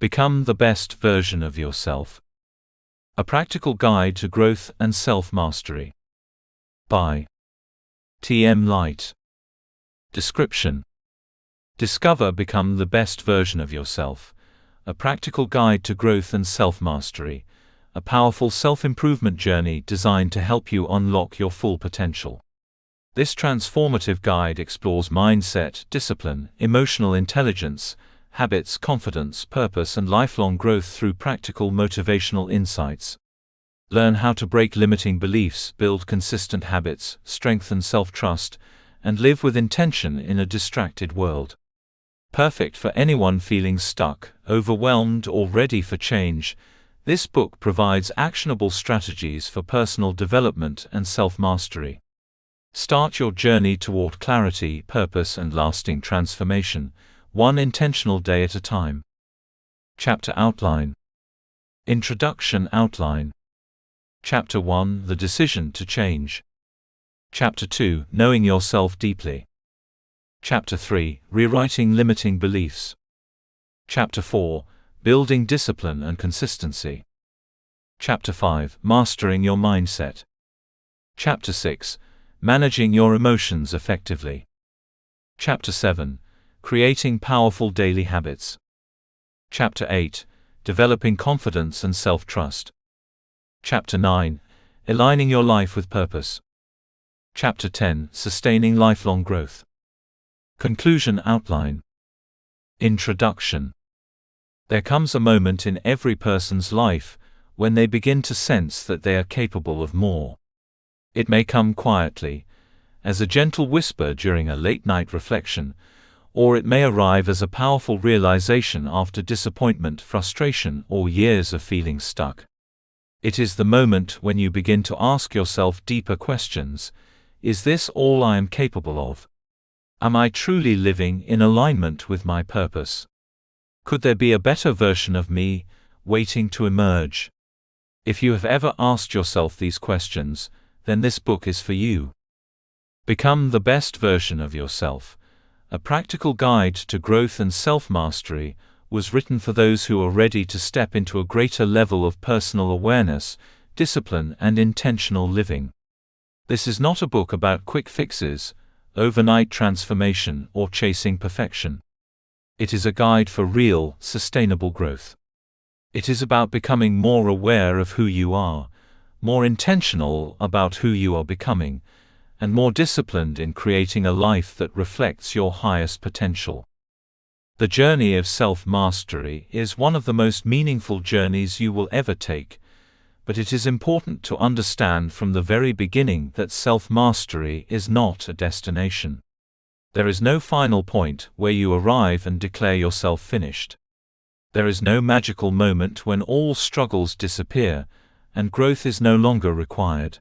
Become the best version of yourself. A Practical Guide to Growth and Self-Mastery. By T.M. Light. Description: Become the best version of yourself. A Practical Guide to Growth and Self-Mastery. A powerful self-improvement journey designed to help you unlock your full potential. This transformative guide explores mindset, discipline, emotional intelligence, habits, confidence, purpose, and lifelong growth through practical motivational insights. Learn how to break limiting beliefs, build consistent habits, strengthen self-trust, and live with intention in a distracted world. Perfect for anyone feeling stuck, overwhelmed, or ready for change, this book provides actionable strategies for personal development and self-mastery. Start your journey toward clarity, purpose, and lasting transformation, one intentional day at a time. Chapter Outline. Introduction Outline. Chapter 1: The Decision to Change. Chapter 2: Knowing Yourself Deeply. Chapter 3: Rewriting Limiting Beliefs. Chapter 4: Building Discipline and Consistency. Chapter 5: Mastering Your Mindset. Chapter 6: Managing Your Emotions Effectively. Chapter 7: Creating Powerful Daily Habits. Chapter 8: Developing Confidence and Self-Trust. Chapter 9: Aligning Your Life with Purpose. Chapter 10: Sustaining Lifelong Growth. Conclusion Outline. Introduction. There comes a moment in every person's life when they begin to sense that they are capable of more. It may come quietly, as a gentle whisper during a late-night reflection, or it may arrive as a powerful realization after disappointment, frustration, or years of feeling stuck. It is the moment when you begin to ask yourself deeper questions. Is this all I am capable of? Am I truly living in alignment with my purpose? Could there be a better version of me, waiting to emerge? If you have ever asked yourself these questions, then this book is for you. Become the Best Version of Yourself. A Practical Guide to Growth and Self-Mastery was written for those who are ready to step into a greater level of personal awareness, discipline, and intentional living. This is not a book about quick fixes, overnight transformation, or chasing perfection. It is a guide for real, sustainable growth. It is about becoming more aware of who you are, more intentional about who you are becoming, and more disciplined in creating a life that reflects your highest potential. The journey of self-mastery is one of the most meaningful journeys you will ever take, but it is important to understand from the very beginning that self-mastery is not a destination. There is no final point where you arrive and declare yourself finished. There is no magical moment when all struggles disappear, and growth is no longer required.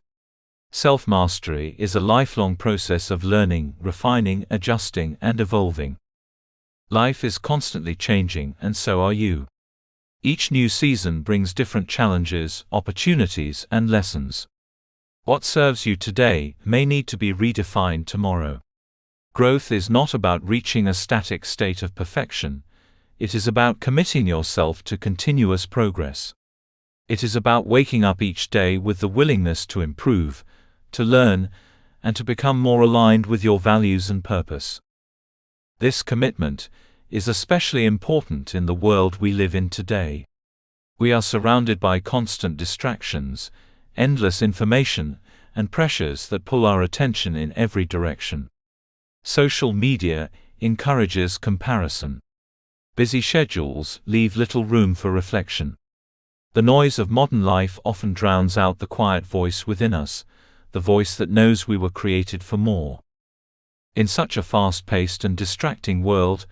Self-mastery is a lifelong process of learning, refining, adjusting, and evolving. Life is constantly changing, and so are you. Each new season brings different challenges, opportunities, and lessons. What serves you today may need to be redefined tomorrow. Growth is not about reaching a static state of perfection. It is about committing yourself to continuous progress. It is about waking up each day with the willingness to improve, to learn, and to become more aligned with your values and purpose. This commitment is especially important in the world we live in today. We are surrounded by constant distractions, endless information, and pressures that pull our attention in every direction. Social media encourages comparison. Busy schedules leave little room for reflection. The noise of modern life often drowns out the quiet voice within us, the voice that knows we were created for more. In such a fast-paced and distracting world,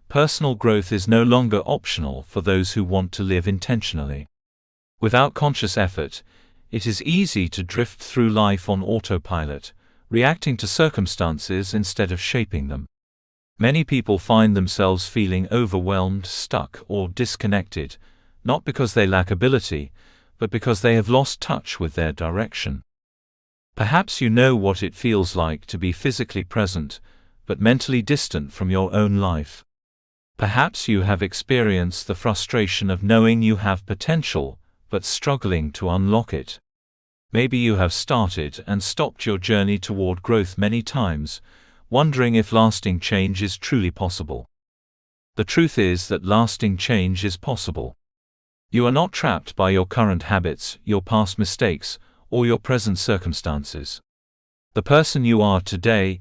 personal growth is no longer optional for those who want to live intentionally. Without conscious effort, it is easy to drift through life on autopilot, reacting to circumstances instead of shaping them. Many people find themselves feeling overwhelmed, stuck, or disconnected, not because they lack ability, but because they have lost touch with their direction. Perhaps you know what it feels like to be physically present, but mentally distant from your own life. Perhaps you have experienced the frustration of knowing you have potential, but struggling to unlock it. Maybe you have started and stopped your journey toward growth many times, wondering if lasting change is truly possible. The truth is that lasting change is possible. You are not trapped by your current habits, your past mistakes, or your present circumstances. The person you are today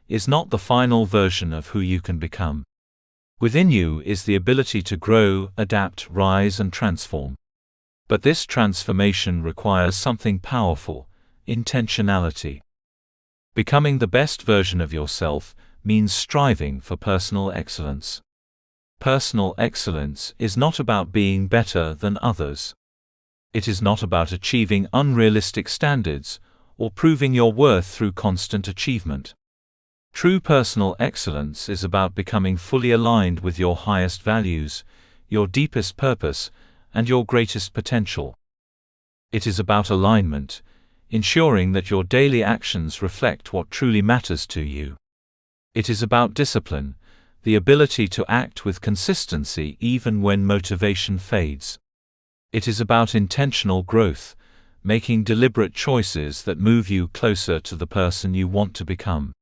is not the final version of who you can become. Within you is the ability to grow, adapt, rise, and transform. But this transformation requires something powerful: intentionality. Becoming the best version of yourself means striving for personal excellence. Personal excellence is not about being better than others. It is not about achieving unrealistic standards or proving your worth through constant achievement. True personal excellence is about becoming fully aligned with your highest values, your deepest purpose, and your greatest potential. It is about alignment, ensuring that your daily actions reflect what truly matters to you. It is about discipline, the ability to act with consistency even when motivation fades. It is about intentional growth, making deliberate choices that move you closer to the person you want to become.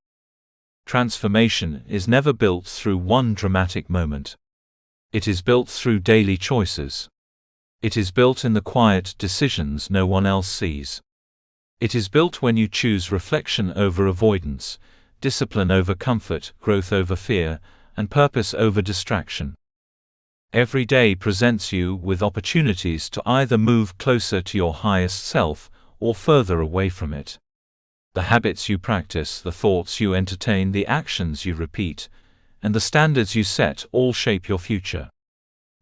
Transformation is never built through one dramatic moment. It is built through daily choices. It is built in the quiet decisions no one else sees. It is built when you choose reflection over avoidance, discipline over comfort, growth over fear, and purpose over distraction. Every day presents you with opportunities to either move closer to your highest self or further away from it. The habits you practice, the thoughts you entertain, the actions you repeat, and the standards you set all shape your future.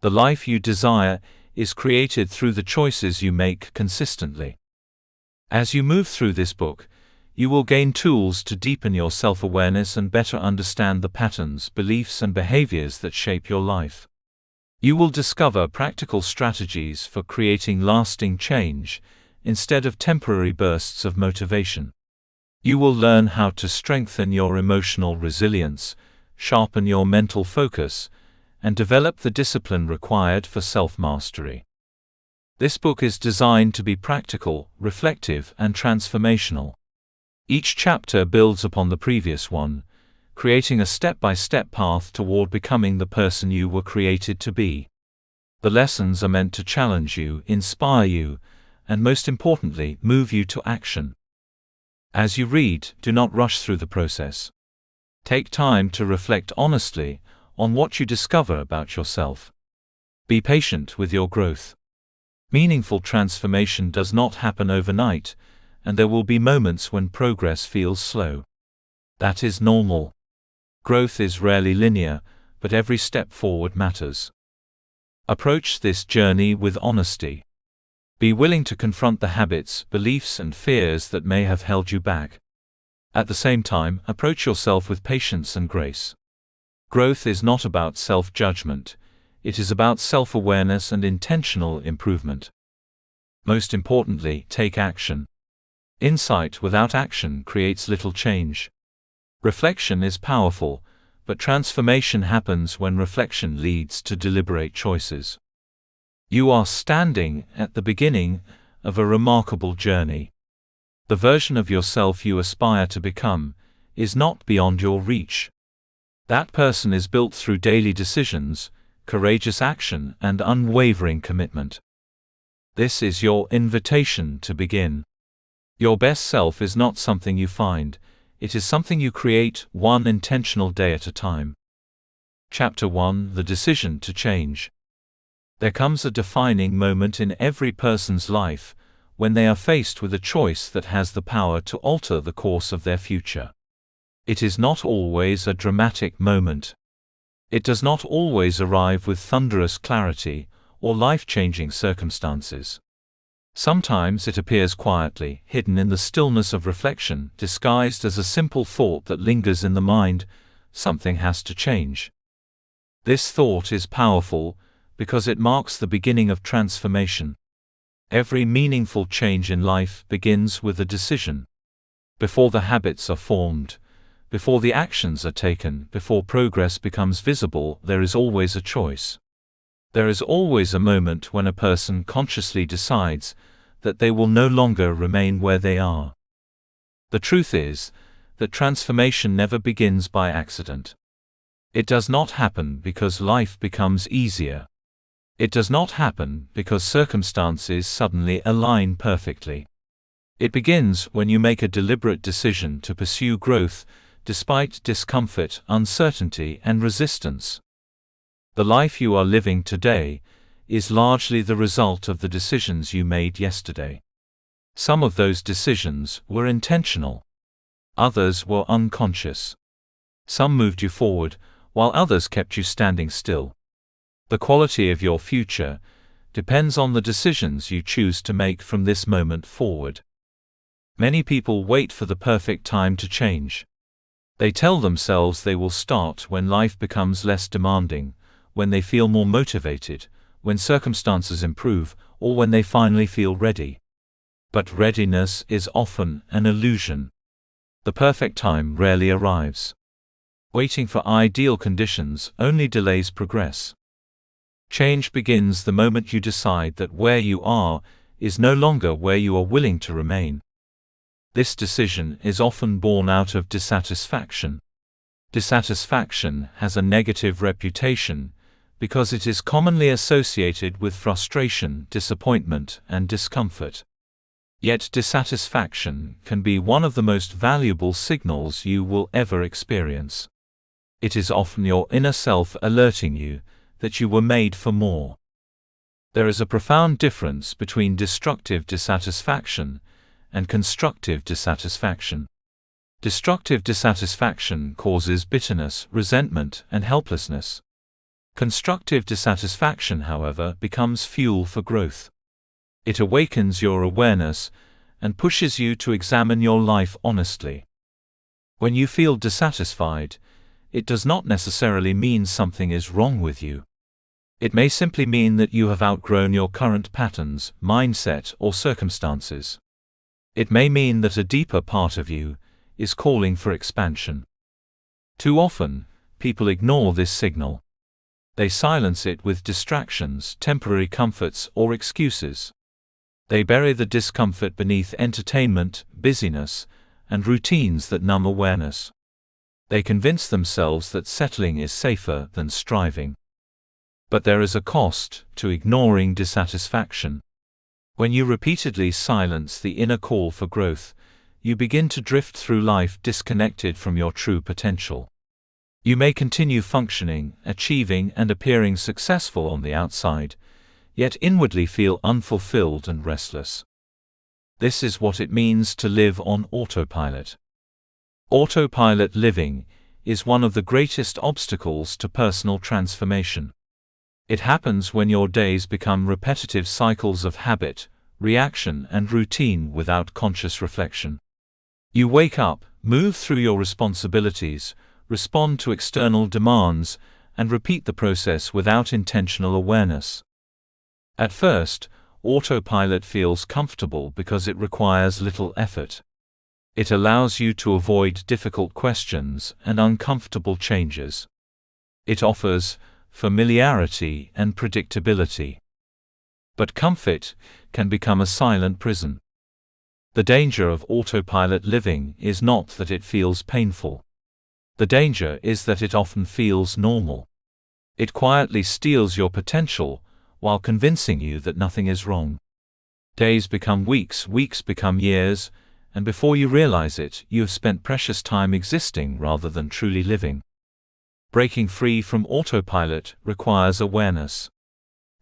The life you desire is created through the choices you make consistently. As you move through this book, you will gain tools to deepen your self-awareness and better understand the patterns, beliefs, and behaviors that shape your life. You will discover practical strategies for creating lasting change instead of temporary bursts of motivation. You will learn how to strengthen your emotional resilience, sharpen your mental focus, and develop the discipline required for self-mastery. This book is designed to be practical, reflective, and transformational. Each chapter builds upon the previous one, creating a step-by-step path toward becoming the person you were created to be. The lessons are meant to challenge you, inspire you, and most importantly, move you to action. As you read, do not rush through the process. Take time to reflect honestly on what you discover about yourself. Be patient with your growth. Meaningful transformation does not happen overnight, and there will be moments when progress feels slow. That is normal. Growth is rarely linear, but every step forward matters. Approach this journey with honesty. Be willing to confront the habits, beliefs, and fears that may have held you back. At the same time, approach yourself with patience and grace. Growth is not about self-judgment. It is about self-awareness and intentional improvement. Most importantly, take action. Insight without action creates little change. Reflection is powerful, but transformation happens when reflection leads to deliberate choices. You are standing at the beginning of a remarkable journey. The version of yourself you aspire to become is not beyond your reach. That person is built through daily decisions, courageous action, and unwavering commitment. This is your invitation to begin. Your best self is not something you find, it is something you create, one intentional day at a time. Chapter 1: The Decision to Change. There comes a defining moment in every person's life when they are faced with a choice that has the power to alter the course of their future. It is not always a dramatic moment. It does not always arrive with thunderous clarity or life-changing circumstances. Sometimes it appears quietly, hidden in the stillness of reflection, disguised as a simple thought that lingers in the mind: something has to change. This thought is powerful because it marks the beginning of transformation. Every meaningful change in life begins with a decision. Before the habits are formed, Before the actions are taken, before progress becomes visible, there is always a choice. There is always a moment when a person consciously decides that they will no longer remain where they are. The truth is that transformation never begins by accident. It does not happen because life becomes easier. It does not happen because circumstances suddenly align perfectly. It begins when you make a deliberate decision to pursue growth, despite discomfort, uncertainty, and resistance. The life you are living today is largely the result of the decisions you made yesterday. Some of those decisions were intentional. Others were unconscious. Some moved you forward, while others kept you standing still. The quality of your future depends on the decisions you choose to make from this moment forward. Many people wait for the perfect time to change. They tell themselves they will start when life becomes less demanding, when they feel more motivated, when circumstances improve, or when they finally feel ready. But readiness is often an illusion. The perfect time rarely arrives. Waiting for ideal conditions only delays progress. Change begins the moment you decide that where you are is no longer where you are willing to remain. This decision is often born out of dissatisfaction. Dissatisfaction has a negative reputation because it is commonly associated with frustration, disappointment, and discomfort. Yet dissatisfaction can be one of the most valuable signals you will ever experience. It is often your inner self alerting you that you were made for more. There is a profound difference between destructive dissatisfaction and constructive dissatisfaction. Destructive dissatisfaction causes bitterness, resentment, and helplessness. Constructive dissatisfaction, however, becomes fuel for growth. It awakens your awareness and pushes you to examine your life honestly. When you feel dissatisfied, it does not necessarily mean something is wrong with you. It may simply mean that you have outgrown your current patterns, mindset, or circumstances. It may mean that a deeper part of you is calling for expansion. Too often, people ignore this signal. They silence it with distractions, temporary comforts, or excuses. They bury the discomfort beneath entertainment, busyness, and routines that numb awareness. They convince themselves that settling is safer than striving. But there is a cost to ignoring dissatisfaction. When you repeatedly silence the inner call for growth, you begin to drift through life disconnected from your true potential. You may continue functioning, achieving, and appearing successful on the outside, yet inwardly feel unfulfilled and restless. This is what it means to live on autopilot. Autopilot living is one of the greatest obstacles to personal transformation. It happens when your days become repetitive cycles of habit, reaction, and routine without conscious reflection. You wake up, move through your responsibilities, respond to external demands, and repeat the process without intentional awareness. At first, autopilot feels comfortable because it requires little effort. It allows you to avoid difficult questions and uncomfortable changes. It offers familiarity and predictability. But comfort can become a silent prison. The danger of autopilot living is not that it feels painful. The danger is that it often feels normal. It quietly steals your potential while convincing you that nothing is wrong. Days become weeks, weeks become years, and before you realize it, you have spent precious time existing rather than truly living. Breaking free from autopilot requires awareness.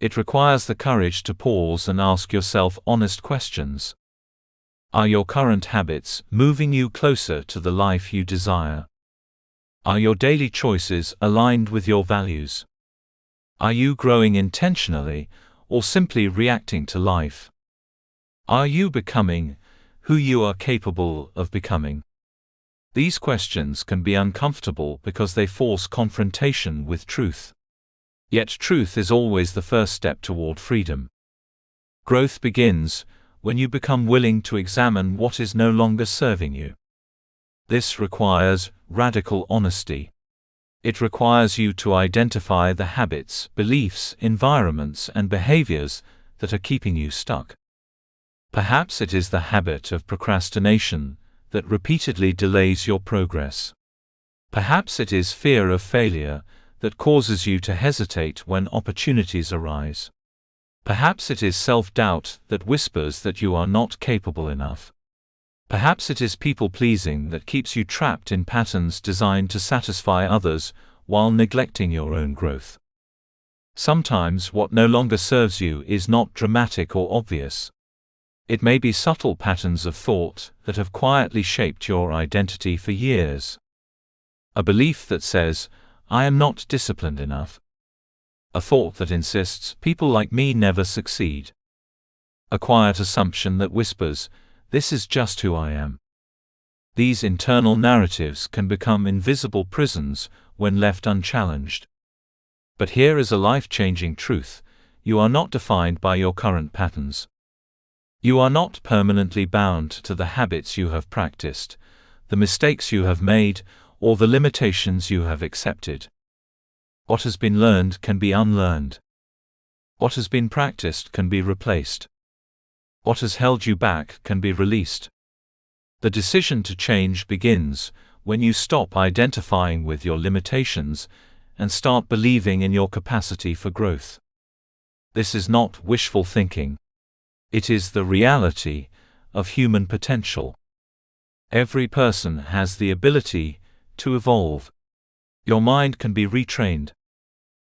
It requires the courage to pause and ask yourself honest questions. Are your current habits moving you closer to the life you desire? Are your daily choices aligned with your values? Are you growing intentionally or simply reacting to life? Are you becoming who you are capable of becoming? These questions can be uncomfortable because they force confrontation with truth. Yet truth is always the first step toward freedom. Growth begins when you become willing to examine what is no longer serving you. This requires radical honesty. It requires you to identify the habits, beliefs, environments, and behaviors that are keeping you stuck. Perhaps it is the habit of procrastination that repeatedly delays your progress. Perhaps it is fear of failure that causes you to hesitate when opportunities arise. Perhaps it is self-doubt that whispers that you are not capable enough. Perhaps it is people-pleasing that keeps you trapped in patterns designed to satisfy others while neglecting your own growth. Sometimes what no longer serves you is not dramatic or obvious. It may be subtle patterns of thought that have quietly shaped your identity for years. A belief that says, "I am not disciplined enough." A thought that insists, "People like me never succeed." A quiet assumption that whispers, "This is just who I am." These internal narratives can become invisible prisons when left unchallenged. But here is a life-changing truth: you are not defined by your current patterns. You are not permanently bound to the habits you have practiced, the mistakes you have made, or the limitations you have accepted. What has been learned can be unlearned. What has been practiced can be replaced. What has held you back can be released. The decision to change begins when you stop identifying with your limitations and start believing in your capacity for growth. This is not wishful thinking. It is the reality of human potential. Every person has the ability to evolve. Your mind can be retrained.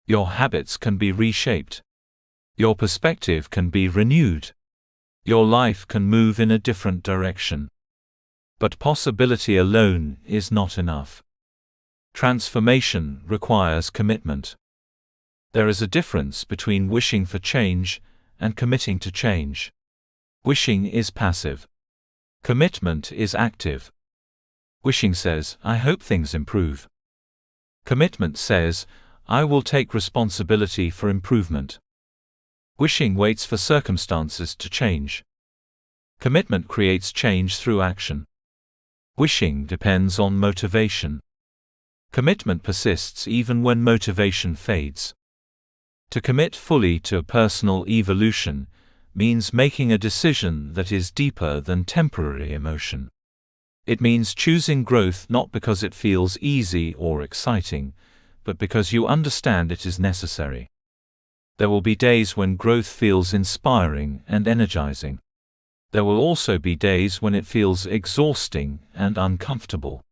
Your habits can be reshaped. Your perspective can be renewed. Your life can move in a different direction. But possibility alone is not enough. Transformation requires commitment. There is a difference between wishing for change and committing to change. Wishing is passive. Commitment is active. Wishing says, "I hope things improve." Commitment says, "I will take responsibility for improvement." Wishing waits for circumstances to change. Commitment creates change through action. Wishing depends on motivation. Commitment persists even when motivation fades. To commit fully to personal evolution means making a decision that is deeper than temporary emotion. It means choosing growth not because it feels easy or exciting, but because you understand it is necessary. There will be days when growth feels inspiring and energizing. There will also be days when it feels exhausting and uncomfortable.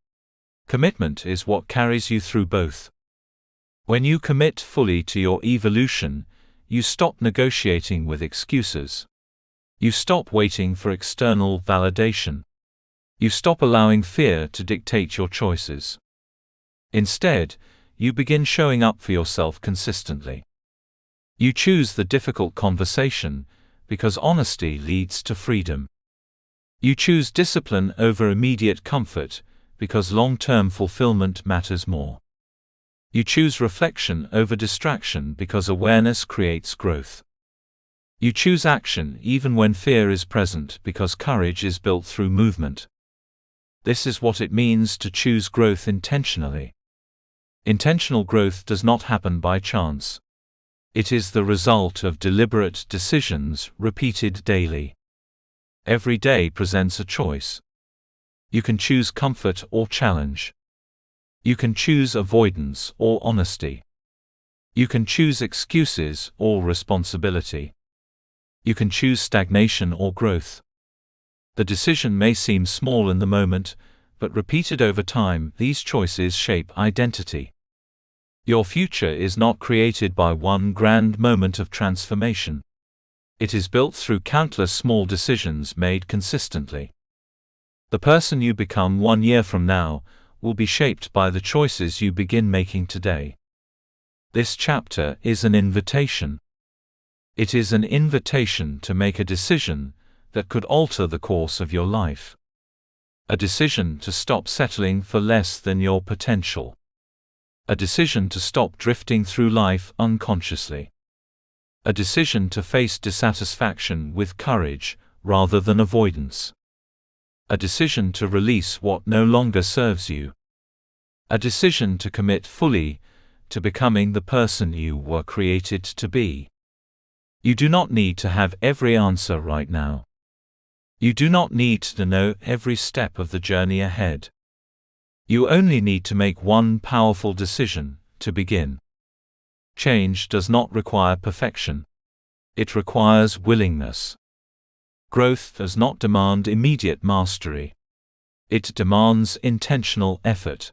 Commitment is what carries you through both. When you commit fully to your evolution, you stop negotiating with excuses. You stop waiting for external validation. You stop allowing fear to dictate your choices. Instead, you begin showing up for yourself consistently. You choose the difficult conversation because honesty leads to freedom. You choose discipline over immediate comfort because long-term fulfillment matters more. You choose reflection over distraction because awareness creates growth. You choose action even when fear is present because courage is built through movement. This is what it means to choose growth intentionally. Intentional growth does not happen by chance. It is the result of deliberate decisions repeated daily. Every day presents a choice. You can choose comfort or challenge. You can choose avoidance or honesty. You can choose excuses or responsibility. You can choose stagnation or growth. The decision may seem small in the moment, but repeated over time, these choices shape identity. Your future is not created by one grand moment of transformation. It is built through countless small decisions made consistently. The person you become 1 year from now will be shaped by the choices you begin making today. This chapter is an invitation. It is an invitation to make a decision that could alter the course of your life. A decision to stop settling for less than your potential. A decision to stop drifting through life unconsciously. A decision to face dissatisfaction with courage rather than avoidance. A decision to release what no longer serves you. A decision to commit fully to becoming the person you were created to be. You do not need to have every answer right now. You do not need to know every step of the journey ahead. You only need to make one powerful decision to begin. Change does not require perfection. It requires willingness. Growth does not demand immediate mastery. It demands intentional effort.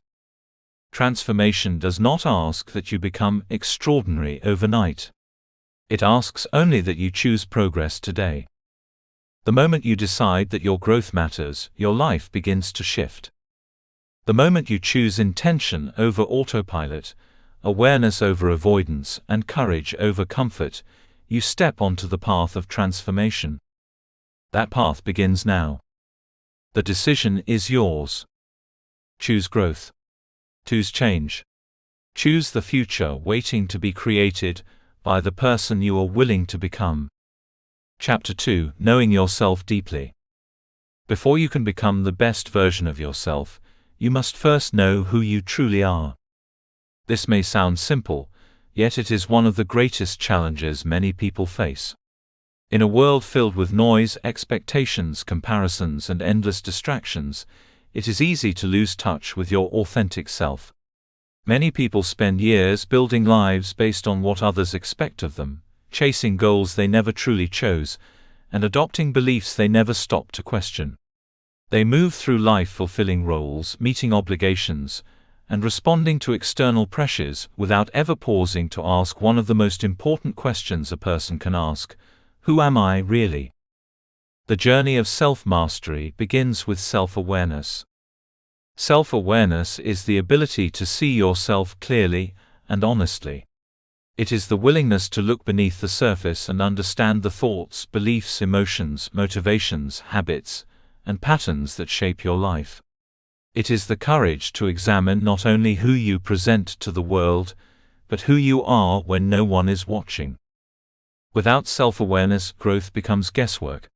Transformation does not ask that you become extraordinary overnight. It asks only that you choose progress today. The moment you decide that your growth matters, your life begins to shift. The moment you choose intention over autopilot, awareness over avoidance, and courage over comfort, you step onto the path of transformation. That path begins now. The decision is yours. Choose growth. Choose change. Choose the future waiting to be created by the person you are willing to become. Chapter 2: Knowing Yourself Deeply. Before you can become the best version of yourself, you must first know who you truly are. This may sound simple, yet it is one of the greatest challenges many people face. In a world filled with noise, expectations, comparisons, and endless distractions, it is easy to lose touch with your authentic self. Many people spend years building lives based on what others expect of them, chasing goals they never truly chose, and adopting beliefs they never stopped to question. They move through life fulfilling roles, meeting obligations, and responding to external pressures without ever pausing to ask one of the most important questions a person can ask: who am I really? The journey of self-mastery begins with self-awareness. Self-awareness is the ability to see yourself clearly and honestly. It is the willingness to look beneath the surface and understand the thoughts, beliefs, emotions, motivations, habits, and patterns that shape your life. It is the courage to examine not only who you present to the world, but who you are when no one is watching. Without self-awareness, growth becomes guesswork.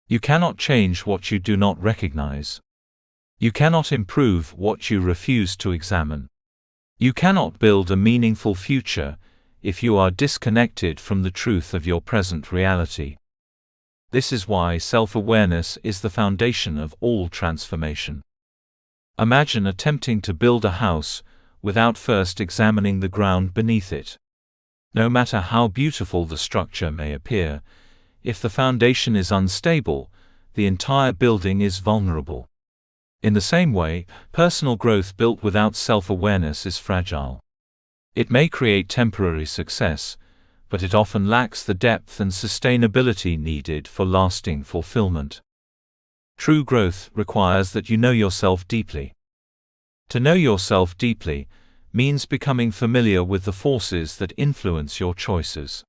You cannot change what you do not recognize. You cannot improve what you refuse to examine. You cannot build a meaningful future if you are disconnected from the truth of your present reality. This is why self-awareness is the foundation of all transformation. Imagine attempting to build a house without first examining the ground beneath it. No matter how beautiful the structure may appear, if the foundation is unstable, the entire building is vulnerable. In the same way, personal growth built without self-awareness is fragile. It may create temporary success, but it often lacks the depth and sustainability needed for lasting fulfillment. True growth requires that you know yourself deeply. To know yourself deeply means becoming familiar with the forces that influence your choices.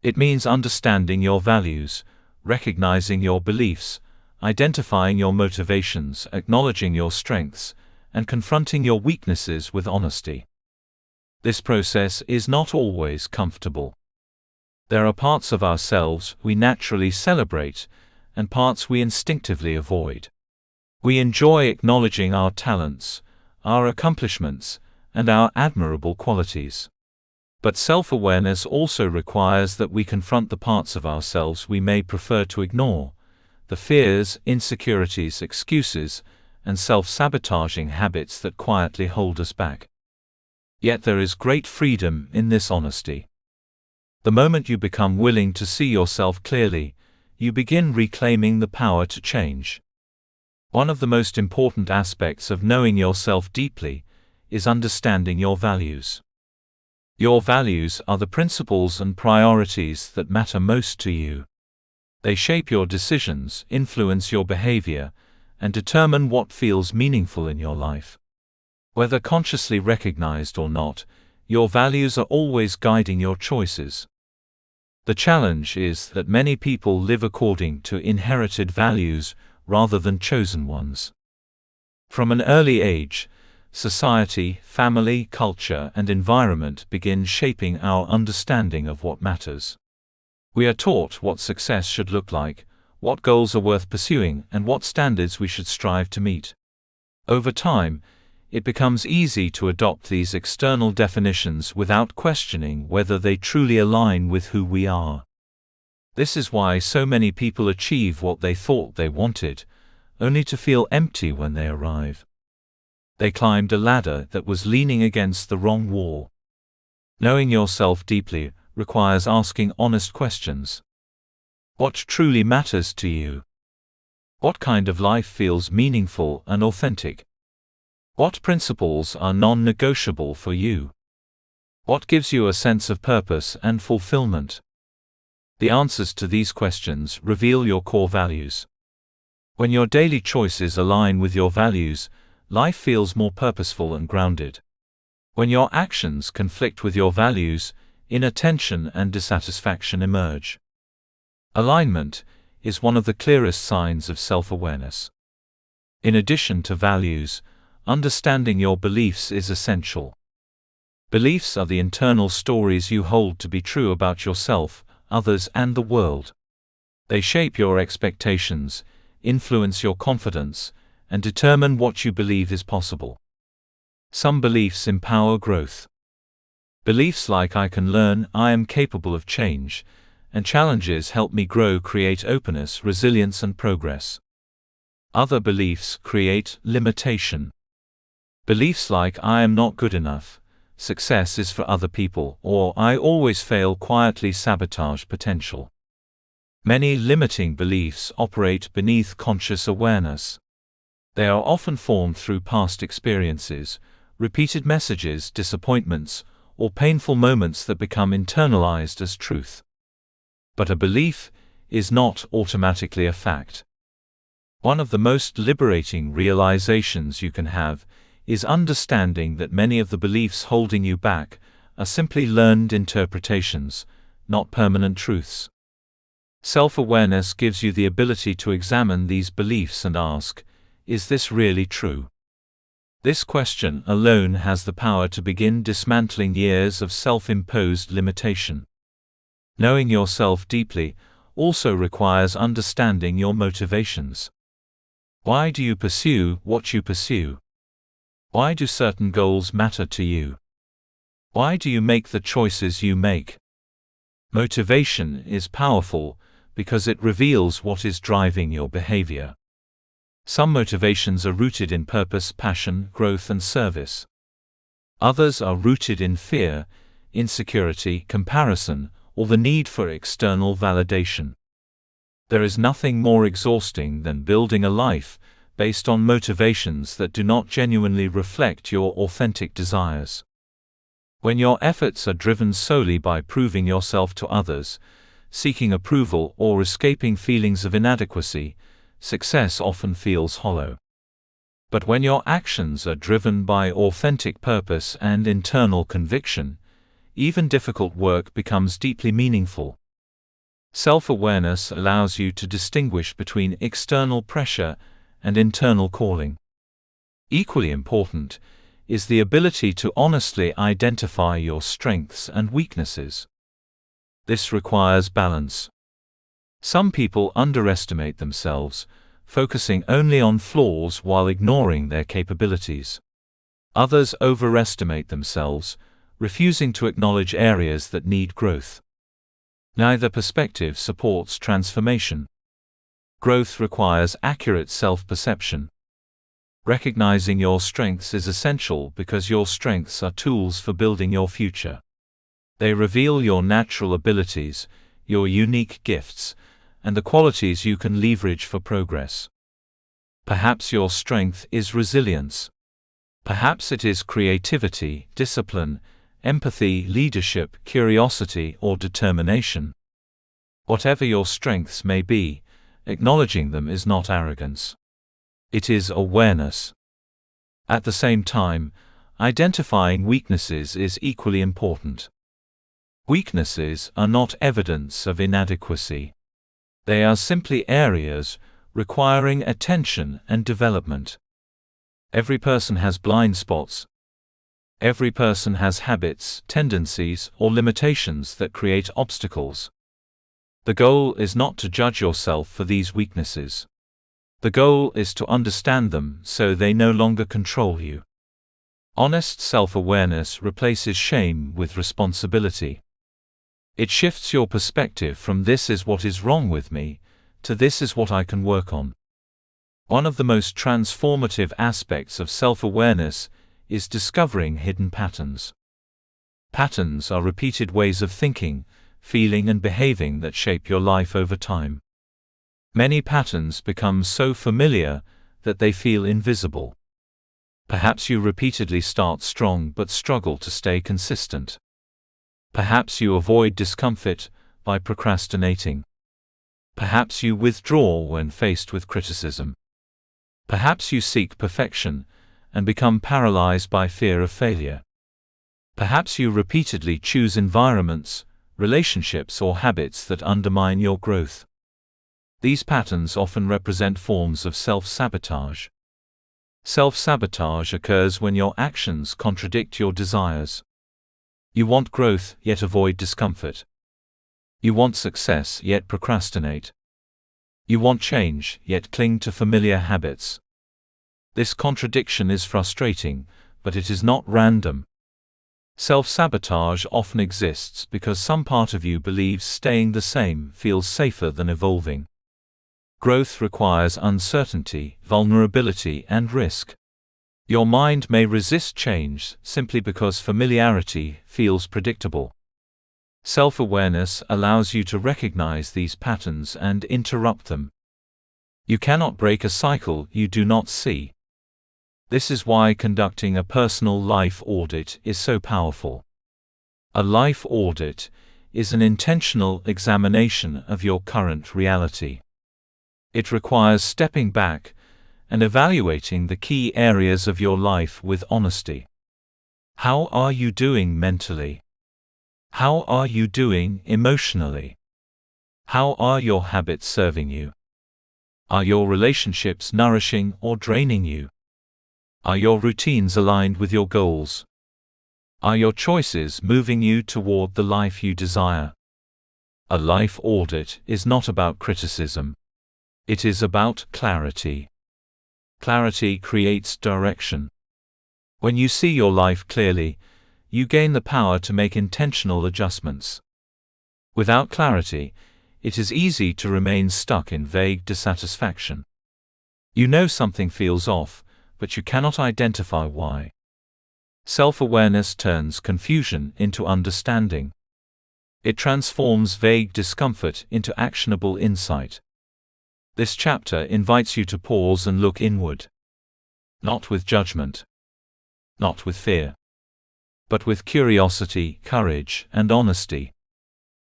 It means understanding your values, recognizing your beliefs, identifying your motivations, acknowledging your strengths, and confronting your weaknesses with honesty. This process is not always comfortable. There are parts of ourselves we naturally celebrate, and parts we instinctively avoid. We enjoy acknowledging our talents, our accomplishments, and our admirable qualities. But self-awareness also requires that we confront the parts of ourselves we may prefer to ignore, the fears, insecurities, excuses, and self-sabotaging habits that quietly hold us back. Yet there is great freedom in this honesty. The moment you become willing to see yourself clearly, you begin reclaiming the power to change. One of the most important aspects of knowing yourself deeply is understanding your values. Your values are the principles and priorities that matter most to you. They shape your decisions, influence your behavior, and determine what feels meaningful in your life. Whether consciously recognized or not, your values are always guiding your choices. The challenge is that many people live according to inherited values rather than chosen ones. From an early age, society, family, culture, and environment begin shaping our understanding of what matters. We are taught what success should look like, what goals are worth pursuing, and what standards we should strive to meet. Over time, it becomes easy to adopt these external definitions without questioning whether they truly align with who we are. This is why so many people achieve what they thought they wanted, only to feel empty when they arrive. They climbed a ladder that was leaning against the wrong wall. Knowing yourself deeply requires asking honest questions. What truly matters to you? What kind of life feels meaningful and authentic? What principles are non-negotiable for you? What gives you a sense of purpose and fulfillment? The answers to these questions reveal your core values. When your daily choices align with your values, life feels more purposeful and grounded. When your actions conflict with your values, inner tension and dissatisfaction emerge. Alignment is one of the clearest signs of self-awareness. In addition to values, understanding your beliefs is essential. Beliefs are the internal stories you hold to be true about yourself, others, and the world. They shape your expectations, influence your confidence, and determine what you believe is possible. Some beliefs empower growth. Beliefs like "I can learn," "I am capable of change," and "challenges help me grow" create openness, resilience, and progress. Other beliefs create limitation. Beliefs like "I am not good enough," "success is for other people," or "I always fail" quietly sabotage potential. Many limiting beliefs operate beneath conscious awareness. They are often formed through past experiences, repeated messages, disappointments, or painful moments that become internalized as truth. But a belief is not automatically a fact. One of the most liberating realizations you can have is understanding that many of the beliefs holding you back are simply learned interpretations, not permanent truths. Self-awareness gives you the ability to examine these beliefs and ask, "Is this really true?" This question alone has the power to begin dismantling years of self-imposed limitation. Knowing yourself deeply also requires understanding your motivations. Why do you pursue what you pursue? Why do certain goals matter to you? Why do you make the choices you make? Motivation is powerful because it reveals what is driving your behavior. Some motivations are rooted in purpose, passion, growth, and service. Others are rooted in fear, insecurity, comparison, or the need for external validation. There is nothing more exhausting than building a life based on motivations that do not genuinely reflect your authentic desires. When your efforts are driven solely by proving yourself to others, seeking approval, or escaping feelings of inadequacy, success often feels hollow. But when your actions are driven by authentic purpose and internal conviction, even difficult work becomes deeply meaningful. Self-awareness allows you to distinguish between external pressure and internal calling. Equally important is the ability to honestly identify your strengths and weaknesses. This requires balance. Some people underestimate themselves, focusing only on flaws while ignoring their capabilities. Others overestimate themselves, refusing to acknowledge areas that need growth. Neither perspective supports transformation. Growth requires accurate self-perception. Recognizing your strengths is essential because your strengths are tools for building your future. They reveal your natural abilities, your unique gifts, and the qualities you can leverage for progress. Perhaps your strength is resilience. Perhaps it is creativity, discipline, empathy, leadership, curiosity, or determination. Whatever your strengths may be, acknowledging them is not arrogance. It is awareness. At the same time, identifying weaknesses is equally important. Weaknesses are not evidence of inadequacy. They are simply areas requiring attention and development. Every person has blind spots. Every person has habits, tendencies, or limitations that create obstacles. The goal is not to judge yourself for these weaknesses. The goal is to understand them so they no longer control you. Honest self-awareness replaces shame with responsibility. It shifts your perspective from "this is what is wrong with me" to "this is what I can work on." One of the most transformative aspects of self-awareness is discovering hidden patterns. Patterns are repeated ways of thinking, feeling and behaving that shape your life over time. Many patterns become so familiar that they feel invisible. Perhaps you repeatedly start strong but struggle to stay consistent. Perhaps you avoid discomfort by procrastinating. Perhaps you withdraw when faced with criticism. Perhaps you seek perfection and become paralyzed by fear of failure. Perhaps you repeatedly choose environments, relationships or habits that undermine your growth. These patterns often represent forms of self-sabotage. Self-sabotage occurs when your actions contradict your desires. You want growth, yet avoid discomfort. You want success, yet procrastinate. You want change, yet cling to familiar habits. This contradiction is frustrating, but it is not random. Self-sabotage often exists because some part of you believes staying the same feels safer than evolving. Growth requires uncertainty, vulnerability, and risk. Your mind may resist change simply because familiarity feels predictable. Self-awareness allows you to recognize these patterns and interrupt them. You cannot break a cycle you do not see. This is why conducting a personal life audit is so powerful. A life audit is an intentional examination of your current reality. It requires stepping back and evaluating the key areas of your life with honesty. How are you doing mentally? How are you doing emotionally? How are your habits serving you? Are your relationships nourishing or draining you? Are your routines aligned with your goals? Are your choices moving you toward the life you desire? A life audit is not about criticism. It is about clarity. Clarity creates direction. When you see your life clearly, you gain the power to make intentional adjustments. Without clarity, it is easy to remain stuck in vague dissatisfaction. You know something feels off, but you cannot identify why. Self-awareness turns confusion into understanding. It transforms vague discomfort into actionable insight. This chapter invites you to pause and look inward. Not with judgment. Not with fear. But with curiosity, courage, and honesty.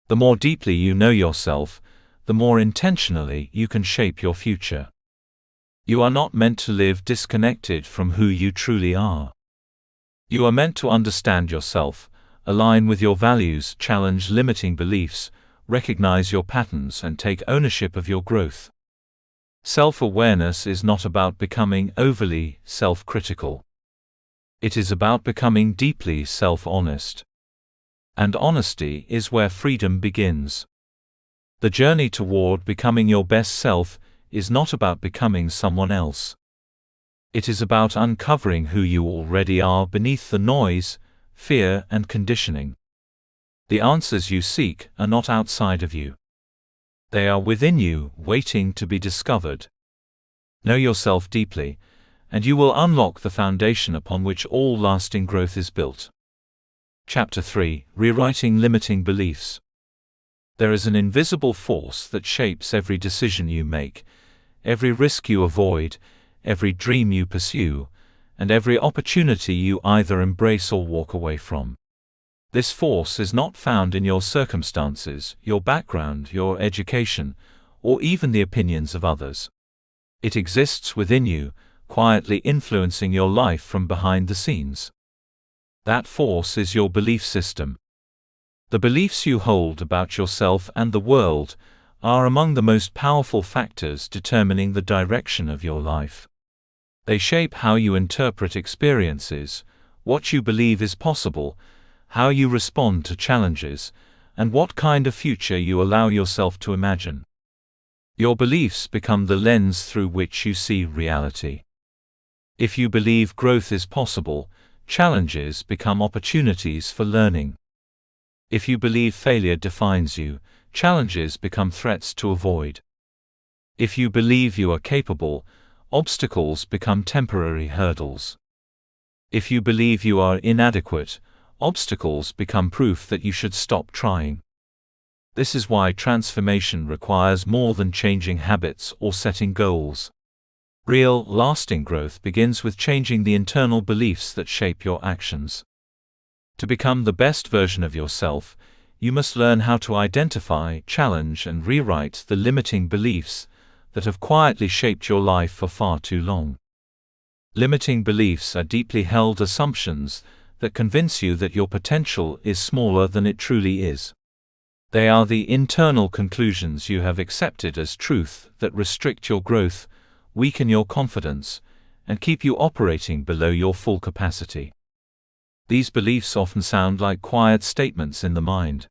The more deeply you know yourself, the more intentionally you can shape your future. You are not meant to live disconnected from who you truly are. You are meant to understand yourself, align with your values, challenge limiting beliefs, recognize your patterns, and take ownership of your growth. Self-awareness is not about becoming overly self-critical. It is about becoming deeply self-honest. And honesty is where freedom begins. The journey toward becoming your best self is not about becoming someone else. It is about uncovering who you already are beneath the noise, fear, and conditioning. The answers you seek are not outside of you. They are within you, waiting to be discovered. Know yourself deeply, and you will unlock the foundation upon which all lasting growth is built. Chapter 3: Rewriting Limiting Beliefs. There is an invisible force that shapes every decision you make, every risk you avoid, every dream you pursue, and every opportunity you either embrace or walk away from. This force is not found in your circumstances, your background, your education, or even the opinions of others. It exists within you, quietly influencing your life from behind the scenes. That force is your belief system. The beliefs you hold about yourself and the world are among the most powerful factors determining the direction of your life. They shape how you interpret experiences, what you believe is possible, how you respond to challenges, and what kind of future you allow yourself to imagine. Your beliefs become the lens through which you see reality. If you believe growth is possible, challenges become opportunities for learning. If you believe failure defines you, challenges become threats to avoid. If you believe you are capable, obstacles become temporary hurdles. If you believe you are inadequate, obstacles become proof that you should stop trying. This is why transformation requires more than changing habits or setting goals. Real, lasting growth begins with changing the internal beliefs that shape your actions. To become the best version of yourself, you must learn how to identify, challenge, and rewrite the limiting beliefs that have quietly shaped your life for far too long. Limiting beliefs are deeply held assumptions that convince you that your potential is smaller than it truly is. They are the internal conclusions you have accepted as truth that restrict your growth, weaken your confidence, and keep you operating below your full capacity. These beliefs often sound like quiet statements in the mind.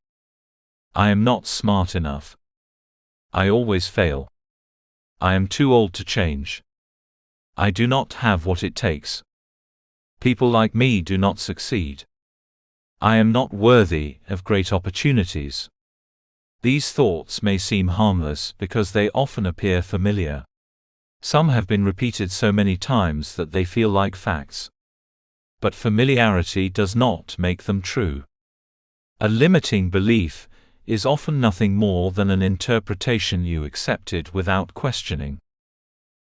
I am not smart enough. I always fail. I am too old to change. I do not have what it takes. People like me do not succeed. I am not worthy of great opportunities. These thoughts may seem harmless because they often appear familiar. Some have been repeated so many times that they feel like facts. But familiarity does not make them true. A limiting belief is often nothing more than an interpretation you accepted without questioning.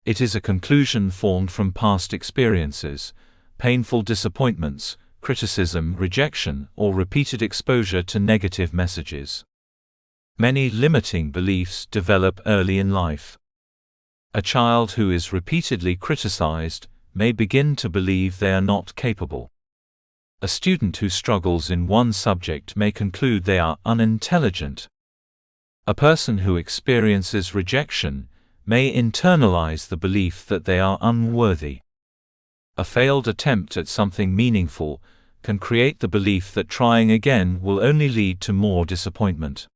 It is a conclusion formed from past experiences, painful disappointments, criticism, rejection, or repeated exposure to negative messages. Many limiting beliefs develop early in life. A child who is repeatedly criticized may begin to believe they are not capable. A student who struggles in one subject may conclude they are unintelligent. A person who experiences rejection may internalize the belief that they are unworthy. A failed attempt at something meaningful can create the belief that trying again will only lead to more disappointment.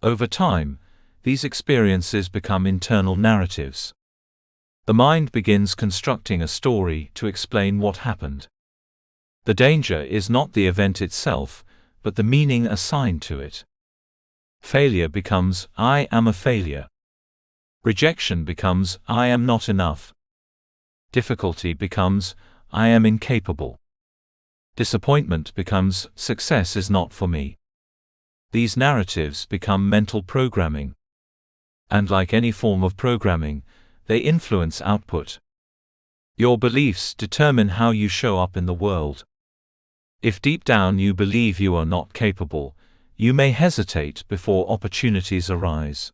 Over time, these experiences become internal narratives. The mind begins constructing a story to explain what happened. The danger is not the event itself, but the meaning assigned to it. Failure becomes, I am a failure. Rejection becomes, I am not enough. Difficulty becomes, I am incapable. Disappointment becomes, success is not for me. These narratives become mental programming. And like any form of programming, they influence output. Your beliefs determine how you show up in the world. If deep down you believe you are not capable, you may hesitate before opportunities arise.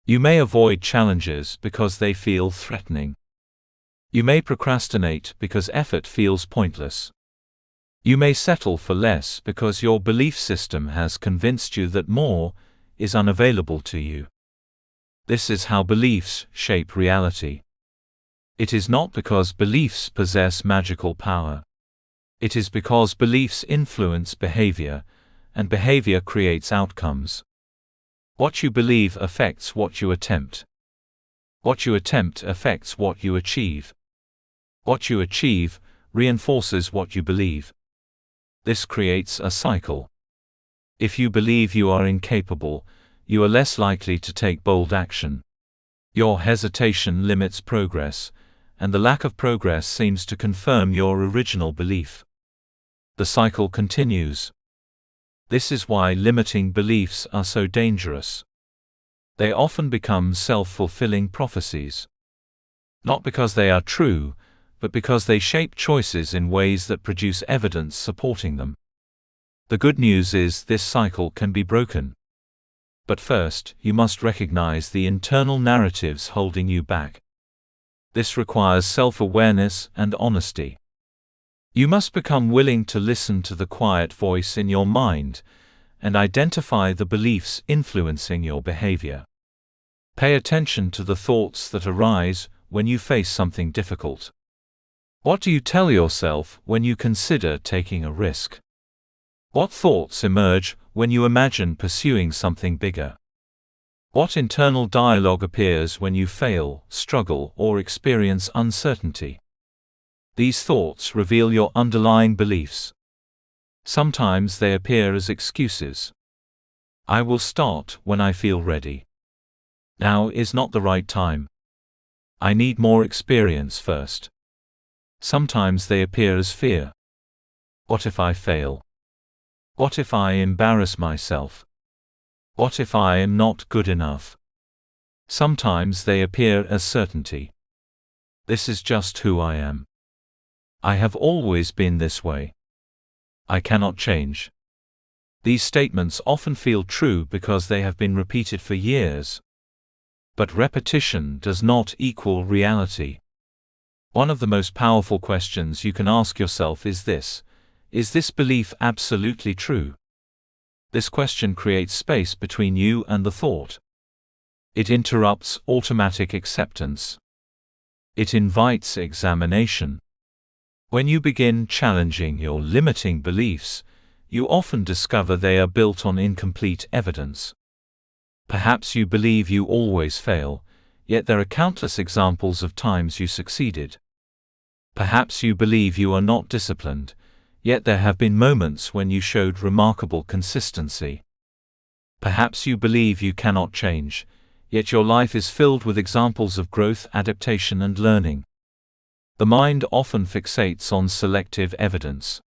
You may avoid challenges because they feel threatening. You may procrastinate because effort feels pointless. You may settle for less because your belief system has convinced you that more is unavailable to you. This is how beliefs shape reality. It is not because beliefs possess magical power. It is because beliefs influence behavior, and behavior creates outcomes. What you believe affects what you attempt. What you attempt affects what you achieve. What you achieve reinforces what you believe. This creates a cycle. If you believe you are incapable, you are less likely to take bold action. Your hesitation limits progress, and the lack of progress seems to confirm your original belief. The cycle continues. This is why limiting beliefs are so dangerous. They often become self-fulfilling prophecies. Not because they are true, but because they shape choices in ways that produce evidence supporting them. The good news is this cycle can be broken. But first, you must recognize the internal narratives holding you back. This requires self-awareness and honesty. You must become willing to listen to the quiet voice in your mind and identify the beliefs influencing your behavior. Pay attention to the thoughts that arise when you face something difficult. What do you tell yourself when you consider taking a risk? What thoughts emerge when you imagine pursuing something bigger? What internal dialogue appears when you fail, struggle, or experience uncertainty? These thoughts reveal your underlying beliefs. Sometimes they appear as excuses. I will start when I feel ready. Now is not the right time. I need more experience first. Sometimes they appear as fear. What if I fail? What if I embarrass myself? What if I am not good enough? Sometimes they appear as certainty. This is just who I am. I have always been this way. I cannot change. These statements often feel true because they have been repeated for years. But repetition does not equal reality. One of the most powerful questions you can ask yourself is this: is this belief absolutely true? This question creates space between you and the thought. It interrupts automatic acceptance. It invites examination. When you begin challenging your limiting beliefs, you often discover they are built on incomplete evidence. Perhaps you believe you always fail, yet there are countless examples of times you succeeded. Perhaps you believe you are not disciplined, yet there have been moments when you showed remarkable consistency. Perhaps you believe you cannot change, yet your life is filled with examples of growth, adaptation, and learning. The mind often fixates on selective evidence.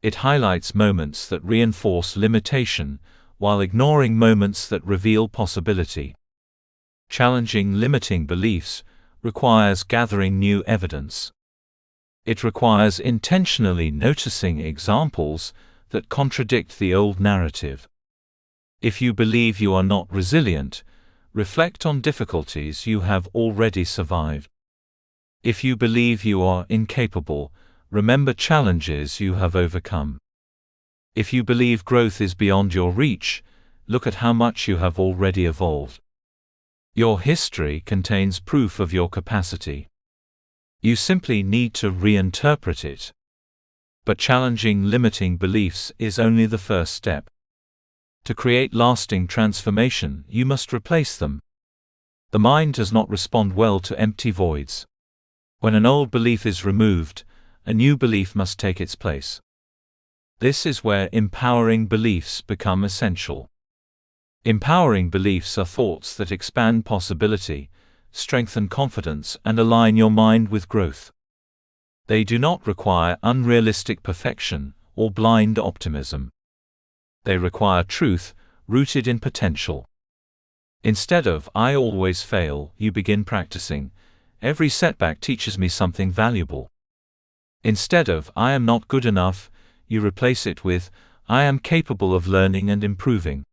It highlights moments that reinforce limitation, while ignoring moments that reveal possibility. Challenging limiting beliefs requires gathering new evidence. It requires intentionally noticing examples that contradict the old narrative. If you believe you are not resilient, reflect on difficulties you have already survived. If you believe you are incapable, remember challenges you have overcome. If you believe growth is beyond your reach, look at how much you have already evolved. Your history contains proof of your capacity. You simply need to reinterpret it. But challenging limiting beliefs is only the first step. To create lasting transformation, you must replace them. The mind does not respond well to empty voids. When an old belief is removed, a new belief must take its place. This is where empowering beliefs become essential. Empowering beliefs are thoughts that expand possibility, strengthen confidence, and align your mind with growth. They do not require unrealistic perfection or blind optimism. They require truth, rooted in potential. Instead of "I always fail," you begin practicing "Every setback teaches me something valuable." Instead of "I am not good enough," you replace it with "I am capable of learning and improving."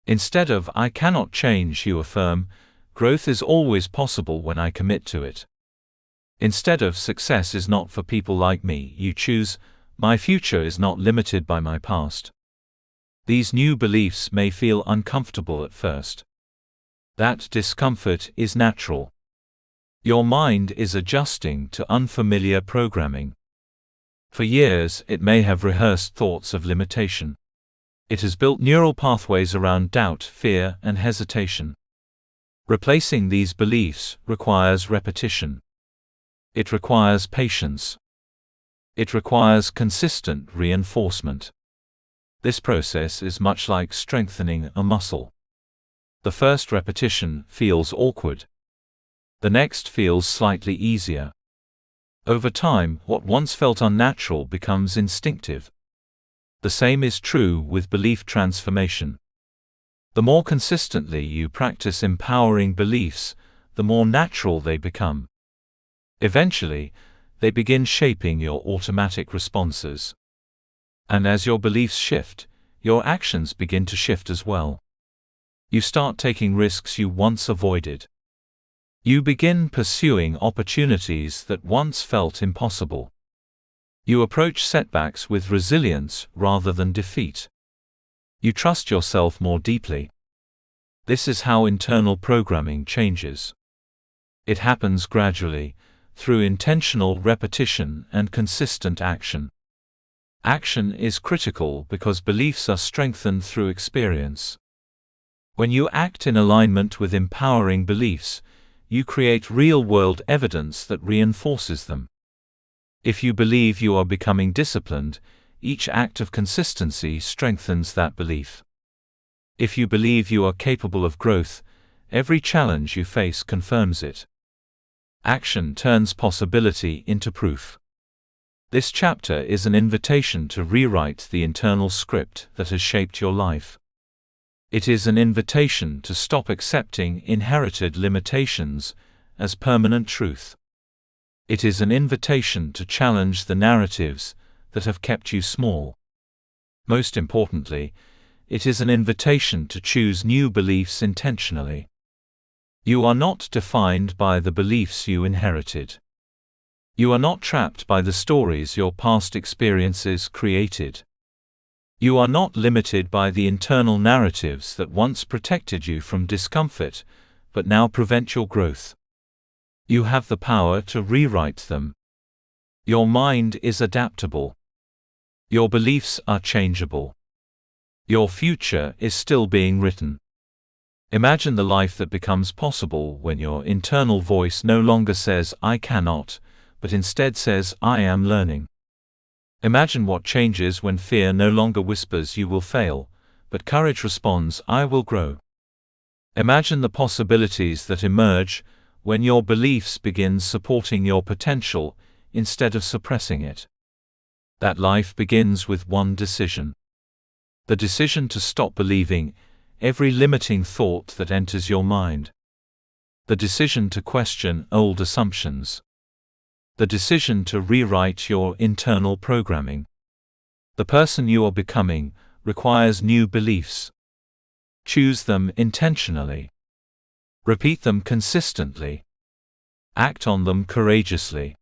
Instead of "I cannot change," you affirm "Growth is always possible when I commit to it." Instead of "Success is not for people like me," you choose "My future is not limited by my past." These new beliefs may feel uncomfortable at first. That discomfort is natural. Your mind is adjusting to unfamiliar programming. For years, it may have rehearsed thoughts of limitation. It has built neural pathways around doubt, fear, and hesitation. Replacing these beliefs requires repetition. It requires patience. It requires consistent reinforcement. This process is much like strengthening a muscle. The first repetition feels awkward. The next feels slightly easier. Over time, what once felt unnatural becomes instinctive. The same is true with belief transformation. The more consistently you practice empowering beliefs, the more natural they become. Eventually, they begin shaping your automatic responses. And as your beliefs shift, your actions begin to shift as well. You start taking risks you once avoided. You begin pursuing opportunities that once felt impossible. You approach setbacks with resilience rather than defeat. You trust yourself more deeply. This is how internal programming changes. It happens gradually, through intentional repetition and consistent action. Action is critical because beliefs are strengthened through experience. When you act in alignment with empowering beliefs, you create real-world evidence that reinforces them. If you believe you are becoming disciplined, each act of consistency strengthens that belief. If you believe you are capable of growth, every challenge you face confirms it. Action turns possibility into proof. This chapter is an invitation to rewrite the internal script that has shaped your life. It is an invitation to stop accepting inherited limitations as permanent truth. It is an invitation to challenge the narratives that have kept you small. Most importantly, it is an invitation to choose new beliefs intentionally. You are not defined by the beliefs you inherited. You are not trapped by the stories your past experiences created. You are not limited by the internal narratives that once protected you from discomfort, but now prevent your growth. You have the power to rewrite them. Your mind is adaptable. Your beliefs are changeable. Your future is still being written. Imagine the life that becomes possible when your internal voice no longer says, "I cannot," but instead says, "I am learning." Imagine what changes when fear no longer whispers, "You will fail," but courage responds, "I will grow." Imagine the possibilities that emerge when your beliefs begin supporting your potential instead of suppressing it. That life begins with one decision. The decision to stop believing every limiting thought that enters your mind. The decision to question old assumptions. The decision to rewrite your internal programming. The person you are becoming requires new beliefs. Choose them intentionally. Repeat them consistently. Act on them courageously.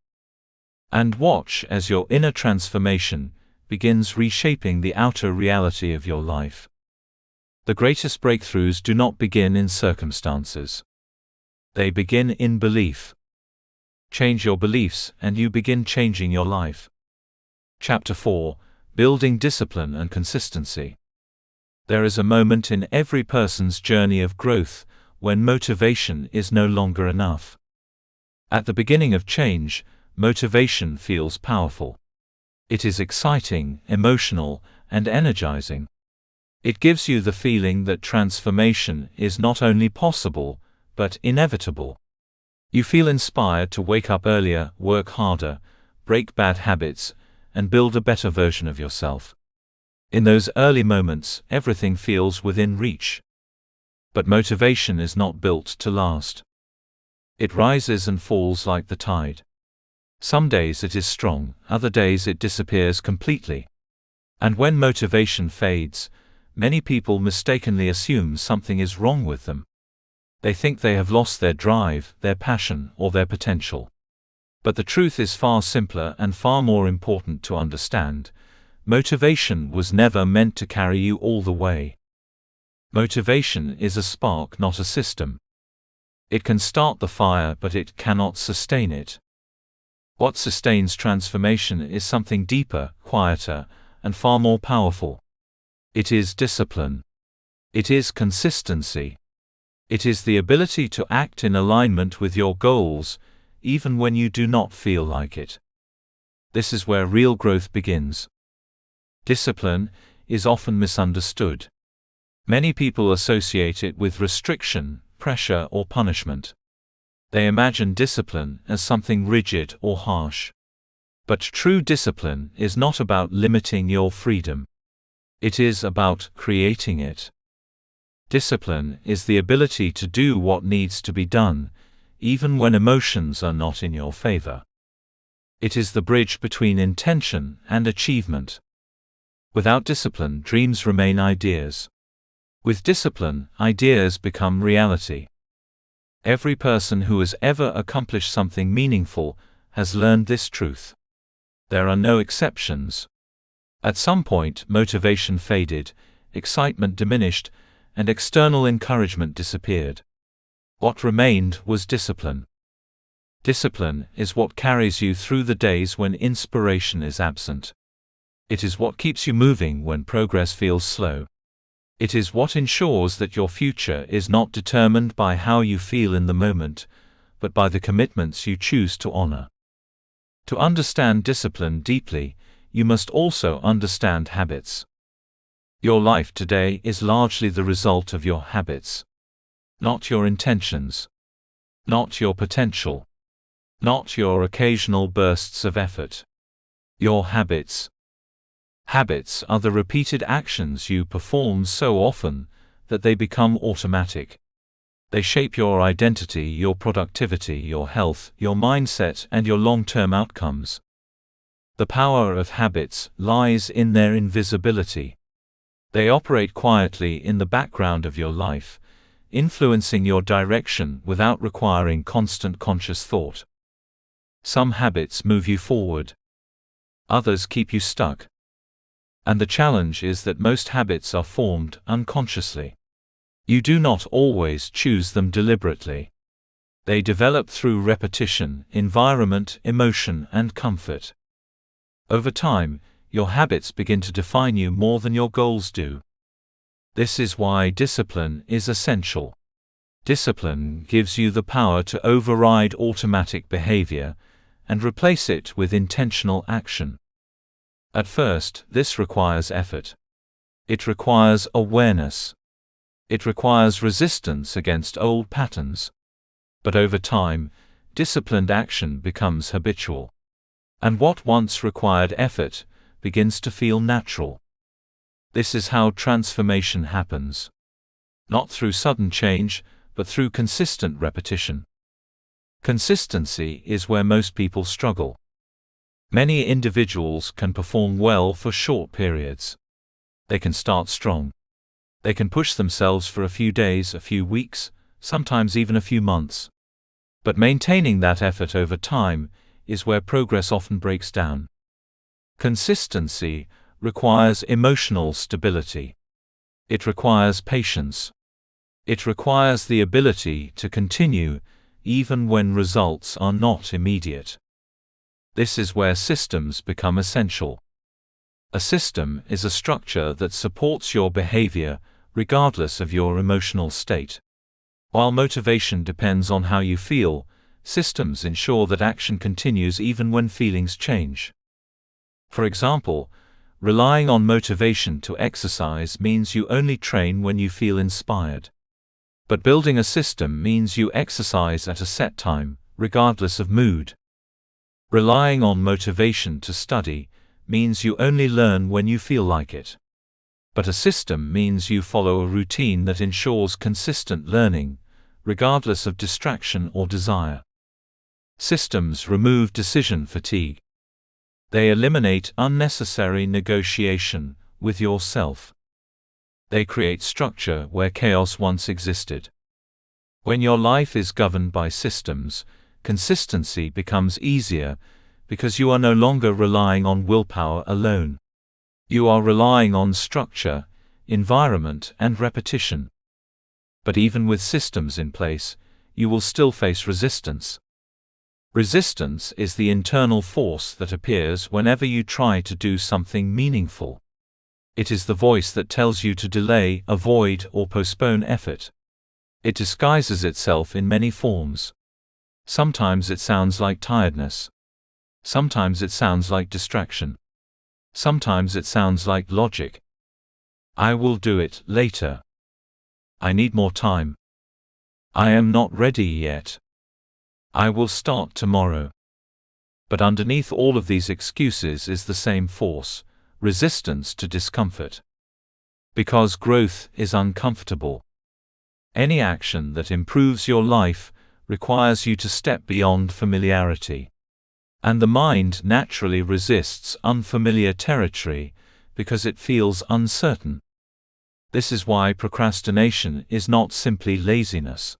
And watch as your inner transformation begins reshaping the outer reality of your life. The greatest breakthroughs do not begin in circumstances. They begin in belief. Change your beliefs and you begin changing your life. Chapter 4: Building Discipline and Consistency. There is a moment in every person's journey of growth when motivation is no longer enough. At the beginning of change, motivation feels powerful. It is exciting, emotional, and energizing. It gives you the feeling that transformation is not only possible, but inevitable. You feel inspired to wake up earlier, work harder, break bad habits, and build a better version of yourself. In those early moments, everything feels within reach. But motivation is not built to last. It rises and falls like the tide. Some days it is strong, other days it disappears completely. And when motivation fades, many people mistakenly assume something is wrong with them. They think they have lost their drive, their passion, or their potential. But the truth is far simpler and far more important to understand. Motivation was never meant to carry you all the way. Motivation is a spark, not a system. It can start the fire, but it cannot sustain it. What sustains transformation is something deeper, quieter, and far more powerful. It is discipline. It is consistency. It is the ability to act in alignment with your goals, even when you do not feel like it. This is where real growth begins. Discipline is often misunderstood. Many people associate it with restriction, pressure, or punishment. They imagine discipline as something rigid or harsh. But true discipline is not about limiting your freedom. It is about creating it. Discipline is the ability to do what needs to be done, even when emotions are not in your favor. It is the bridge between intention and achievement. Without discipline, dreams remain ideas. With discipline, ideas become reality. Every person who has ever accomplished something meaningful has learned this truth. There are no exceptions. At some point, motivation faded, excitement diminished, and external encouragement disappeared. What remained was discipline. Discipline is what carries you through the days when inspiration is absent. It is what keeps you moving when progress feels slow. It is what ensures that your future is not determined by how you feel in the moment, but by the commitments you choose to honor. To understand discipline deeply, you must also understand habits. Your life today is largely the result of your habits. Not your intentions. Not your potential. Not your occasional bursts of effort. Your habits. Habits are the repeated actions you perform so often that they become automatic. They shape your identity, your productivity, your health, your mindset, and your long-term outcomes. The power of habits lies in their invisibility. They operate quietly in the background of your life, influencing your direction without requiring constant conscious thought. Some habits move you forward. Others keep you stuck. And the challenge is that most habits are formed unconsciously. You do not always choose them deliberately. They develop through repetition, environment, emotion, and comfort. Over time, your habits begin to define you more than your goals do. This is why discipline is essential. Discipline gives you the power to override automatic behavior and replace it with intentional action. At first, this requires effort. It requires awareness. It requires resistance against old patterns. But over time, disciplined action becomes habitual. And what once required effort begins to feel natural. This is how transformation happens. Not through sudden change, but through consistent repetition. Consistency is where most people struggle. Many individuals can perform well for short periods. They can start strong. They can push themselves for a few days, a few weeks, sometimes even a few months. But maintaining that effort over time is where progress often breaks down. Consistency requires emotional stability. It requires patience. It requires the ability to continue even when results are not immediate. This is where systems become essential. A system is a structure that supports your behavior regardless of your emotional state. While motivation depends on how you feel, systems ensure that action continues even when feelings change. For example, relying on motivation to exercise means you only train when you feel inspired. But building a system means you exercise at a set time, regardless of mood. Relying on motivation to study means you only learn when you feel like it. But a system means you follow a routine that ensures consistent learning, regardless of distraction or desire. Systems remove decision fatigue. They eliminate unnecessary negotiation with yourself. They create structure where chaos once existed. When your life is governed by systems, consistency becomes easier because you are no longer relying on willpower alone. You are relying on structure, environment, and repetition. But even with systems in place, you will still face resistance. Resistance is the internal force that appears whenever you try to do something meaningful. It is the voice that tells you to delay, avoid, or postpone effort. It disguises itself in many forms. Sometimes it sounds like tiredness. Sometimes it sounds like distraction. Sometimes it sounds like logic. I will do it later. I need more time. I am not ready yet. I will start tomorrow. But underneath all of these excuses is the same force: resistance to discomfort. Because growth is uncomfortable. Any action that improves your life requires you to step beyond familiarity. And the mind naturally resists unfamiliar territory because it feels uncertain. This is why procrastination is not simply laziness.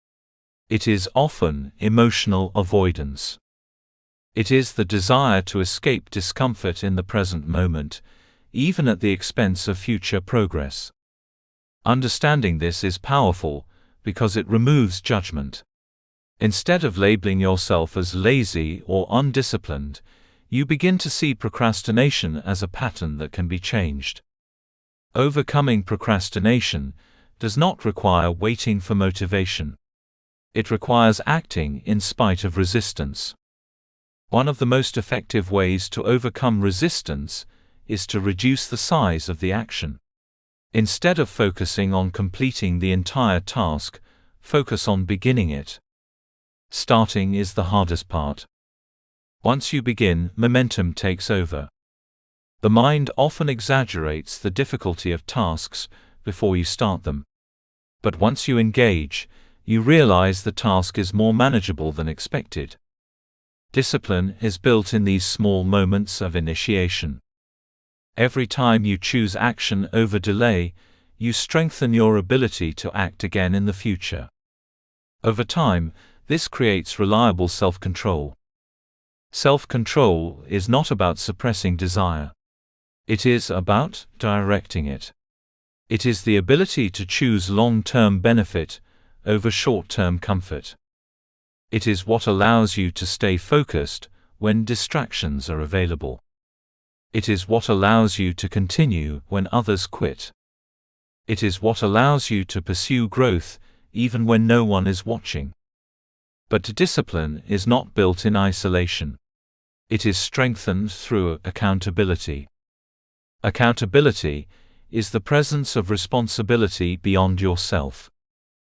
It is often emotional avoidance. It is the desire to escape discomfort in the present moment, even at the expense of future progress. Understanding this is powerful because it removes judgment. Instead of labeling yourself as lazy or undisciplined, You begin to see procrastination as a pattern that can be changed. Overcoming procrastination does not require waiting for motivation. It requires acting in spite of resistance. One of the most effective ways to overcome resistance is to reduce the size of the action. Instead of focusing on completing the entire task, focus on beginning it. Starting is the hardest part. Once you begin, momentum takes over. The mind often exaggerates the difficulty of tasks before you start them. But once you engage, you realize the task is more manageable than expected. Discipline is built in these small moments of initiation. Every time you choose action over delay, you strengthen your ability to act again in the future. Over time, this creates reliable self-control. Self-control is not about suppressing desire. It is about directing it. It is the ability to choose long-term benefit over short-term comfort. It is what allows you to stay focused when distractions are available. It is what allows you to continue when others quit. It is what allows you to pursue growth even when no one is watching. But discipline is not built in isolation. It is strengthened through accountability. Accountability is the presence of responsibility beyond yourself.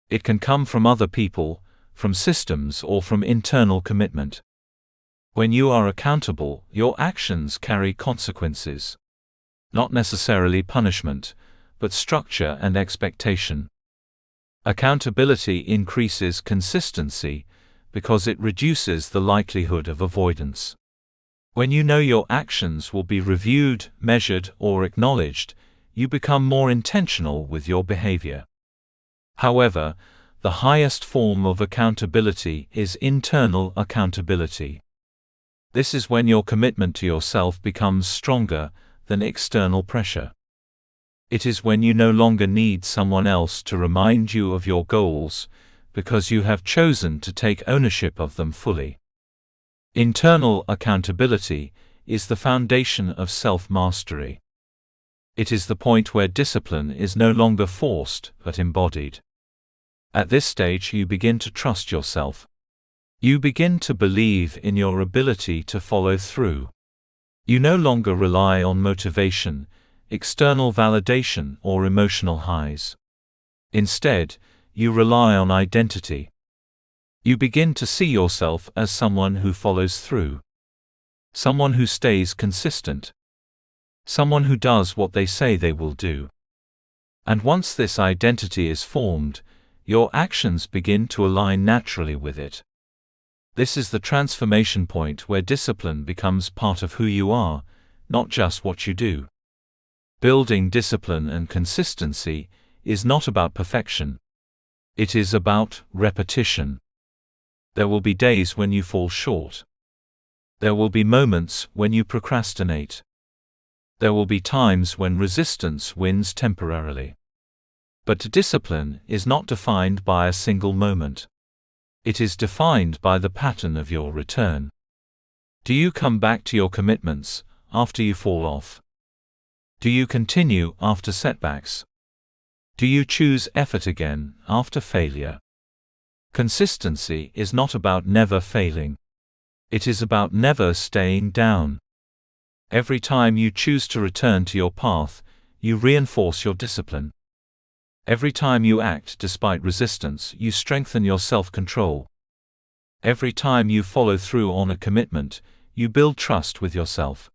It can come from other people, from systems, or from internal commitment. When you are accountable, your actions carry consequences. Not necessarily punishment, but structure and expectation. Accountability increases consistency because it reduces the likelihood of avoidance. When you know your actions will be reviewed, measured, or acknowledged, you become more intentional with your behavior. However, the highest form of accountability is internal accountability. This is when your commitment to yourself becomes stronger than external pressure. It is when you no longer need someone else to remind you of your goals, because you have chosen to take ownership of them fully. Internal accountability is the foundation of self-mastery. It is the point where discipline is no longer forced but embodied. At this stage you begin to trust yourself. You begin to believe in your ability to follow through. You no longer rely on motivation, external validation, or emotional highs. Instead, you rely on identity. You begin to see yourself as someone who follows through. Someone who stays consistent. Someone who does what they say they will do. And once this identity is formed, your actions begin to align naturally with it. This is the transformation point where discipline becomes part of who you are, not just what you do. Building discipline and consistency is not about perfection. It is about repetition. There will be days when you fall short. There will be moments when you procrastinate. There will be times when resistance wins temporarily. But discipline is not defined by a single moment. It is defined by the pattern of your return. Do you come back to your commitments after you fall off? Do you continue after setbacks? Do you choose effort again after failure? Consistency is not about never failing. It is about never staying down. Every time you choose to return to your path, you reinforce your discipline. Every time you act despite resistance, you strengthen your self-control. Every time you follow through on a commitment, you build trust with yourself.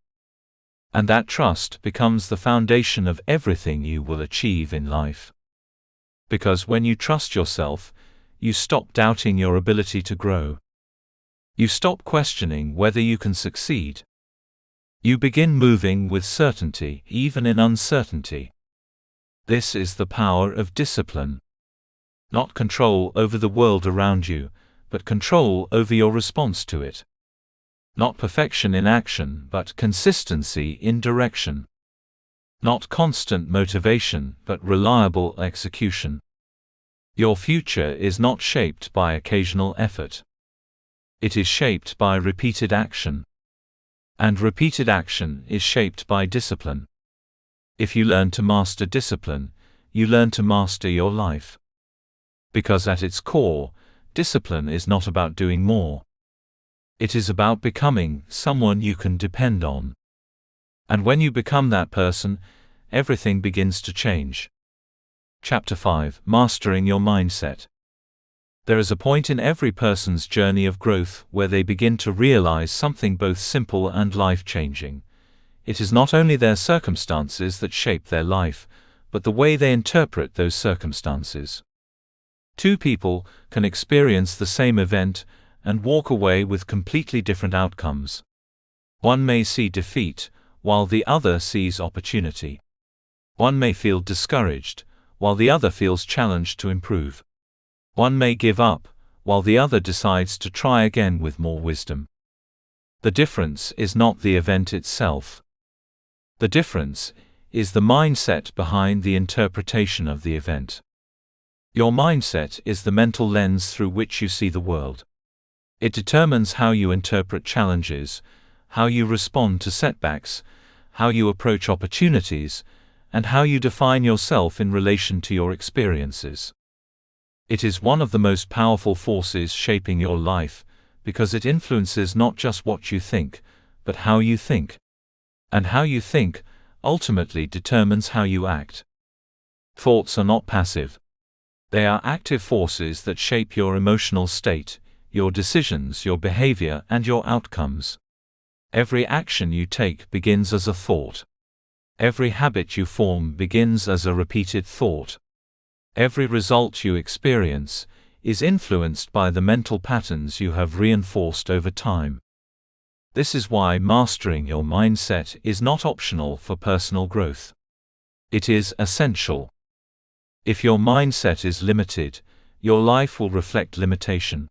And that trust becomes the foundation of everything you will achieve in life. Because when you trust yourself, you stop doubting your ability to grow. You stop questioning whether you can succeed. You begin moving with certainty, even in uncertainty. This is the power of discipline. Not control over the world around you, but control over your response to it. Not perfection in action, but consistency in direction. Not constant motivation, but reliable execution. Your future is not shaped by occasional effort. It is shaped by repeated action. And repeated action is shaped by discipline. If you learn to master discipline, you learn to master your life. Because at its core, discipline is not about doing more. It is about becoming someone you can depend on. And when you become that person, everything begins to change. Chapter 5: Mastering Your Mindset. There is a point in every person's journey of growth where they begin to realize something both simple and life-changing. It is not only their circumstances that shape their life, but the way they interpret those circumstances. Two people can experience the same event and walk away with completely different outcomes. One may see defeat, while the other sees opportunity. One may feel discouraged, while the other feels challenged to improve. One may give up, while the other decides to try again with more wisdom. The difference is not the event itself. The difference is the mindset behind the interpretation of the event. Your mindset is the mental lens through which you see the world. It determines how you interpret challenges, how you respond to setbacks, how you approach opportunities, and how you define yourself in relation to your experiences. It is one of the most powerful forces shaping your life, because it influences not just what you think, but how you think. And how you think ultimately determines how you act. Thoughts are not passive. They are active forces that shape your emotional state, your decisions, your behavior, and your outcomes. Every action you take begins as a thought. Every habit you form begins as a repeated thought. Every result you experience is influenced by the mental patterns you have reinforced over time. This is why mastering your mindset is not optional for personal growth. It is essential. If your mindset is limited, your life will reflect limitation.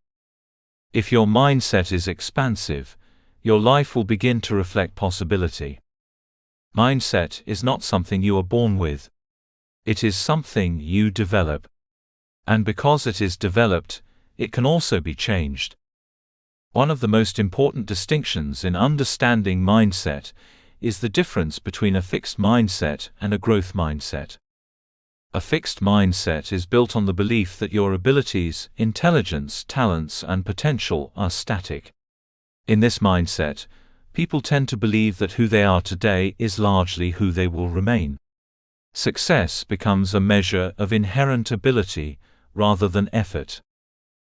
If your mindset is expansive, your life will begin to reflect possibility. Mindset is not something you are born with. It is something you develop. And because it is developed, it can also be changed. One of the most important distinctions in understanding mindset is the difference between a fixed mindset and a growth mindset. A fixed mindset is built on the belief that your abilities, intelligence, talents, and potential are static. In this mindset, people tend to believe that who they are today is largely who they will remain. Success becomes a measure of inherent ability rather than effort.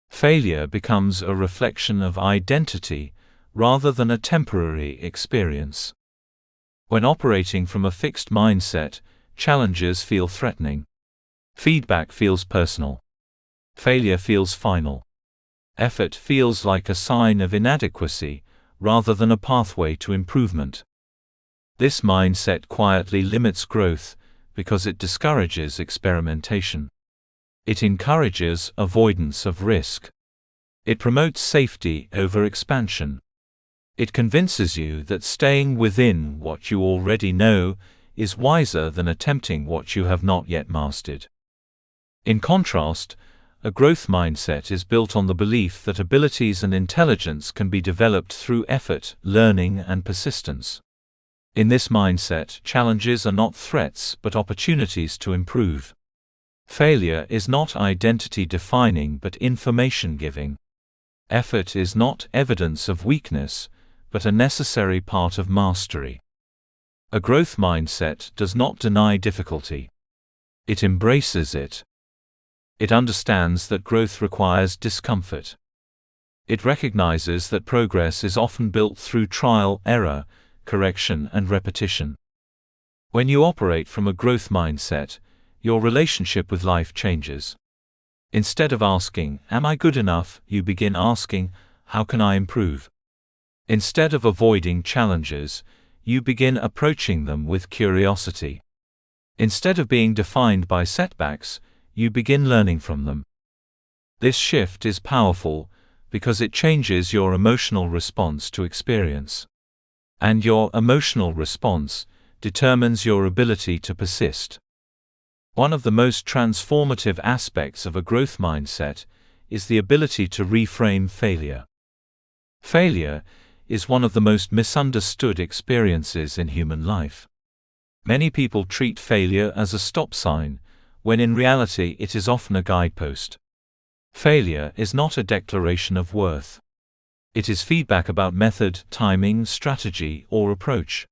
Failure becomes a reflection of identity rather than a temporary experience. When operating from a fixed mindset, challenges feel threatening. Feedback feels personal. Failure feels final. Effort feels like a sign of inadequacy rather than a pathway to improvement. This mindset quietly limits growth because it discourages experimentation. It encourages avoidance of risk. It promotes safety over expansion. It convinces you that staying within what you already know is wiser than attempting what you have not yet mastered. In contrast, a growth mindset is built on the belief that abilities and intelligence can be developed through effort, learning, and persistence. In this mindset, challenges are not threats but opportunities to improve. Failure is not identity-defining but information-giving. Effort is not evidence of weakness, but a necessary part of mastery. A growth mindset does not deny difficulty. It embraces it. It understands that growth requires discomfort. It recognizes that progress is often built through trial, error, correction, and repetition. When you operate from a growth mindset, your relationship with life changes. Instead of asking, "Am I good enough?" you begin asking, "How can I improve?" Instead of avoiding challenges, you begin approaching them with curiosity. Instead of being defined by setbacks, you begin learning from them. This shift is powerful because it changes your emotional response to experience. And your emotional response determines your ability to persist. One of the most transformative aspects of a growth mindset is the ability to reframe failure. Failure is one of the most misunderstood experiences in human life. Many people treat failure as a stop sign, when in reality it is often a guidepost. Failure is not a declaration of worth. It is feedback about method, timing, strategy, or approach.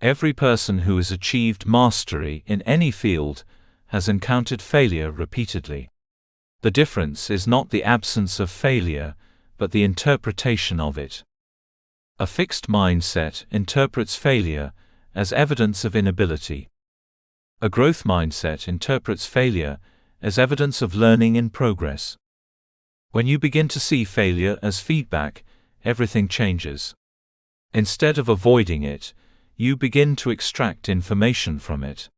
Every person who has achieved mastery in any field has encountered failure repeatedly. The difference is not the absence of failure, but the interpretation of it. A fixed mindset interprets failure as evidence of inability. A growth mindset interprets failure as evidence of learning in progress. When you begin to see failure as feedback, everything changes. Instead of avoiding it, you begin to extract information from it.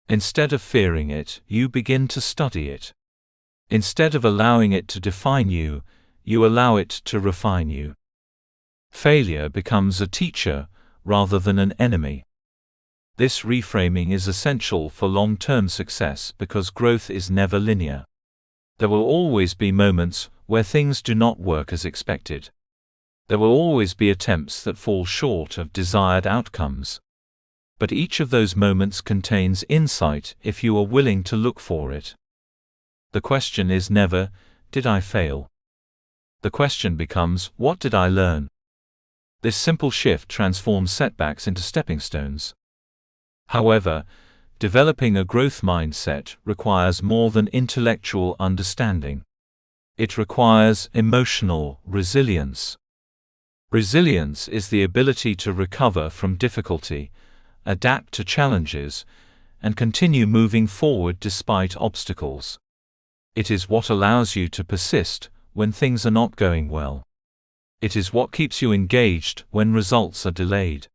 Instead of fearing it, you begin to study it. Instead of allowing it to define you, you allow it to refine you. Failure becomes a teacher rather than an enemy. This reframing is essential for long-term success because growth is never linear. There will always be moments where things do not work as expected. There will always be attempts that fall short of desired outcomes. But each of those moments contains insight if you are willing to look for it. The question is never, did I fail? The question becomes, what did I learn? This simple shift transforms setbacks into stepping stones. However, developing a growth mindset requires more than intellectual understanding. It requires emotional resilience. Resilience is the ability to recover from difficulty, adapt to challenges, and continue moving forward despite obstacles. It is what allows you to persist when things are not going well. It is what keeps you engaged when results are delayed.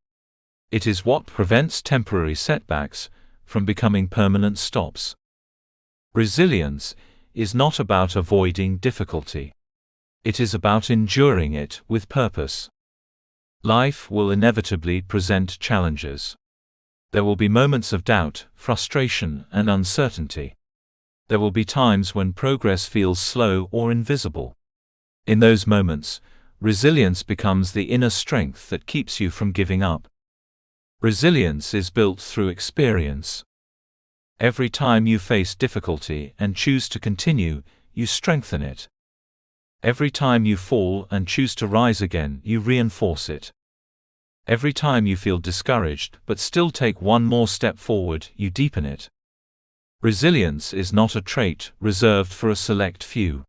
It is what prevents temporary setbacks from becoming permanent stops. Resilience is not about avoiding difficulty. It is about enduring it with purpose. Life will inevitably present challenges. There will be moments of doubt, frustration, and uncertainty. There will be times when progress feels slow or invisible. In those moments, resilience becomes the inner strength that keeps you from giving up. Resilience is built through experience. Every time you face difficulty and choose to continue, you strengthen it. Every time you fall and choose to rise again, you reinforce it. Every time you feel discouraged but still take one more step forward, you deepen it. Resilience is not a trait reserved for a select few.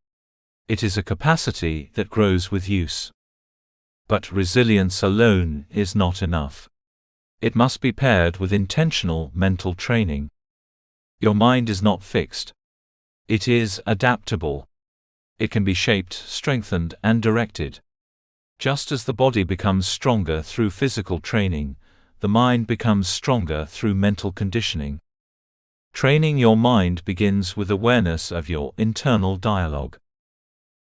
It is a capacity that grows with use. But resilience alone is not enough. It must be paired with intentional mental training. Your mind is not fixed. It is adaptable. It can be shaped, strengthened, and directed. Just as the body becomes stronger through physical training, the mind becomes stronger through mental conditioning. Training your mind begins with awareness of your internal dialogue.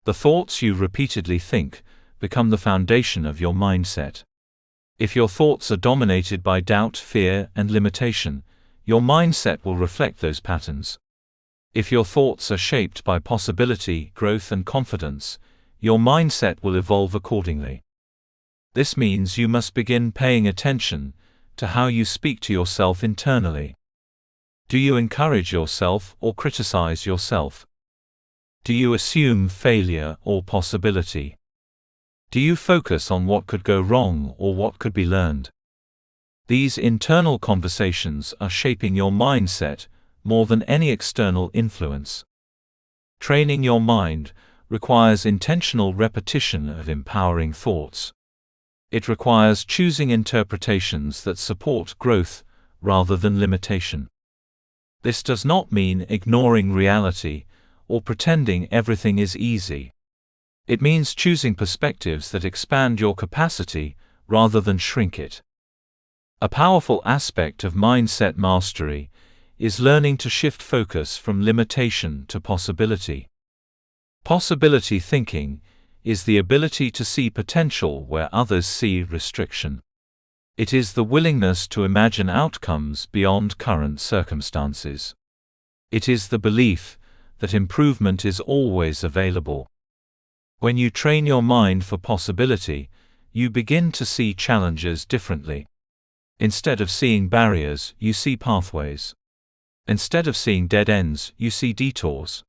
The thoughts you repeatedly think become the foundation of your mindset. If your thoughts are dominated by doubt, fear, and limitation, your mindset will reflect those patterns. If your thoughts are shaped by possibility, growth, and confidence, your mindset will evolve accordingly. This means you must begin paying attention to how you speak to yourself internally. Do you encourage yourself or criticize yourself? Do you assume failure or possibility? Do you focus on what could go wrong or what could be learned? These internal conversations are shaping your mindset more than any external influence. Training your mind requires intentional repetition of empowering thoughts. It requires choosing interpretations that support growth rather than limitation. This does not mean ignoring reality or pretending everything is easy. It means choosing perspectives that expand your capacity rather than shrink it. A powerful aspect of mindset mastery is learning to shift focus from limitation to possibility. Possibility thinking is the ability to see potential where others see restriction. It is the willingness to imagine outcomes beyond current circumstances. It is the belief that improvement is always available. When you train your mind for possibility, you begin to see challenges differently. Instead of seeing barriers, you see pathways. Instead of seeing dead ends, you see detours.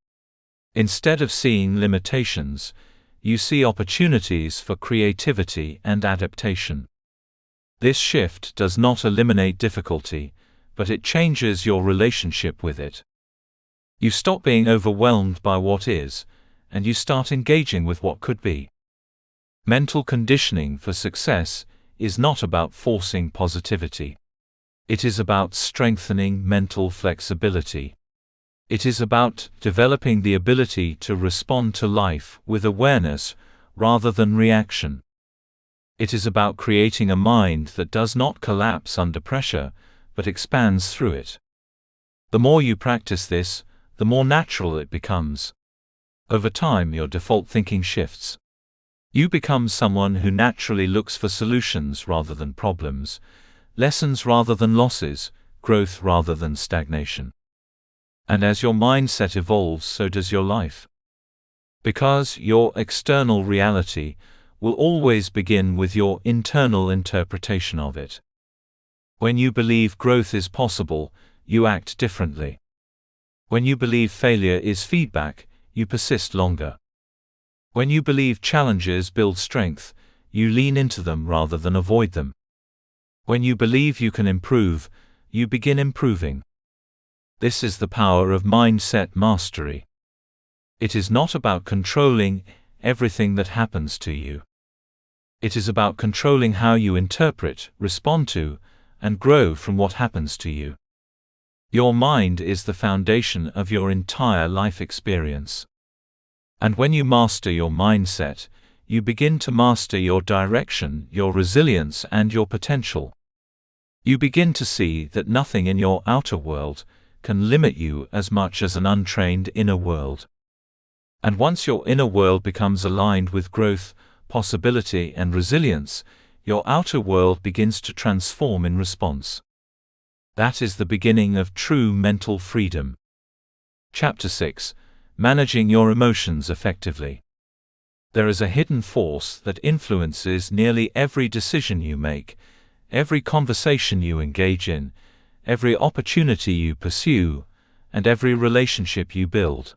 Instead of seeing limitations, you see opportunities for creativity and adaptation. This shift does not eliminate difficulty, but it changes your relationship with it. You stop being overwhelmed by what is, and you start engaging with what could be. Mental conditioning for success is not about forcing positivity. It is about strengthening mental flexibility. It is about developing the ability to respond to life with awareness rather than reaction. It is about creating a mind that does not collapse under pressure, but expands through it. The more you practice this, the more natural it becomes. Over time, your default thinking shifts. You become someone who naturally looks for solutions rather than problems, lessons rather than losses, growth rather than stagnation. And as your mindset evolves, so does your life. Because your external reality will always begin with your internal interpretation of it. When you believe growth is possible, you act differently. When you believe failure is feedback, you persist longer. When you believe challenges build strength, you lean into them rather than avoid them. When you believe you can improve, you begin improving. This is the power of mindset mastery. It is not about controlling everything that happens to you. It is about controlling how you interpret, respond to, and grow from what happens to you. Your mind is the foundation of your entire life experience. And when you master your mindset, you begin to master your direction, your resilience, and your potential. You begin to see that nothing in your outer world can limit you as much as an untrained inner world. And once your inner world becomes aligned with growth, possibility, and resilience, your outer world begins to transform in response. That is the beginning of true mental freedom. Chapter 6: Managing Your Emotions Effectively. There is a hidden force that influences nearly every decision you make, every conversation you engage in, every opportunity you pursue, and every relationship you build.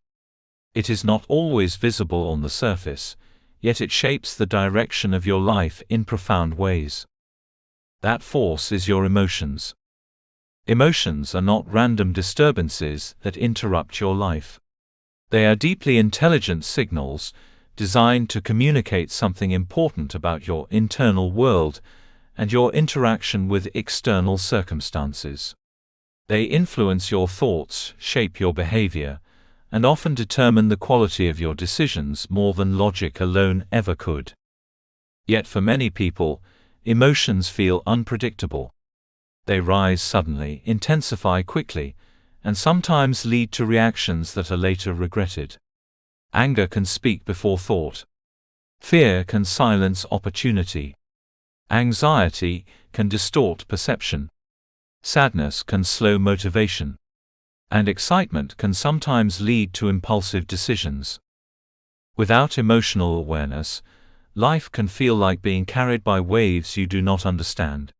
It is not always visible on the surface, yet it shapes the direction of your life in profound ways. That force is your emotions. Emotions are not random disturbances that interrupt your life. They are deeply intelligent signals, designed to communicate something important about your internal world and your interaction with external circumstances. They influence your thoughts, shape your behavior, and often determine the quality of your decisions more than logic alone ever could. Yet for many people, emotions feel unpredictable. They rise suddenly, intensify quickly, and sometimes lead to reactions that are later regretted. Anger can speak before thought. Fear can silence opportunity. Anxiety can distort perception. Sadness can slow motivation. And excitement can sometimes lead to impulsive decisions. Without emotional awareness, life can feel like being carried by waves you do not understand.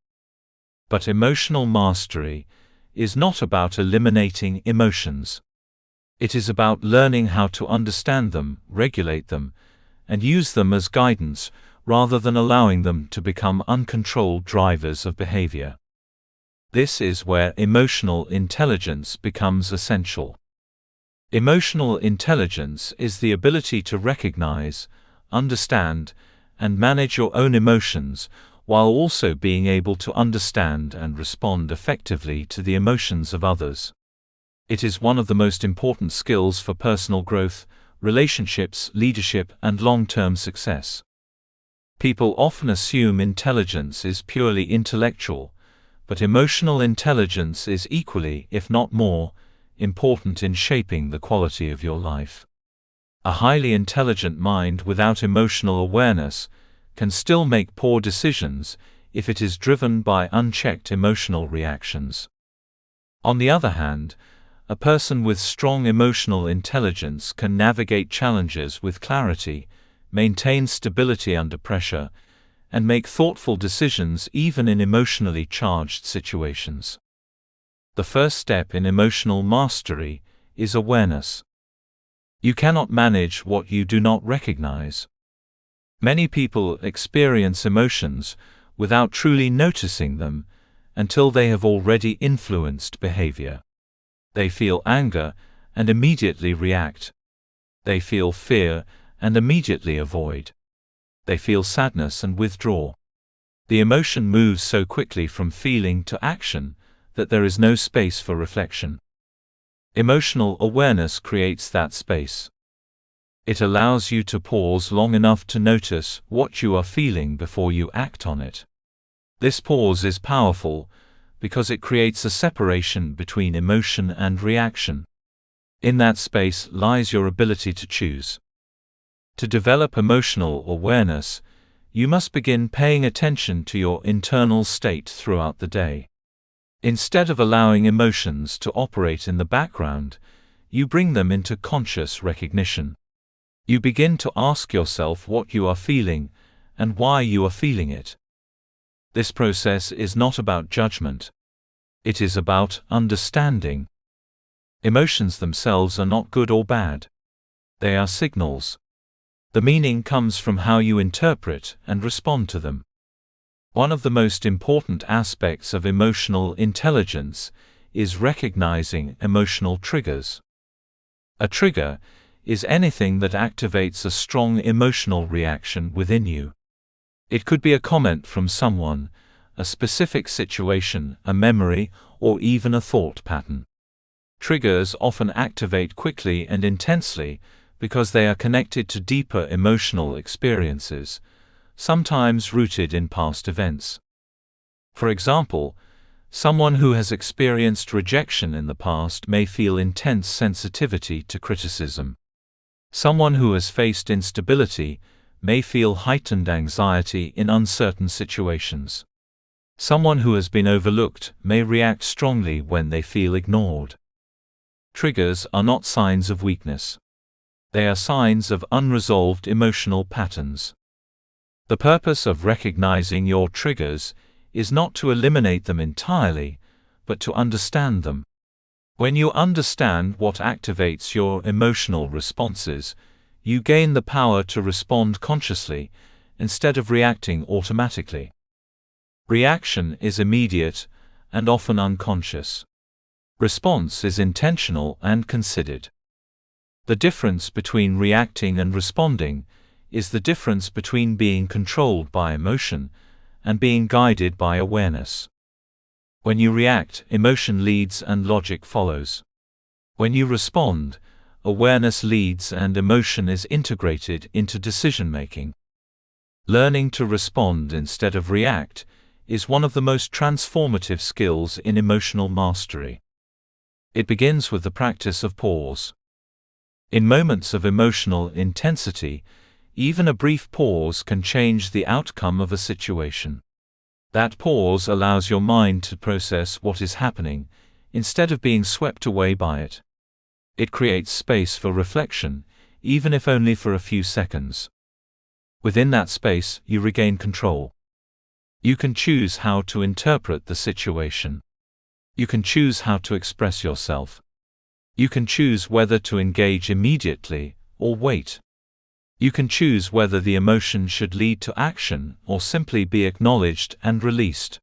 But emotional mastery is not about eliminating emotions. It is about learning how to understand them, regulate them, and use them as guidance, rather than allowing them to become uncontrolled drivers of behavior. This is where emotional intelligence becomes essential. Emotional intelligence is the ability to recognize, understand, and manage your own emotions, while also being able to understand and respond effectively to the emotions of others. It is one of the most important skills for personal growth, relationships, leadership, and long-term success. People often assume intelligence is purely intellectual, but emotional intelligence is equally, if not more, important in shaping the quality of your life. A highly intelligent mind without emotional awareness can still make poor decisions if it is driven by unchecked emotional reactions. On the other hand, a person with strong emotional intelligence can navigate challenges with clarity, maintain stability under pressure, and make thoughtful decisions even in emotionally charged situations. The first step in emotional mastery is awareness. You cannot manage what you do not recognize. Many people experience emotions without truly noticing them until they have already influenced behavior. They feel anger and immediately react. They feel fear and immediately avoid. They feel sadness and withdraw. The emotion moves so quickly from feeling to action that there is no space for reflection. Emotional awareness creates that space. It allows you to pause long enough to notice what you are feeling before you act on it. This pause is powerful because it creates a separation between emotion and reaction. In that space lies your ability to choose. To develop emotional awareness, you must begin paying attention to your internal state throughout the day. Instead of allowing emotions to operate in the background, you bring them into conscious recognition. You begin to ask yourself what you are feeling and why you are feeling it. This process is not about judgment. It is about understanding. Emotions themselves are not good or bad. They are signals. The meaning comes from how you interpret and respond to them. One of the most important aspects of emotional intelligence is recognizing emotional triggers. A trigger is anything that activates a strong emotional reaction within you. It could be a comment from someone, a specific situation, a memory, or even a thought pattern. Triggers often activate quickly and intensely because they are connected to deeper emotional experiences, sometimes rooted in past events. For example, someone who has experienced rejection in the past may feel intense sensitivity to criticism. Someone who has faced instability may feel heightened anxiety in uncertain situations. Someone who has been overlooked may react strongly when they feel ignored. Triggers are not signs of weakness. They are signs of unresolved emotional patterns. The purpose of recognizing your triggers is not to eliminate them entirely, but to understand them. When you understand what activates your emotional responses, you gain the power to respond consciously instead of reacting automatically. Reaction is immediate and often unconscious. Response is intentional and considered. The difference between reacting and responding is the difference between being controlled by emotion and being guided by awareness. When you react, emotion leads and logic follows. When you respond, awareness leads and emotion is integrated into decision-making. Learning to respond instead of react is one of the most transformative skills in emotional mastery. It begins with the practice of pause. In moments of emotional intensity, even a brief pause can change the outcome of a situation. That pause allows your mind to process what is happening, instead of being swept away by it. It creates space for reflection, even if only for a few seconds. Within that space, you regain control. You can choose how to interpret the situation. You can choose how to express yourself. You can choose whether to engage immediately or wait. You can choose whether the emotion should lead to action or simply be acknowledged and released.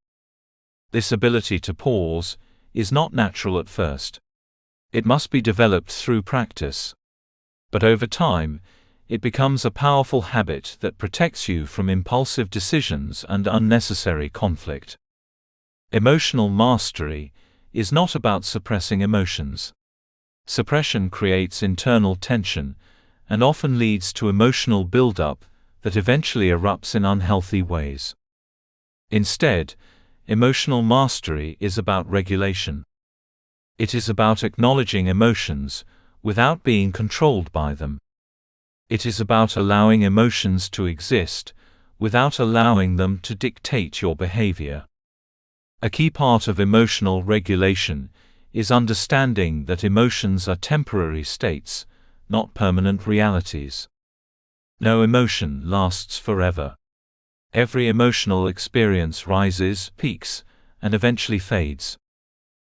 This ability to pause is not natural at first. It must be developed through practice. But over time, it becomes a powerful habit that protects you from impulsive decisions and unnecessary conflict. Emotional mastery is not about suppressing emotions. Suppression creates internal tension and often leads to emotional buildup that eventually erupts in unhealthy ways. Instead, emotional mastery is about regulation. It is about acknowledging emotions without being controlled by them. It is about allowing emotions to exist without allowing them to dictate your behavior. A key part of emotional regulation is understanding that emotions are temporary states, not permanent realities. No emotion lasts forever. Every emotional experience rises, peaks, and eventually fades.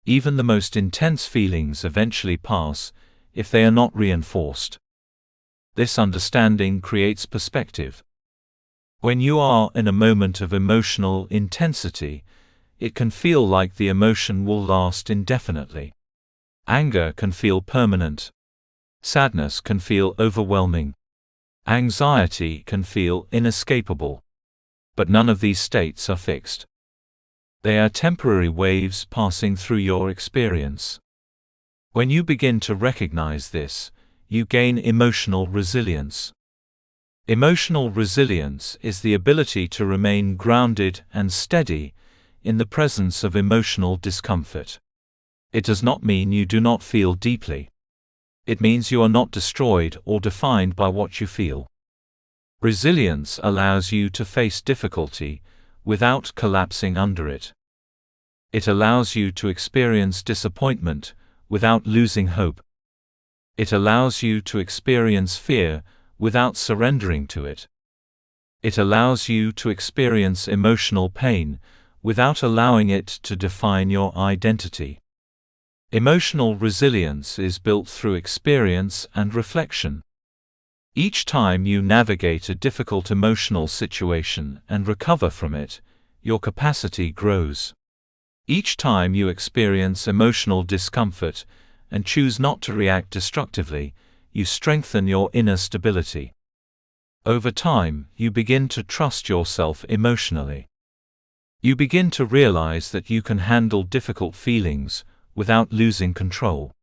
Even the most intense feelings eventually pass, if they are not reinforced. This understanding creates perspective. When you are in a moment of emotional intensity, it can feel like the emotion will last indefinitely. Anger can feel permanent. Sadness can feel overwhelming. Anxiety can feel inescapable. But none of these states are fixed. They are temporary waves passing through your experience. When you begin to recognize this, you gain emotional resilience. Emotional resilience is the ability to remain grounded and steady in the presence of emotional discomfort. It does not mean you do not feel deeply. It means you are not destroyed or defined by what you feel. Resilience allows you to face difficulty without collapsing under it. It allows you to experience disappointment without losing hope. It allows you to experience fear without surrendering to it. It allows you to experience emotional pain without allowing it to define your identity. Emotional resilience is built through experience and reflection. Each time you navigate a difficult emotional situation and recover from it, your capacity grows. Each time you experience emotional discomfort and choose not to react destructively, you strengthen your inner stability. Over time, you begin to trust yourself emotionally. You begin to realize that you can handle difficult feelings without losing control.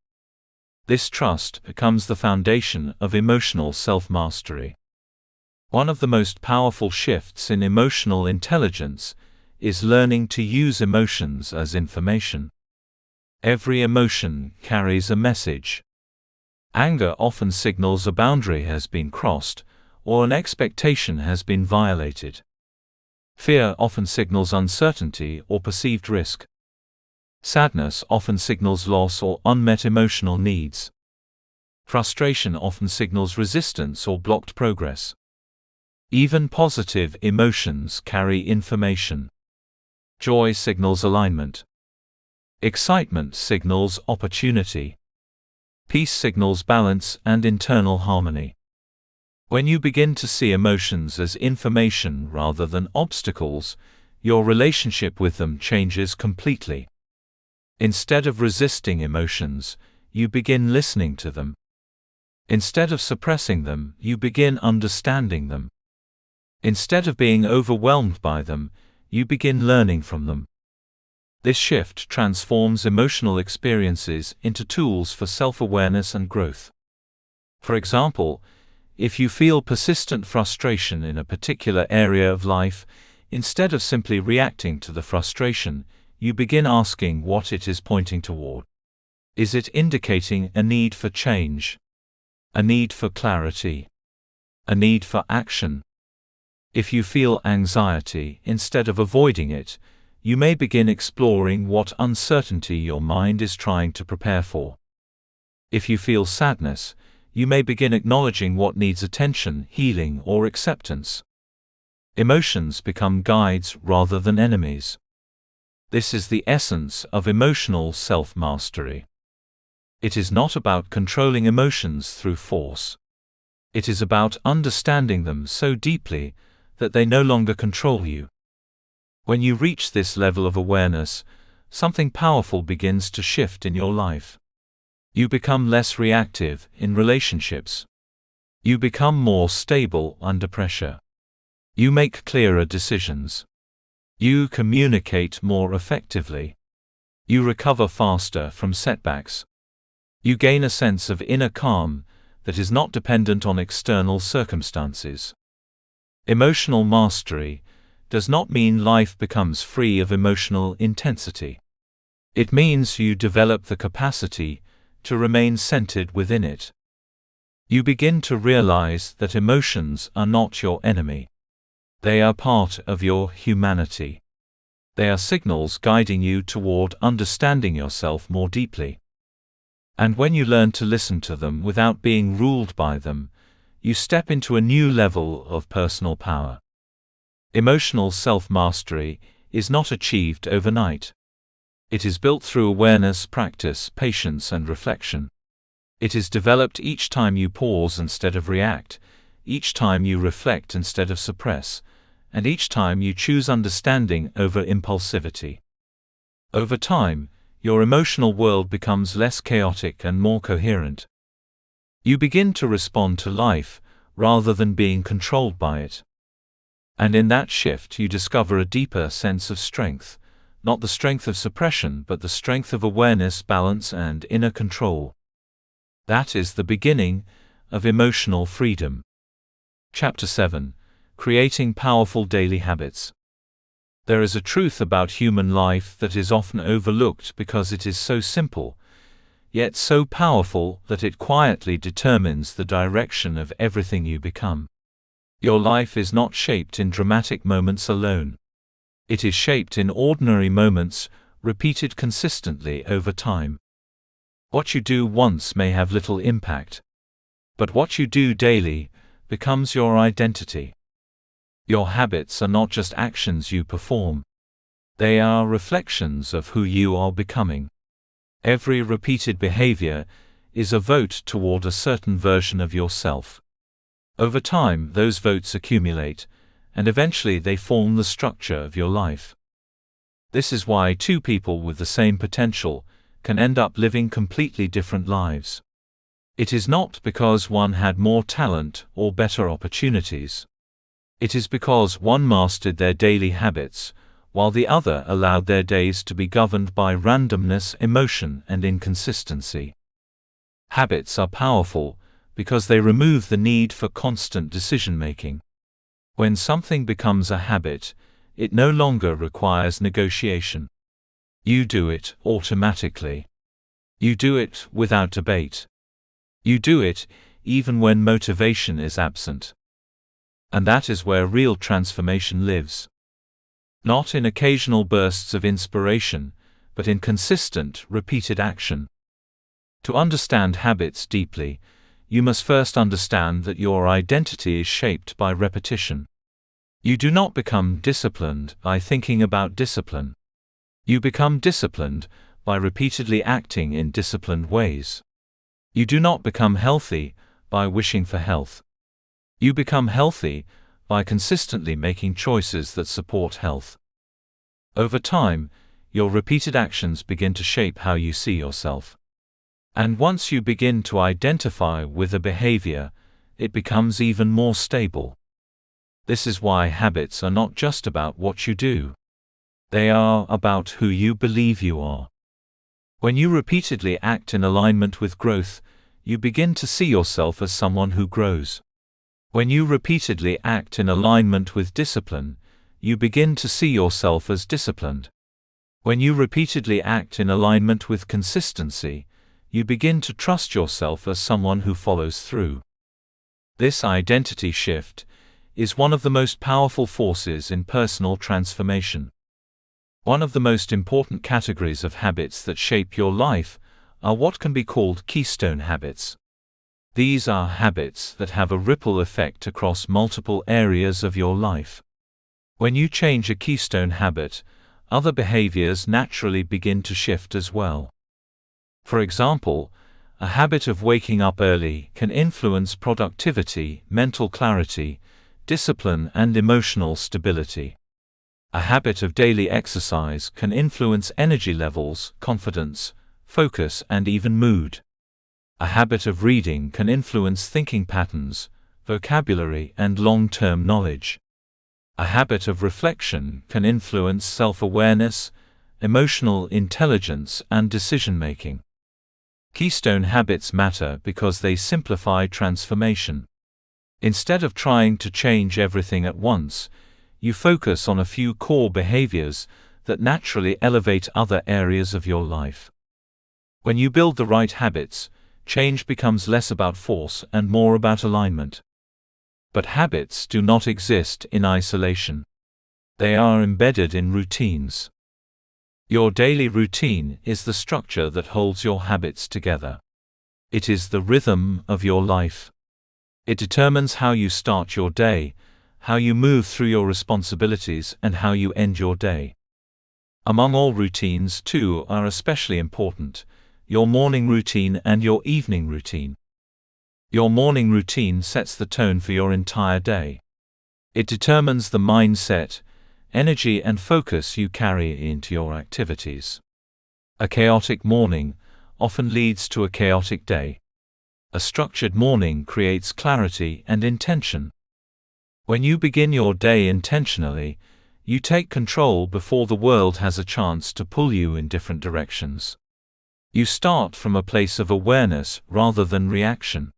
This trust becomes the foundation of emotional self-mastery. One of the most powerful shifts in emotional intelligence is learning to use emotions as information. Every emotion carries a message. Anger often signals a boundary has been crossed, or an expectation has been violated. Fear often signals uncertainty or perceived risk. Sadness often signals loss or unmet emotional needs. Frustration often signals resistance or blocked progress. Even positive emotions carry information. Joy signals alignment. Excitement signals opportunity. Peace signals balance and internal harmony. When you begin to see emotions as information rather than obstacles, your relationship with them changes completely. Instead of resisting emotions, you begin listening to them. Instead of suppressing them, you begin understanding them. Instead of being overwhelmed by them, you begin learning from them. This shift transforms emotional experiences into tools for self-awareness and growth. For example, if you feel persistent frustration in a particular area of life, instead of simply reacting to the frustration, you begin asking what it is pointing toward. Is it indicating a need for change? A need for clarity? A need for action? If you feel anxiety, instead of avoiding it, you may begin exploring what uncertainty your mind is trying to prepare for. If you feel sadness, you may begin acknowledging what needs attention, healing, or acceptance. Emotions become guides rather than enemies. This is the essence of emotional self-mastery. It is not about controlling emotions through force. It is about understanding them so deeply that they no longer control you. When you reach this level of awareness, something powerful begins to shift in your life. You become less reactive in relationships. You become more stable under pressure. You make clearer decisions. You communicate more effectively. You recover faster from setbacks. You gain a sense of inner calm that is not dependent on external circumstances. Emotional mastery does not mean life becomes free of emotional intensity. It means you develop the capacity to remain centered within it. You begin to realize that emotions are not your enemy. They are part of your humanity. They are signals guiding you toward understanding yourself more deeply. And when you learn to listen to them without being ruled by them, you step into a new level of personal power. Emotional self-mastery is not achieved overnight. It is built through awareness, practice, patience, and reflection. It is developed each time you pause instead of react, each time you reflect instead of suppress, and each time you choose understanding over impulsivity. Over time, your emotional world becomes less chaotic and more coherent. You begin to respond to life, rather than being controlled by it. And in that shift you discover a deeper sense of strength, not the strength of suppression but the strength of awareness, balance, and inner control. That is the beginning of emotional freedom. Chapter 7: Creating Powerful Daily Habits. There is a truth about human life that is often overlooked because it is so simple, yet so powerful that it quietly determines the direction of everything you become. Your life is not shaped in dramatic moments alone. It is shaped in ordinary moments, repeated consistently over time. What you do once may have little impact, but what you do daily becomes your identity. Your habits are not just actions you perform. They are reflections of who you are becoming. Every repeated behavior is a vote toward a certain version of yourself. Over time, those votes accumulate, and eventually they form the structure of your life. This is why two people with the same potential can end up living completely different lives. It is not because one had more talent or better opportunities. It is because one mastered their daily habits, while the other allowed their days to be governed by randomness, emotion, and inconsistency. Habits are powerful because they remove the need for constant decision-making. When something becomes a habit, it no longer requires negotiation. You do it automatically. You do it without debate. You do it even when motivation is absent. And that is where real transformation lives. Not in occasional bursts of inspiration, but in consistent, repeated action. To understand habits deeply, you must first understand that your identity is shaped by repetition. You do not become disciplined by thinking about discipline. You become disciplined by repeatedly acting in disciplined ways. You do not become healthy by wishing for health. You become healthy by consistently making choices that support health. Over time, your repeated actions begin to shape how you see yourself. And once you begin to identify with a behavior, it becomes even more stable. This is why habits are not just about what you do. They are about who you believe you are. When you repeatedly act in alignment with growth, you begin to see yourself as someone who grows. When you repeatedly act in alignment with discipline, you begin to see yourself as disciplined. When you repeatedly act in alignment with consistency, you begin to trust yourself as someone who follows through. This identity shift is one of the most powerful forces in personal transformation. One of the most important categories of habits that shape your life are what can be called keystone habits. These are habits that have a ripple effect across multiple areas of your life. When you change a keystone habit, other behaviors naturally begin to shift as well. For example, a habit of waking up early can influence productivity, mental clarity, discipline, and emotional stability. A habit of daily exercise can influence energy levels, confidence, focus, and even mood. A habit of reading can influence thinking patterns, vocabulary, and long-term knowledge. A habit of reflection can influence self-awareness, emotional intelligence, and decision-making. Keystone habits matter because they simplify transformation. Instead of trying to change everything at once, you focus on a few core behaviors that naturally elevate other areas of your life. When you build the right habits, change becomes less about force and more about alignment. But habits do not exist in isolation. They are embedded in routines. Your daily routine is the structure that holds your habits together. It is the rhythm of your life. It determines how you start your day how you move through your responsibilities, and how you end your day. Among all routines, two are especially important: your morning routine and your evening routine. Your morning routine sets the tone for your entire day. It determines the mindset, energy, and focus you carry into your activities. A chaotic morning often leads to a chaotic day. A structured morning creates clarity and intention. When you begin your day intentionally, you take control before the world has a chance to pull you in different directions. You start from a place of awareness rather than reaction.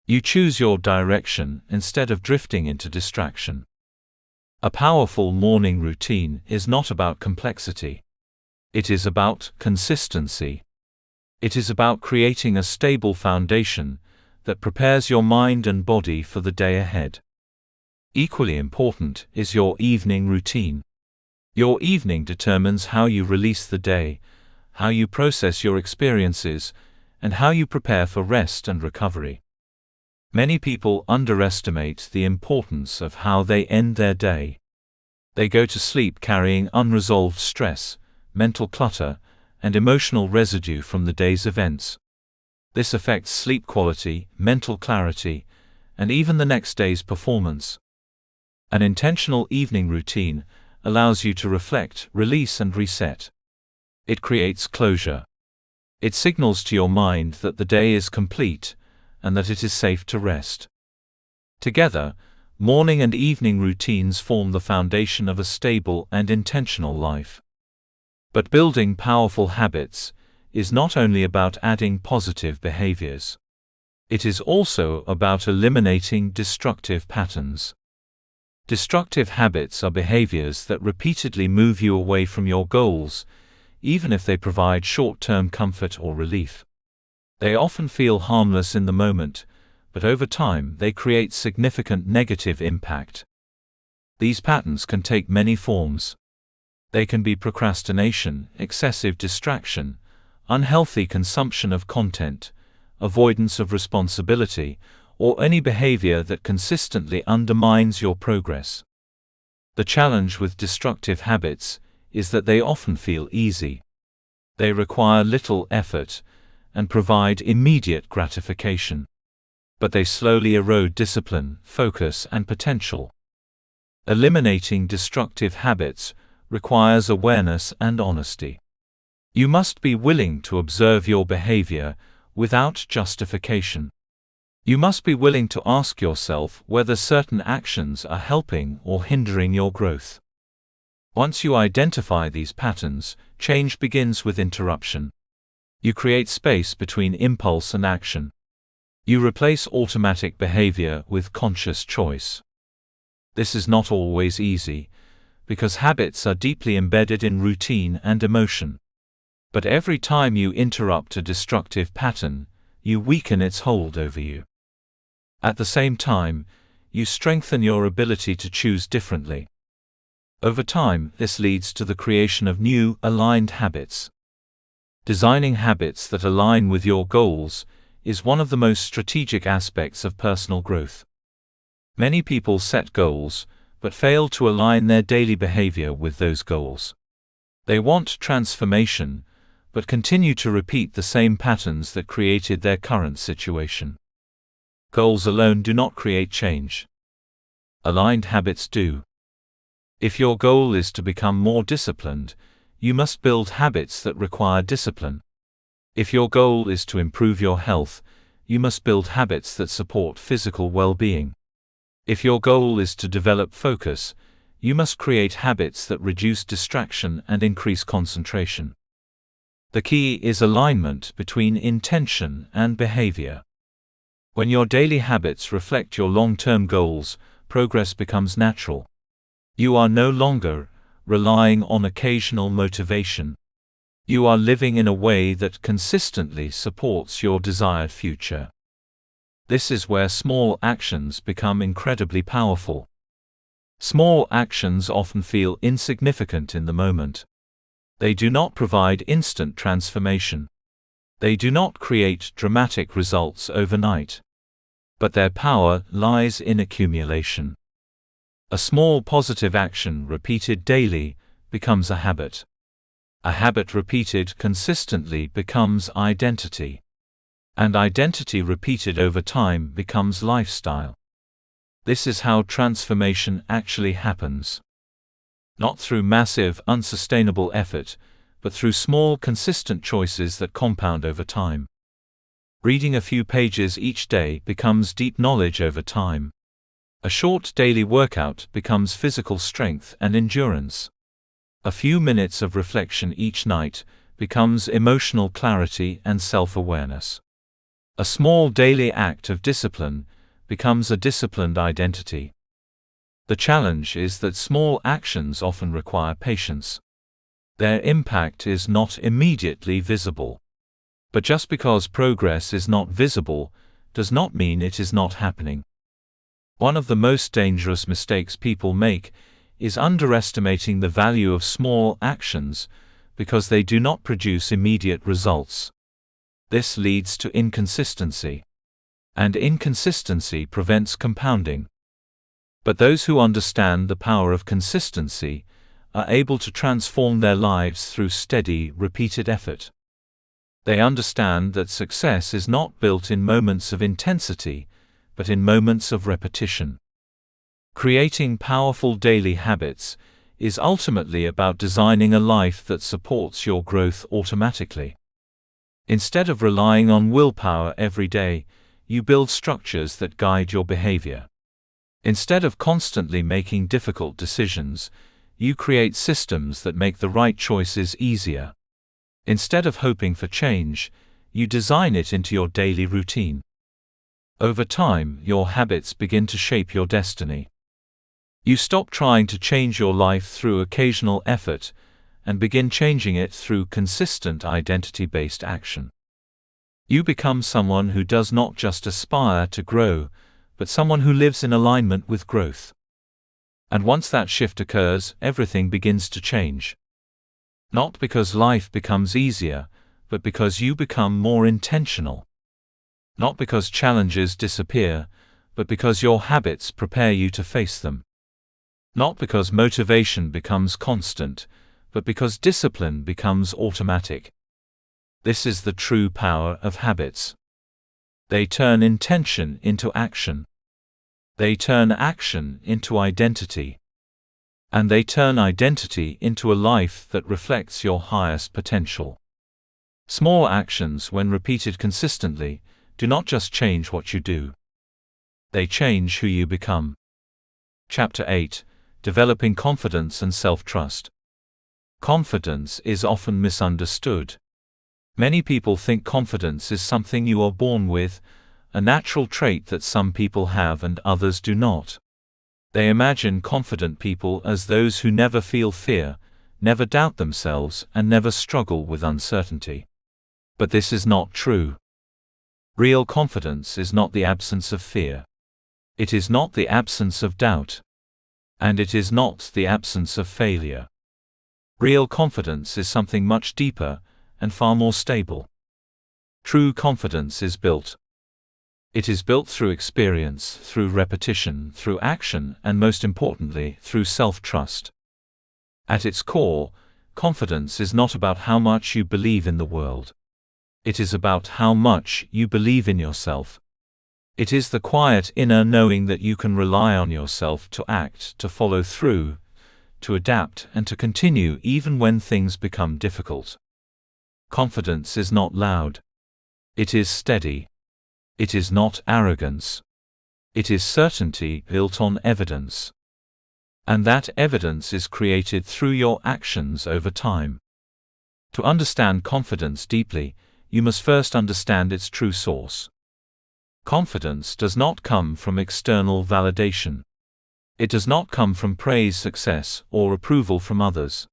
You choose your direction instead of drifting into distraction. A powerful morning routine is not about complexity. It is about consistency. It is about creating a stable foundation that prepares your mind and body for the day ahead. Equally important is your evening routine. Your evening determines how you release the day, how you process your experiences, and how you prepare for rest and recovery. Many people underestimate the importance of how they end their day. They go to sleep carrying unresolved stress, mental clutter, and emotional residue from the day's events. This affects sleep quality, mental clarity, and even the next day's performance. An intentional evening routine allows you to reflect, release, and reset. It creates closure. It signals to your mind that the day is complete and that it is safe to rest. Together, morning and evening routines form the foundation of a stable and intentional life. But building powerful habits is not only about adding positive behaviors. It is also about eliminating destructive patterns. Destructive habits are behaviors that repeatedly move you away from your goals, even if they provide short-term comfort or relief. They often feel harmless in the moment, but over time they create significant negative impact. These patterns can take many forms. They can be procrastination, excessive distraction, unhealthy consumption of content, avoidance of responsibility, or any behavior that consistently undermines your progress. The challenge with destructive habits is that they often feel easy. They require little effort and provide immediate gratification. But they slowly erode discipline, focus, and potential. Eliminating destructive habits requires awareness and honesty. You must be willing to observe your behavior without justification. You must be willing to ask yourself whether certain actions are helping or hindering your growth. Once you identify these patterns, change begins with interruption. You create space between impulse and action. You replace automatic behavior with conscious choice. This is not always easy, because habits are deeply embedded in routine and emotion. But every time you interrupt a destructive pattern, you weaken its hold over you. At the same time, you strengthen your ability to choose differently. Over time, this leads to the creation of new, aligned habits. Designing habits that align with your goals is one of the most strategic aspects of personal growth. Many people set goals, but fail to align their daily behavior with those goals. They want transformation, but continue to repeat the same patterns that created their current situation. Goals alone do not create change. Aligned habits do. If your goal is to become more disciplined, you must build habits that require discipline. If your goal is to improve your health, you must build habits that support physical well-being. If your goal is to develop focus, you must create habits that reduce distraction and increase concentration. The key is alignment between intention and behavior. When your daily habits reflect your long-term goals, progress becomes natural. You are no longer relying on occasional motivation. You are living in a way that consistently supports your desired future. This is where small actions become incredibly powerful. Small actions often feel insignificant in the moment. They do not provide instant transformation. They do not create dramatic results overnight. But their power lies in accumulation. A small positive action repeated daily becomes a habit. A habit repeated consistently becomes identity. And identity repeated over time becomes lifestyle. This is how transformation actually happens. Not through massive, unsustainable effort, but through small, consistent choices that compound over time. Reading a few pages each day becomes deep knowledge over time. A short daily workout becomes physical strength and endurance. A few minutes of reflection each night becomes emotional clarity and self-awareness. A small daily act of discipline becomes a disciplined identity. The challenge is that small actions often require patience. Their impact is not immediately visible. But just because progress is not visible does not mean it is not happening. One of the most dangerous mistakes people make is underestimating the value of small actions because they do not produce immediate results. This leads to inconsistency. And inconsistency prevents compounding. But those who understand the power of consistency are able to transform their lives through steady, repeated effort. They understand that success is not built in moments of intensity, but in moments of repetition. Creating powerful daily habits is ultimately about designing a life that supports your growth automatically. Instead of relying on willpower every day, you build structures that guide your behavior. Instead of constantly making difficult decisions, you create systems that make the right choices easier. Instead of hoping for change, you design it into your daily routine. Over time, your habits begin to shape your destiny. You stop trying to change your life through occasional effort and begin changing it through consistent identity-based action. You become someone who does not just aspire to grow, but someone who lives in alignment with growth. And once that shift occurs, everything begins to change. Not because life becomes easier, but because you become more intentional. Not because challenges disappear, but because your habits prepare you to face them. Not because motivation becomes constant, but because discipline becomes automatic. This is the true power of habits. They turn intention into action. They turn action into identity. And they turn identity into a life that reflects your highest potential. Small actions, when repeated consistently, do not just change what you do. They change who you become. Chapter 8: Developing Confidence and Self-Trust. Confidence is often misunderstood. Many people think confidence is something you are born with, a natural trait that some people have and others do not. They imagine confident people as those who never feel fear, never doubt themselves, and never struggle with uncertainty. But this is not true. Real confidence is not the absence of fear. It is not the absence of doubt. And it is not the absence of failure. Real confidence is something much deeper and far more stable. True confidence is built. It is built through experience, through repetition, through action, and most importantly, through self-trust. At its core, confidence is not about how much you believe in the world. It is about how much you believe in yourself. It is the quiet inner knowing that you can rely on yourself to act, to follow through, to adapt, and to continue even when things become difficult. Confidence is not loud. It is steady. It is not arrogance. It is certainty built on evidence. And that evidence is created through your actions over time. To understand confidence deeply, you must first understand its true source. Confidence does not come from external validation. It does not come from praise, success, or approval from others.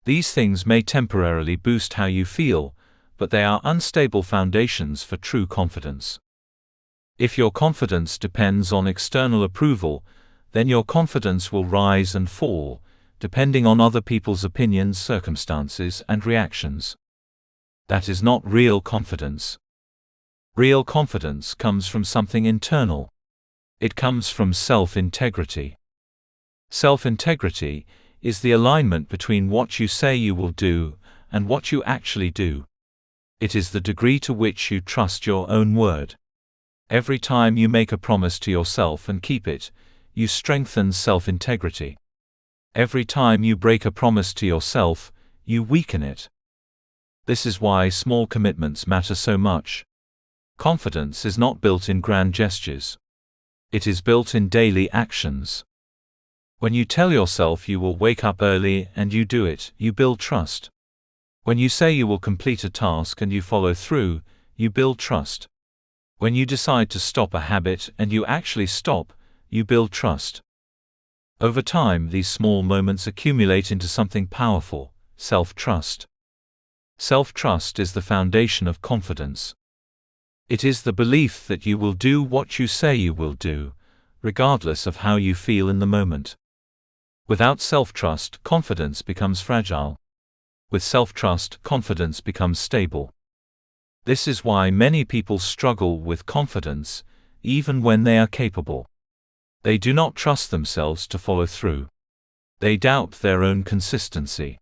These things may temporarily boost how you feel, but they are unstable foundations for true confidence. If your confidence depends on external approval, then your confidence will rise and fall, depending on other people's opinions, circumstances, and reactions. That is not real confidence. Real confidence comes from something internal. It comes from self-integrity. Self-integrity is the alignment between what you say you will do and what you actually do. It is the degree to which you trust your own word. Every time you make a promise to yourself and keep it, you strengthen self-integrity. Every time you break a promise to yourself, you weaken it. This is why small commitments matter so much. Confidence is not built in grand gestures. It is built in daily actions. When you tell yourself you will wake up early and you do it, you build trust. When you say you will complete a task and you follow through, you build trust. When you decide to stop a habit and you actually stop, you build trust. Over time, these small moments accumulate into something powerful: self-trust. Self-trust is the foundation of confidence. It is the belief that you will do what you say you will do, regardless of how you feel in the moment. Without self-trust, confidence becomes fragile. With self-trust, confidence becomes stable. This is why many people struggle with confidence, even when they are capable. They do not trust themselves to follow through. They doubt their own consistency.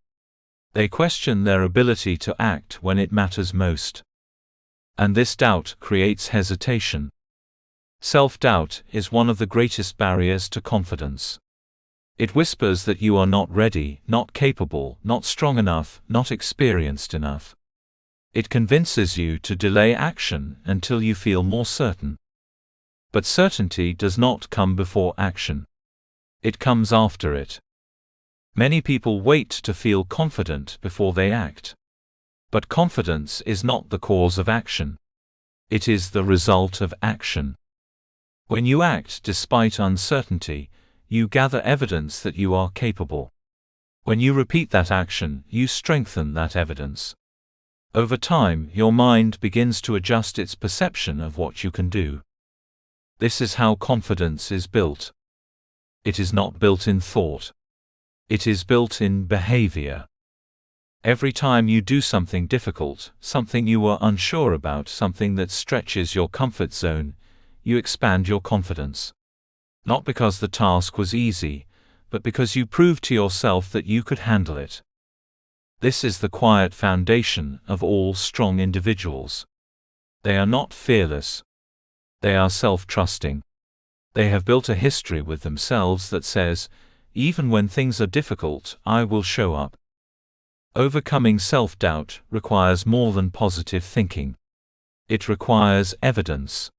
They question their ability to act when it matters most. And this doubt creates hesitation. Self-doubt is one of the greatest barriers to confidence. It whispers that you are not ready, not capable, not strong enough, not experienced enough. It convinces you to delay action until you feel more certain. But certainty does not come before action. It comes after it. Many people wait to feel confident before they act. But confidence is not the cause of action. It is the result of action. When you act despite uncertainty, you gather evidence that you are capable. When you repeat that action, you strengthen that evidence. Over time, your mind begins to adjust its perception of what you can do. This is how confidence is built. It is not built in thought. It is built in behavior. Every time you do something difficult, something you were unsure about, something that stretches your comfort zone, you expand your confidence. Not because the task was easy, but because you proved to yourself that you could handle it. This is the quiet foundation of all strong individuals. They are not fearless. They are self-trusting. They have built a history with themselves that says, even when things are difficult, I will show up. Overcoming self-doubt requires more than positive thinking. It requires evidence.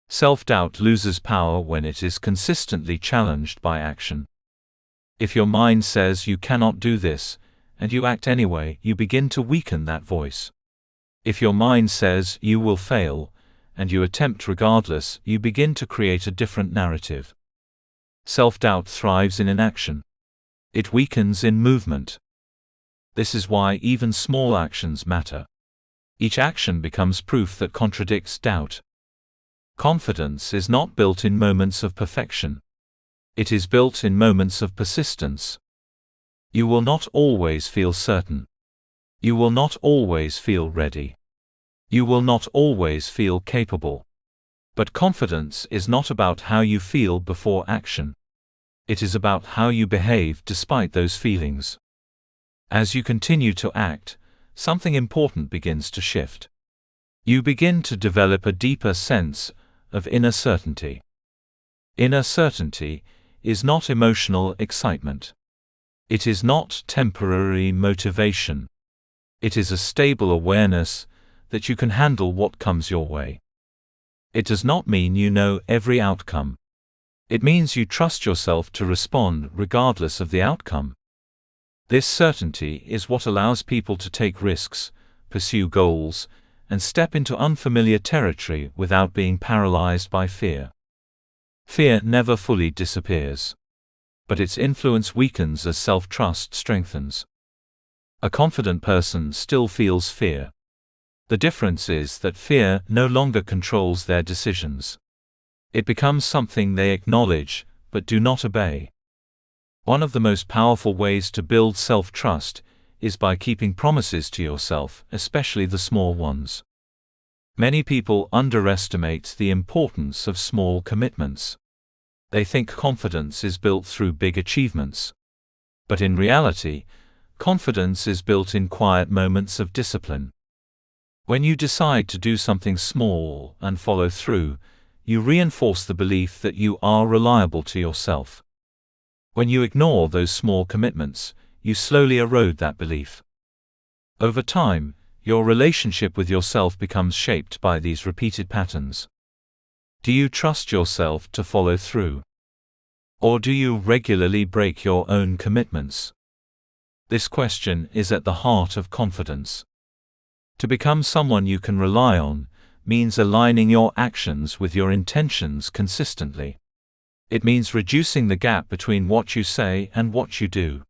Self-doubt loses power when it is consistently challenged by action. If your mind says you cannot do this, and you act anyway, you begin to weaken that voice. If your mind says you will fail, and you attempt regardless, you begin to create a different narrative. Self-doubt thrives in inaction. It weakens in movement. This is why even small actions matter. Each action becomes proof that contradicts doubt. Confidence is not built in moments of perfection. It is built in moments of persistence. You will not always feel certain. You will not always feel ready. You will not always feel capable. But confidence is not about how you feel before action. It is about how you behave despite those feelings. As you continue to act, something important begins to shift. You begin to develop a deeper sense of inner certainty. Inner certainty is not emotional excitement. It is not temporary motivation. It is a stable awareness that you can handle what comes your way. It does not mean you know every outcome. It means you trust yourself to respond regardless of the outcome. This certainty is what allows people to take risks, pursue goals, and step into unfamiliar territory without being paralyzed by fear. Fear never fully disappears. But its influence weakens as self-trust strengthens. A confident person still feels fear. The difference is that fear no longer controls their decisions. It becomes something they acknowledge, but do not obey. One of the most powerful ways to build self-trust is by keeping promises to yourself, especially the small ones. Many people underestimate the importance of small commitments. They think confidence is built through big achievements. But in reality, confidence is built in quiet moments of discipline. When you decide to do something small and follow through, you reinforce the belief that you are reliable to yourself. When you ignore those small commitments, you slowly erode that belief. Over time, your relationship with yourself becomes shaped by these repeated patterns. Do you trust yourself to follow through? Or do you regularly break your own commitments? This question is at the heart of confidence. To become someone you can rely on means aligning your actions with your intentions consistently. It means reducing the gap between what you say and what you do.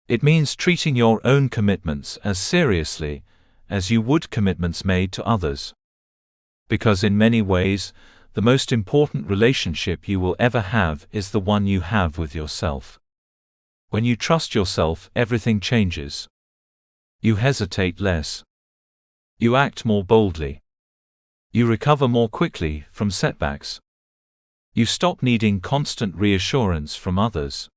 It means treating your own commitments as seriously as you would commitments made to others. Because in many ways, the most important relationship you will ever have is the one you have with yourself. When you trust yourself, everything changes. You hesitate less. You act more boldly. You recover more quickly from setbacks. You stop needing constant reassurance from others.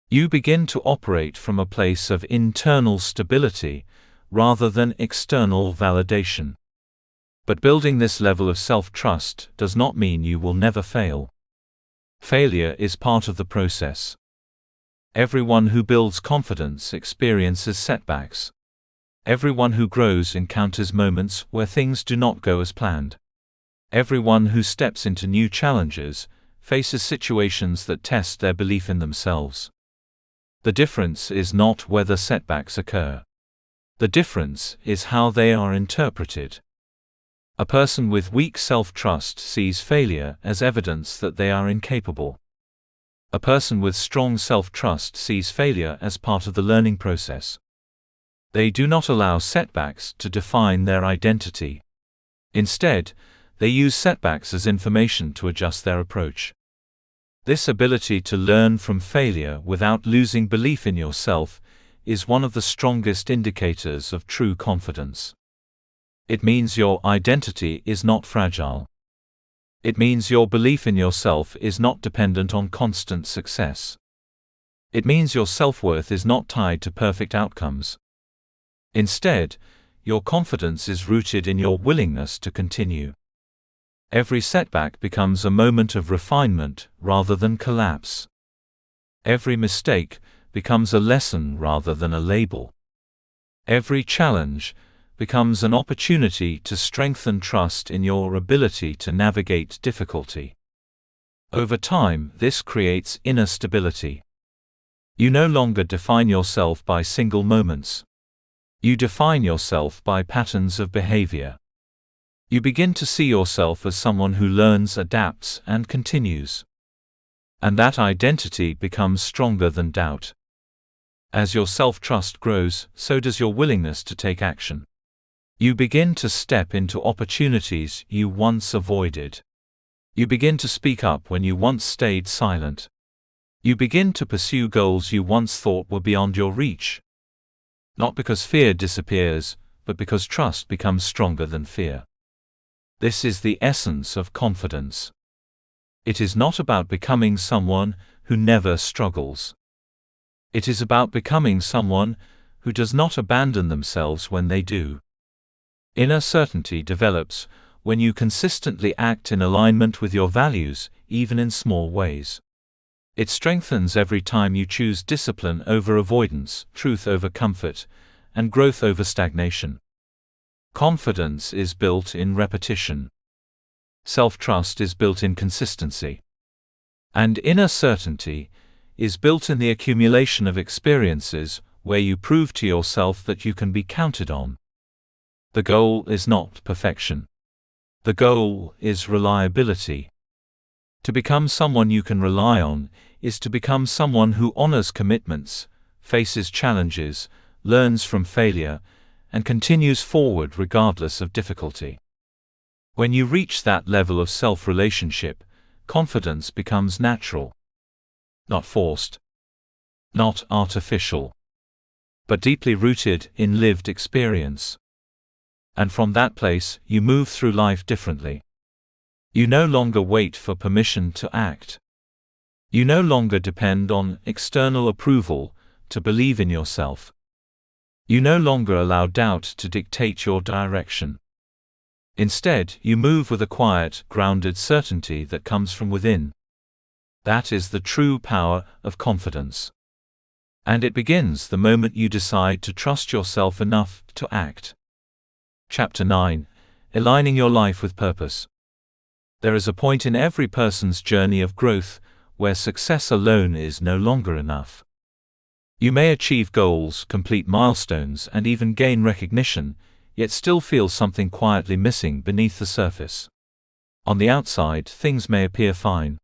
You begin to operate from a place of internal stability rather than external validation. But building this level of self-trust does not mean you will never fail. Failure is part of the process. Everyone who builds confidence experiences setbacks. Everyone who grows encounters moments where things do not go as planned. Everyone who steps into new challenges faces situations that test their belief in themselves. The difference is not whether setbacks occur. The difference is how they are interpreted. A person with weak self-trust sees failure as evidence that they are incapable. A person with strong self-trust sees failure as part of the learning process. They do not allow setbacks to define their identity. Instead, they use setbacks as information to adjust their approach. This ability to learn from failure without losing belief in yourself is one of the strongest indicators of true confidence. It means your identity is not fragile. It means your belief in yourself is not dependent on constant success. It means your self-worth is not tied to perfect outcomes. Instead, your confidence is rooted in your willingness to continue. Every setback becomes a moment of refinement rather than collapse. Every mistake becomes a lesson rather than a label. Every challenge becomes an opportunity to strengthen trust in your ability to navigate difficulty. Over time, this creates inner stability. You no longer define yourself by single moments. You define yourself by patterns of behavior. You begin to see yourself as someone who learns, adapts, and continues. And that identity becomes stronger than doubt. As your self-trust grows, so does your willingness to take action. You begin to step into opportunities you once avoided. You begin to speak up when you once stayed silent. You begin to pursue goals you once thought were beyond your reach. Not because fear disappears, but because trust becomes stronger than fear. This is the essence of confidence. It is not about becoming someone who never struggles. It is about becoming someone who does not abandon themselves when they do. Inner certainty develops when you consistently act in alignment with your values, even in small ways. It strengthens every time you choose discipline over avoidance, truth over comfort, and growth over stagnation. Confidence is built in repetition. Self-trust is built in consistency. And inner certainty is built in the accumulation of experiences where you prove to yourself that you can be counted on. The goal is not perfection. The goal is reliability. To become someone you can rely on is to become someone who honors commitments, faces challenges, learns from failure, and continues forward regardless of difficulty. When you reach that level of self-relationship, confidence becomes natural. Not forced. Not artificial. But deeply rooted in lived experience. And from that place, you move through life differently. You no longer wait for permission to act. You no longer depend on external approval to believe in yourself. You no longer allow doubt to dictate your direction. Instead, you move with a quiet, grounded certainty that comes from within. That is the true power of confidence. And it begins the moment you decide to trust yourself enough to act. Chapter 9: Aligning your life with purpose. There is a point in every person's journey of growth where success alone is no longer enough. You may achieve goals, complete milestones, and even gain recognition, yet still feel something quietly missing beneath the surface. On the outside, things may appear fine.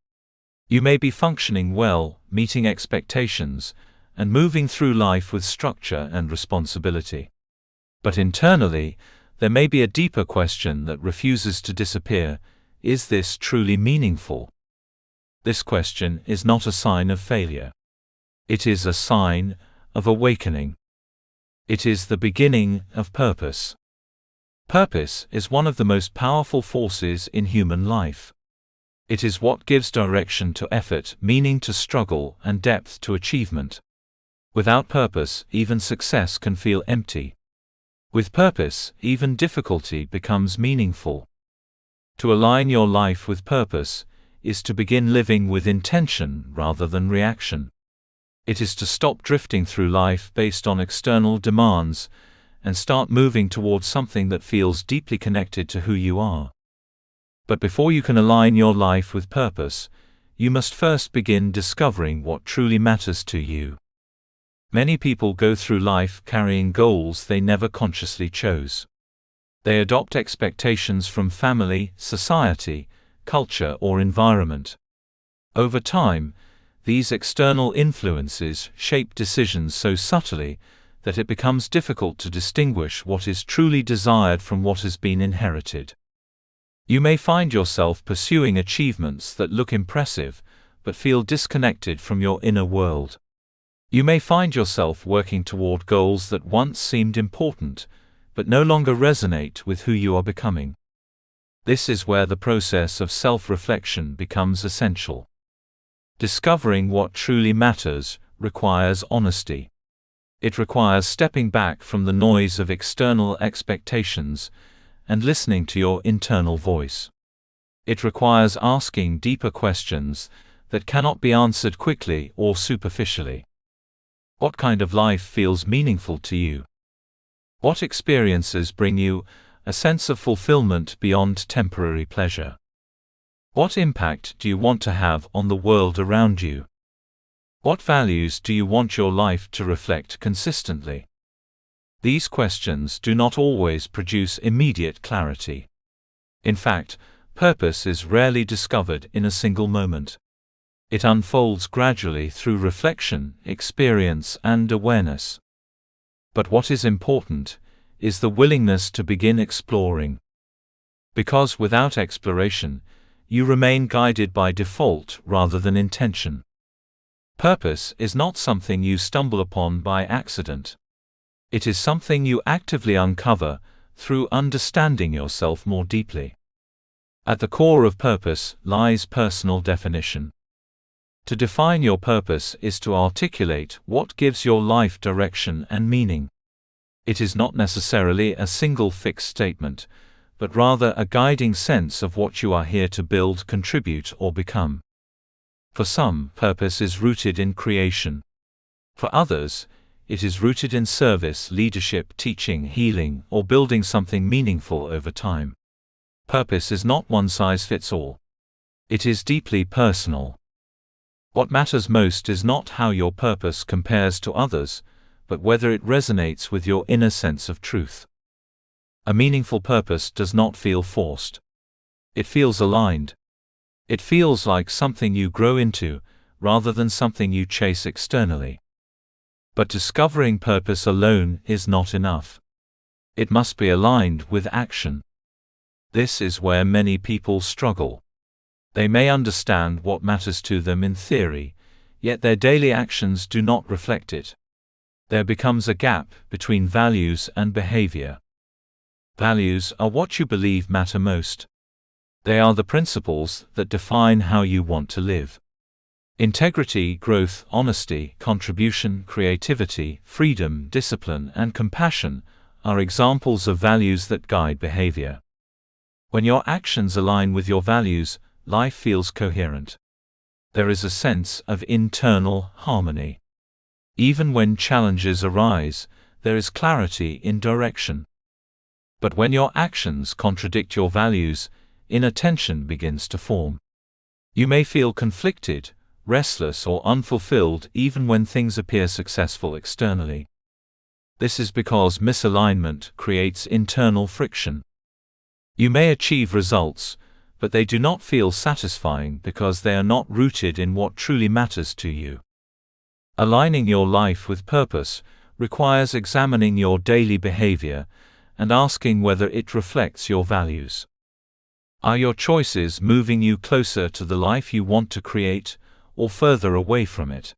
You may be functioning well, meeting expectations, and moving through life with structure and responsibility. But internally, there may be a deeper question that refuses to disappear: is this truly meaningful? This question is not a sign of failure. It is a sign of awakening. It is the beginning of purpose. Purpose is one of the most powerful forces in human life. It is what gives direction to effort, meaning to struggle, and depth to achievement. Without purpose, even success can feel empty. With purpose, even difficulty becomes meaningful. To align your life with purpose is to begin living with intention rather than reaction. It is to stop drifting through life based on external demands and start moving towards something that feels deeply connected to who you are. But before you can align your life with purpose, you must first begin discovering what truly matters to you. Many people go through life carrying goals they never consciously chose. They adopt expectations from family, society, culture, or environment. Over time, these external influences shape decisions so subtly that it becomes difficult to distinguish what is truly desired from what has been inherited. You may find yourself pursuing achievements that look impressive, but feel disconnected from your inner world. You may find yourself working toward goals that once seemed important, but no longer resonate with who you are becoming. This is where the process of self-reflection becomes essential. Discovering what truly matters requires honesty. It requires stepping back from the noise of external expectations and listening to your internal voice. It requires asking deeper questions that cannot be answered quickly or superficially. What kind of life feels meaningful to you? What experiences bring you a sense of fulfillment beyond temporary pleasure? What impact do you want to have on the world around you? What values do you want your life to reflect consistently? These questions do not always produce immediate clarity. In fact, purpose is rarely discovered in a single moment. It unfolds gradually through reflection, experience, and awareness. But what is important is the willingness to begin exploring. Because without exploration, you remain guided by default rather than intention. Purpose is not something you stumble upon by accident. It is something you actively uncover through understanding yourself more deeply. At the core of purpose lies personal definition. To define your purpose is to articulate what gives your life direction and meaning. It is not necessarily a single fixed statement, but rather a guiding sense of what you are here to build, contribute, or become. For some, purpose is rooted in creation. For others, it is rooted in service, leadership, teaching, healing, or building something meaningful over time. Purpose is not one size fits all. It is deeply personal. What matters most is not how your purpose compares to others, but whether it resonates with your inner sense of truth. A meaningful purpose does not feel forced. It feels aligned. It feels like something you grow into, rather than something you chase externally. But discovering purpose alone is not enough. It must be aligned with action. This is where many people struggle. They may understand what matters to them in theory, yet their daily actions do not reflect it. There becomes a gap between values and behavior. Values are what you believe matter most. They are the principles that define how you want to live. Integrity, growth, honesty, contribution, creativity, freedom, discipline, and compassion are examples of values that guide behavior. When your actions align with your values, life feels coherent. There is a sense of internal harmony. Even when challenges arise, there is clarity in direction. But when your actions contradict your values, inner tension begins to form. You may feel conflicted, restless, or unfulfilled even when things appear successful externally. This is because misalignment creates internal friction. You may achieve results, but they do not feel satisfying because they are not rooted in what truly matters to you. Aligning your life with purpose requires examining your daily behavior and asking whether it reflects your values. Are your choices moving you closer to the life you want to create, or further away from it?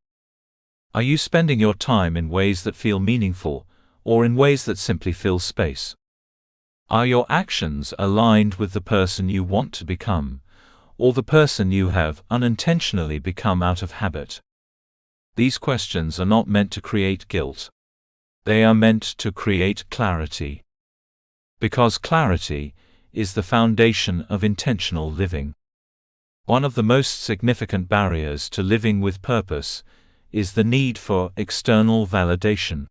Are you spending your time in ways that feel meaningful, or in ways that simply fill space? Are your actions aligned with the person you want to become, or the person you have unintentionally become out of habit? These questions are not meant to create guilt. They are meant to create clarity. Because clarity is the foundation of intentional living. One of the most significant barriers to living with purpose is the need for external validation.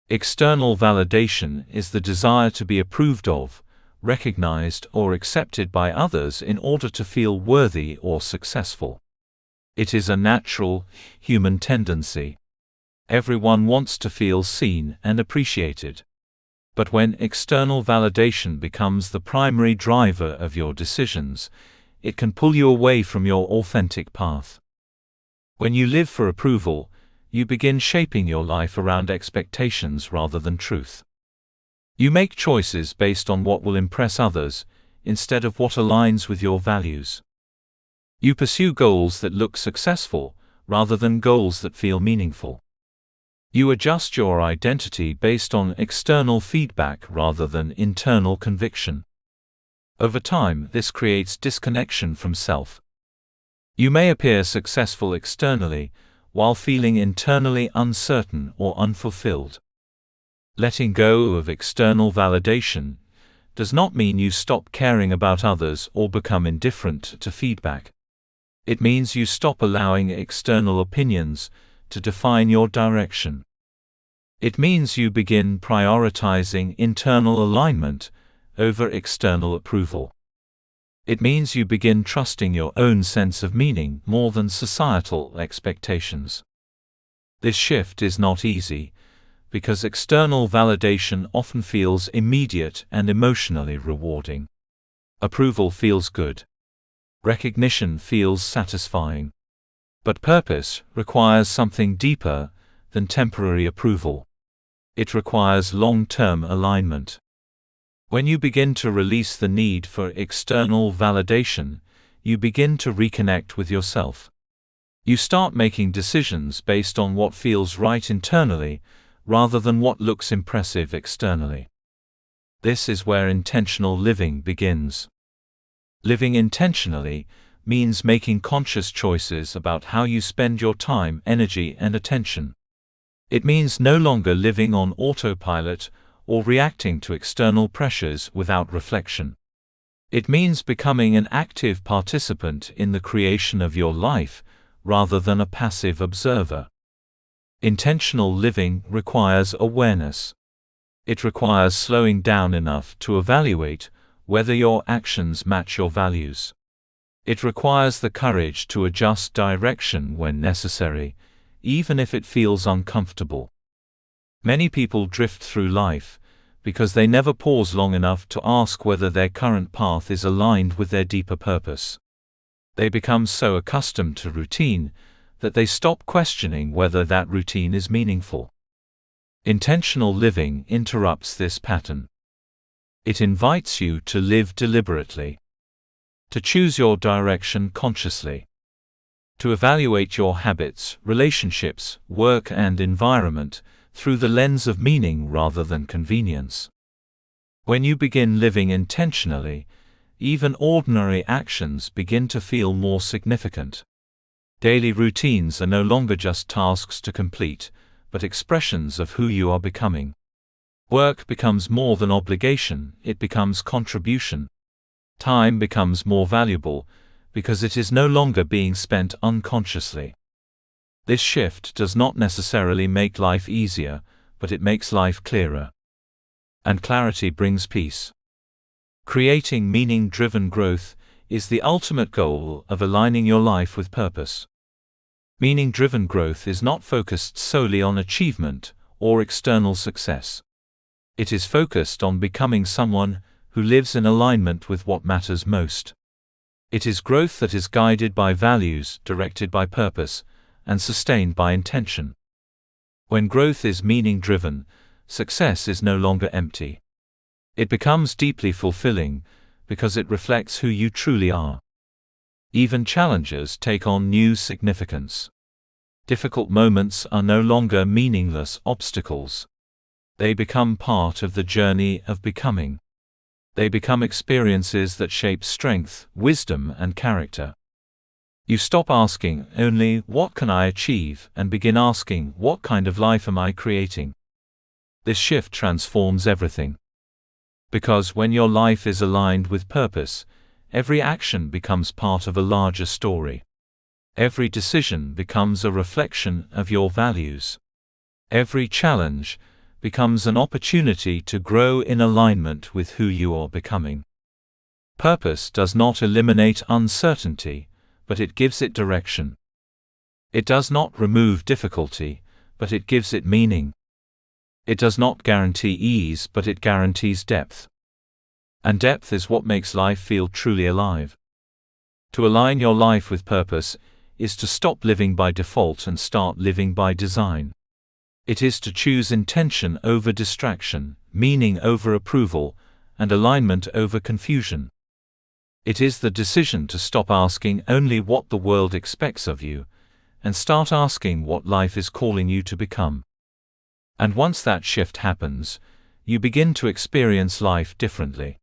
External validation is the desire to be approved of, recognized, or accepted by others in order to feel worthy or successful. It is a natural, human tendency. Everyone wants to feel seen and appreciated. But when external validation becomes the primary driver of your decisions, it can pull you away from your authentic path. When you live for approval, you begin shaping your life around expectations rather than truth. You make choices based on what will impress others, instead of what aligns with your values. You pursue goals that look successful, rather than goals that feel meaningful. You adjust your identity based on external feedback rather than internal conviction. Over time, this creates disconnection from self. You may appear successful externally, while feeling internally uncertain or unfulfilled. Letting go of external validation does not mean you stop caring about others or become indifferent to feedback. It means you stop allowing external opinions to define your direction. It means you begin prioritizing internal alignment over external approval. It means you begin trusting your own sense of meaning more than societal expectations. This shift is not easy, because external validation often feels immediate and emotionally rewarding. Approval feels good. Recognition feels satisfying. But purpose requires something deeper than temporary approval. It requires long-term alignment. When you begin to release the need for external validation, you begin to reconnect with yourself. You start making decisions based on what feels right internally, rather than what looks impressive externally. This is where intentional living begins. Living intentionally means making conscious choices about how you spend your time, energy, and attention. It means no longer living on autopilot or reacting to external pressures without reflection. It means becoming an active participant in the creation of your life, rather than a passive observer. Intentional living requires awareness. It requires slowing down enough to evaluate whether your actions match your values. It requires the courage to adjust direction when necessary, even if it feels uncomfortable. Many people drift through life because they never pause long enough to ask whether their current path is aligned with their deeper purpose. They become so accustomed to routine that they stop questioning whether that routine is meaningful. Intentional living interrupts this pattern. It invites you to live deliberately, to choose your direction consciously, to evaluate your habits, relationships, work, and environment through the lens of meaning rather than convenience. When you begin living intentionally, even ordinary actions begin to feel more significant. Daily routines are no longer just tasks to complete, but expressions of who you are becoming. Work becomes more than obligation, it becomes contribution. Time becomes more valuable, because it is no longer being spent unconsciously. This shift does not necessarily make life easier, but it makes life clearer. And clarity brings peace. Creating meaning-driven growth is the ultimate goal of aligning your life with purpose. Meaning-driven growth is not focused solely on achievement or external success. It is focused on becoming someone who lives in alignment with what matters most. It is growth that is guided by values, directed by purpose, and sustained by intention. When growth is meaning-driven, success is no longer empty. It becomes deeply fulfilling because it reflects who you truly are. Even challenges take on new significance. Difficult moments are no longer meaningless obstacles. They become part of the journey of becoming. They become experiences that shape strength, wisdom, and character. You stop asking only, "What can I achieve?" and begin asking, "What kind of life am I creating?" This shift transforms everything. Because when your life is aligned with purpose, every action becomes part of a larger story. Every decision becomes a reflection of your values. Every challenge becomes an opportunity to grow in alignment with who you are becoming. Purpose does not eliminate uncertainty, but it gives it direction. It does not remove difficulty, but it gives it meaning. It does not guarantee ease, but it guarantees depth. And depth is what makes life feel truly alive. To align your life with purpose is to stop living by default and start living by design. It is to choose intention over distraction, meaning over approval, and alignment over confusion. It is the decision to stop asking only what the world expects of you, and start asking what life is calling you to become. And once that shift happens, you begin to experience life differently.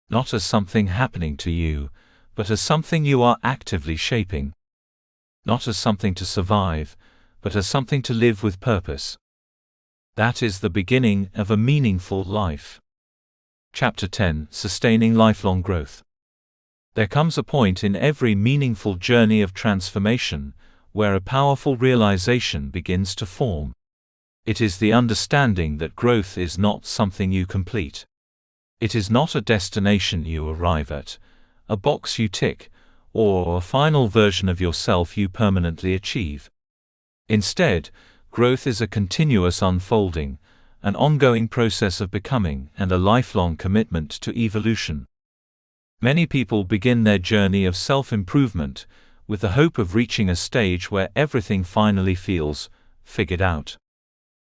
Not as something happening to you, but as something you are actively shaping. Not as something to survive, but as something to live with purpose. That is the beginning of a meaningful life. Chapter 10: Sustaining Lifelong Growth. There comes a point in every meaningful journey of transformation where a powerful realization begins to form. It is the understanding that growth is not something you complete. It is not a destination you arrive at, a box you tick, or a final version of yourself you permanently achieve. Instead, growth is a continuous unfolding, an ongoing process of becoming, and a lifelong commitment to evolution. Many people begin their journey of self-improvement with the hope of reaching a stage where everything finally feels figured out.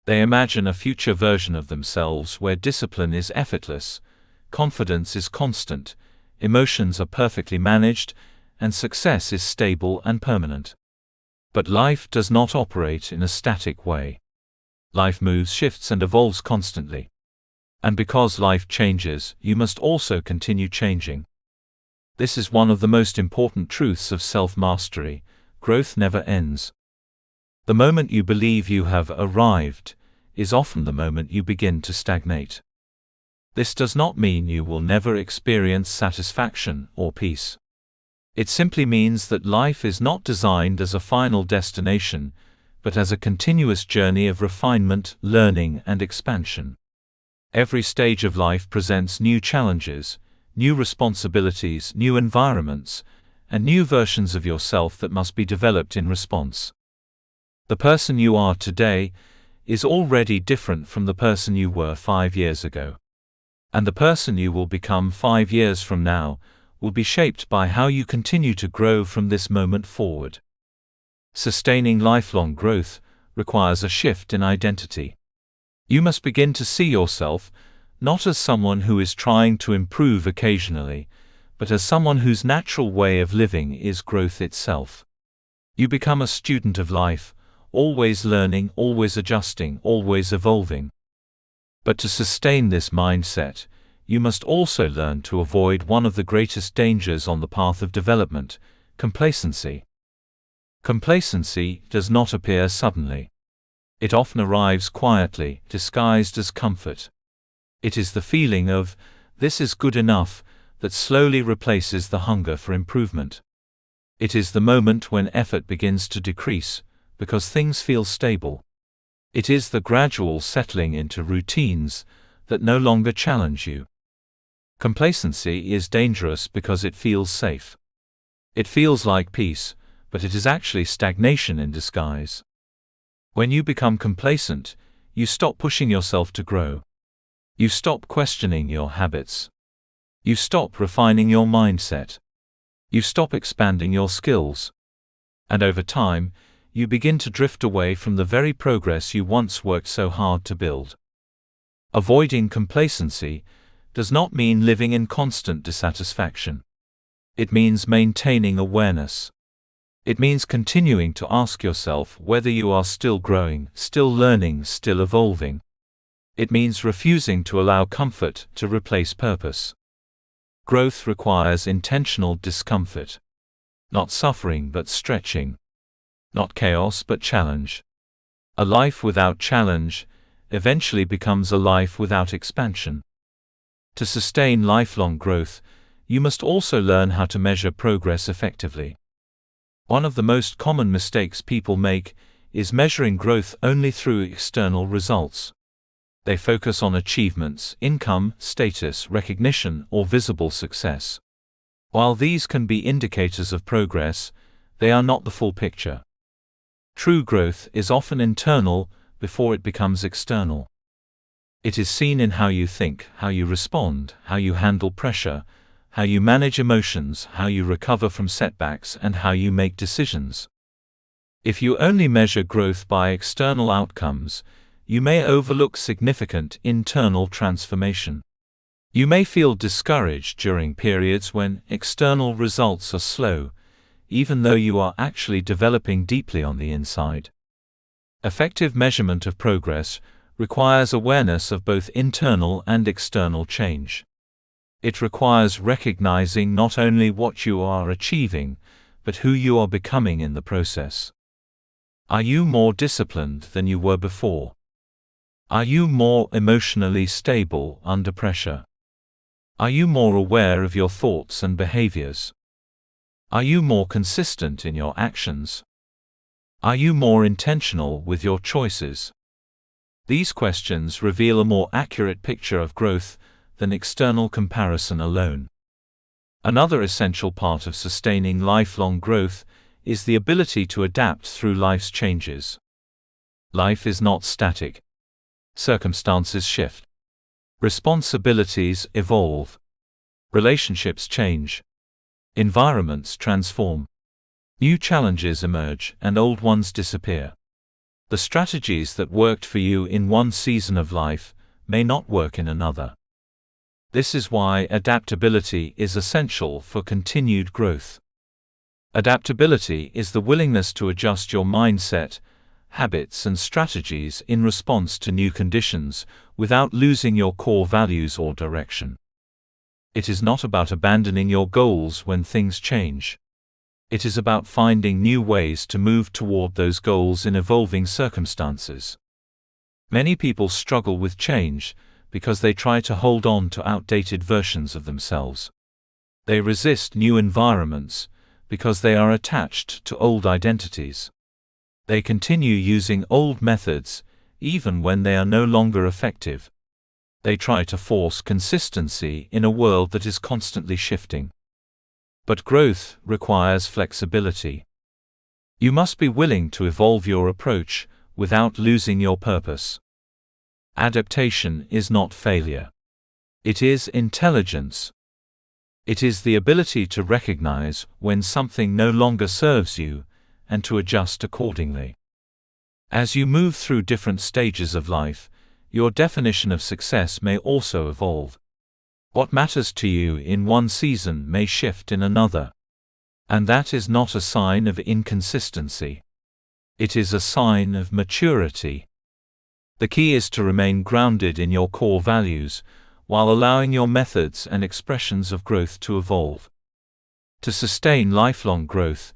They imagine a future version of themselves where discipline is effortless, confidence is constant, emotions are perfectly managed, and success is stable and permanent. But life does not operate in a static way. Life moves, shifts, and evolves constantly. And because life changes, you must also continue changing. This is one of the most important truths of self-mastery: growth never ends. The moment you believe you have arrived is often the moment you begin to stagnate. This does not mean you will never experience satisfaction or peace. It simply means that life is not designed as a final destination, but as a continuous journey of refinement, learning, and expansion. Every stage of life presents new challenges, new responsibilities, new environments, and new versions of yourself that must be developed in response. The person you are today is already different from the person you were 5 years ago. And the person you will become 5 years from now will be shaped by how you continue to grow from this moment forward. Sustaining lifelong growth requires a shift in identity. You must begin to see yourself not as someone who is trying to improve occasionally, but as someone whose natural way of living is growth itself. You become a student of life, always learning, always adjusting, always evolving. But to sustain this mindset, you must also learn to avoid one of the greatest dangers on the path of development: complacency. Complacency does not appear suddenly. It often arrives quietly, disguised as comfort. It is the feeling of, "this is good enough," that slowly replaces the hunger for improvement. It is the moment when effort begins to decrease, because things feel stable. It is the gradual settling into routines that no longer challenge you. Complacency is dangerous because it feels safe. It feels like peace, but it is actually stagnation in disguise. When you become complacent, you stop pushing yourself to grow. You stop questioning your habits. You stop refining your mindset. You stop expanding your skills. And over time, you begin to drift away from the very progress you once worked so hard to build. Avoiding complacency does not mean living in constant dissatisfaction. It means maintaining awareness. It means continuing to ask yourself whether you are still growing, still learning, still evolving. It means refusing to allow comfort to replace purpose. Growth requires intentional discomfort. Not suffering but stretching. Not chaos but challenge. A life without challenge eventually becomes a life without expansion. To sustain lifelong growth, you must also learn how to measure progress effectively. One of the most common mistakes people make is measuring growth only through external results. They focus on achievements, income, status, recognition, or visible success. While these can be indicators of progress, they are not the full picture. True growth is often internal before it becomes external. It is seen in how you think, how you respond, how you handle pressure, how you manage emotions, how you recover from setbacks, and how you make decisions. If you only measure growth by external outcomes, you may overlook significant internal transformation. You may feel discouraged during periods when external results are slow, even though you are actually developing deeply on the inside. Effective measurement of progress requires awareness of both internal and external change. It requires recognizing not only what you are achieving, but who you are becoming in the process. Are you more disciplined than you were before? Are you more emotionally stable under pressure? Are you more aware of your thoughts and behaviors? Are you more consistent in your actions? Are you more intentional with your choices? These questions reveal a more accurate picture of growth than external comparison alone. Another essential part of sustaining lifelong growth is the ability to adapt through life's changes. Life is not static. Circumstances shift. Responsibilities evolve. Relationships change. Environments transform. New challenges emerge and old ones disappear. The strategies that worked for you in one season of life may not work in another. This is why adaptability is essential for continued growth. Adaptability is the willingness to adjust your mindset, habits, and strategies in response to new conditions without losing your core values or direction. It is not about abandoning your goals when things change. It is about finding new ways to move toward those goals in evolving circumstances. Many people struggle with change because they try to hold on to outdated versions of themselves. They resist new environments because they are attached to old identities. They continue using old methods even when they are no longer effective. They try to force consistency in a world that is constantly shifting. But growth requires flexibility. You must be willing to evolve your approach without losing your purpose. Adaptation is not failure. It is intelligence. It is the ability to recognize when something no longer serves you and to adjust accordingly. As you move through different stages of life, your definition of success may also evolve. What matters to you in one season may shift in another. And that is not a sign of inconsistency. It is a sign of maturity. The key is to remain grounded in your core values, while allowing your methods and expressions of growth to evolve. To sustain lifelong growth,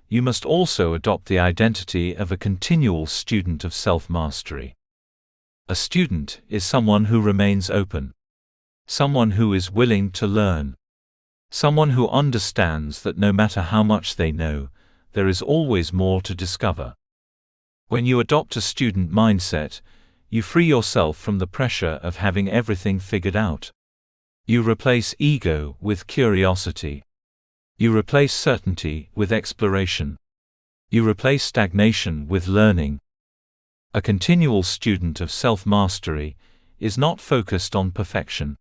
you must also adopt the identity of a continual student of self-mastery. A student is someone who remains open, someone who is willing to learn, someone who understands that no matter how much they know, there is always more to discover. When you adopt a student mindset, you free yourself from the pressure of having everything figured out. You replace ego with curiosity. You replace certainty with exploration. You replace stagnation with learning. A continual student of self-mastery is not focused on perfection.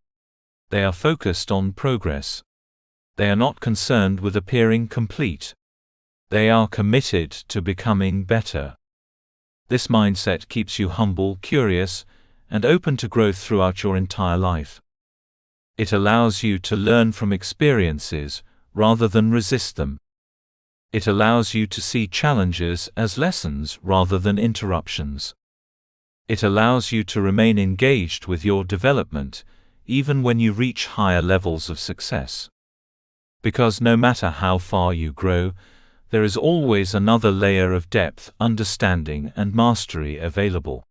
They are focused on progress. They are not concerned with appearing complete. They are committed to becoming better. This mindset keeps you humble, curious, and open to growth throughout your entire life. It allows you to learn from experiences rather than resist them. It allows you to see challenges as lessons rather than interruptions. It allows you to remain engaged with your development, even when you reach higher levels of success. Because no matter how far you grow, there is always another layer of depth, understanding, and mastery available.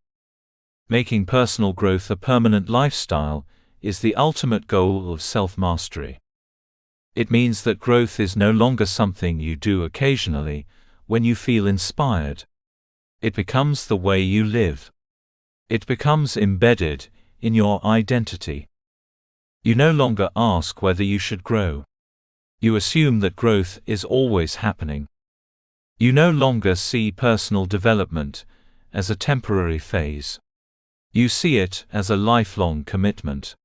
Making personal growth a permanent lifestyle is the ultimate goal of self-mastery. It means that growth is no longer something you do occasionally, when you feel inspired. It becomes the way you live. It becomes embedded in your identity. You no longer ask whether you should grow. You assume that growth is always happening. You no longer see personal development as a temporary phase. You see it as a lifelong commitment.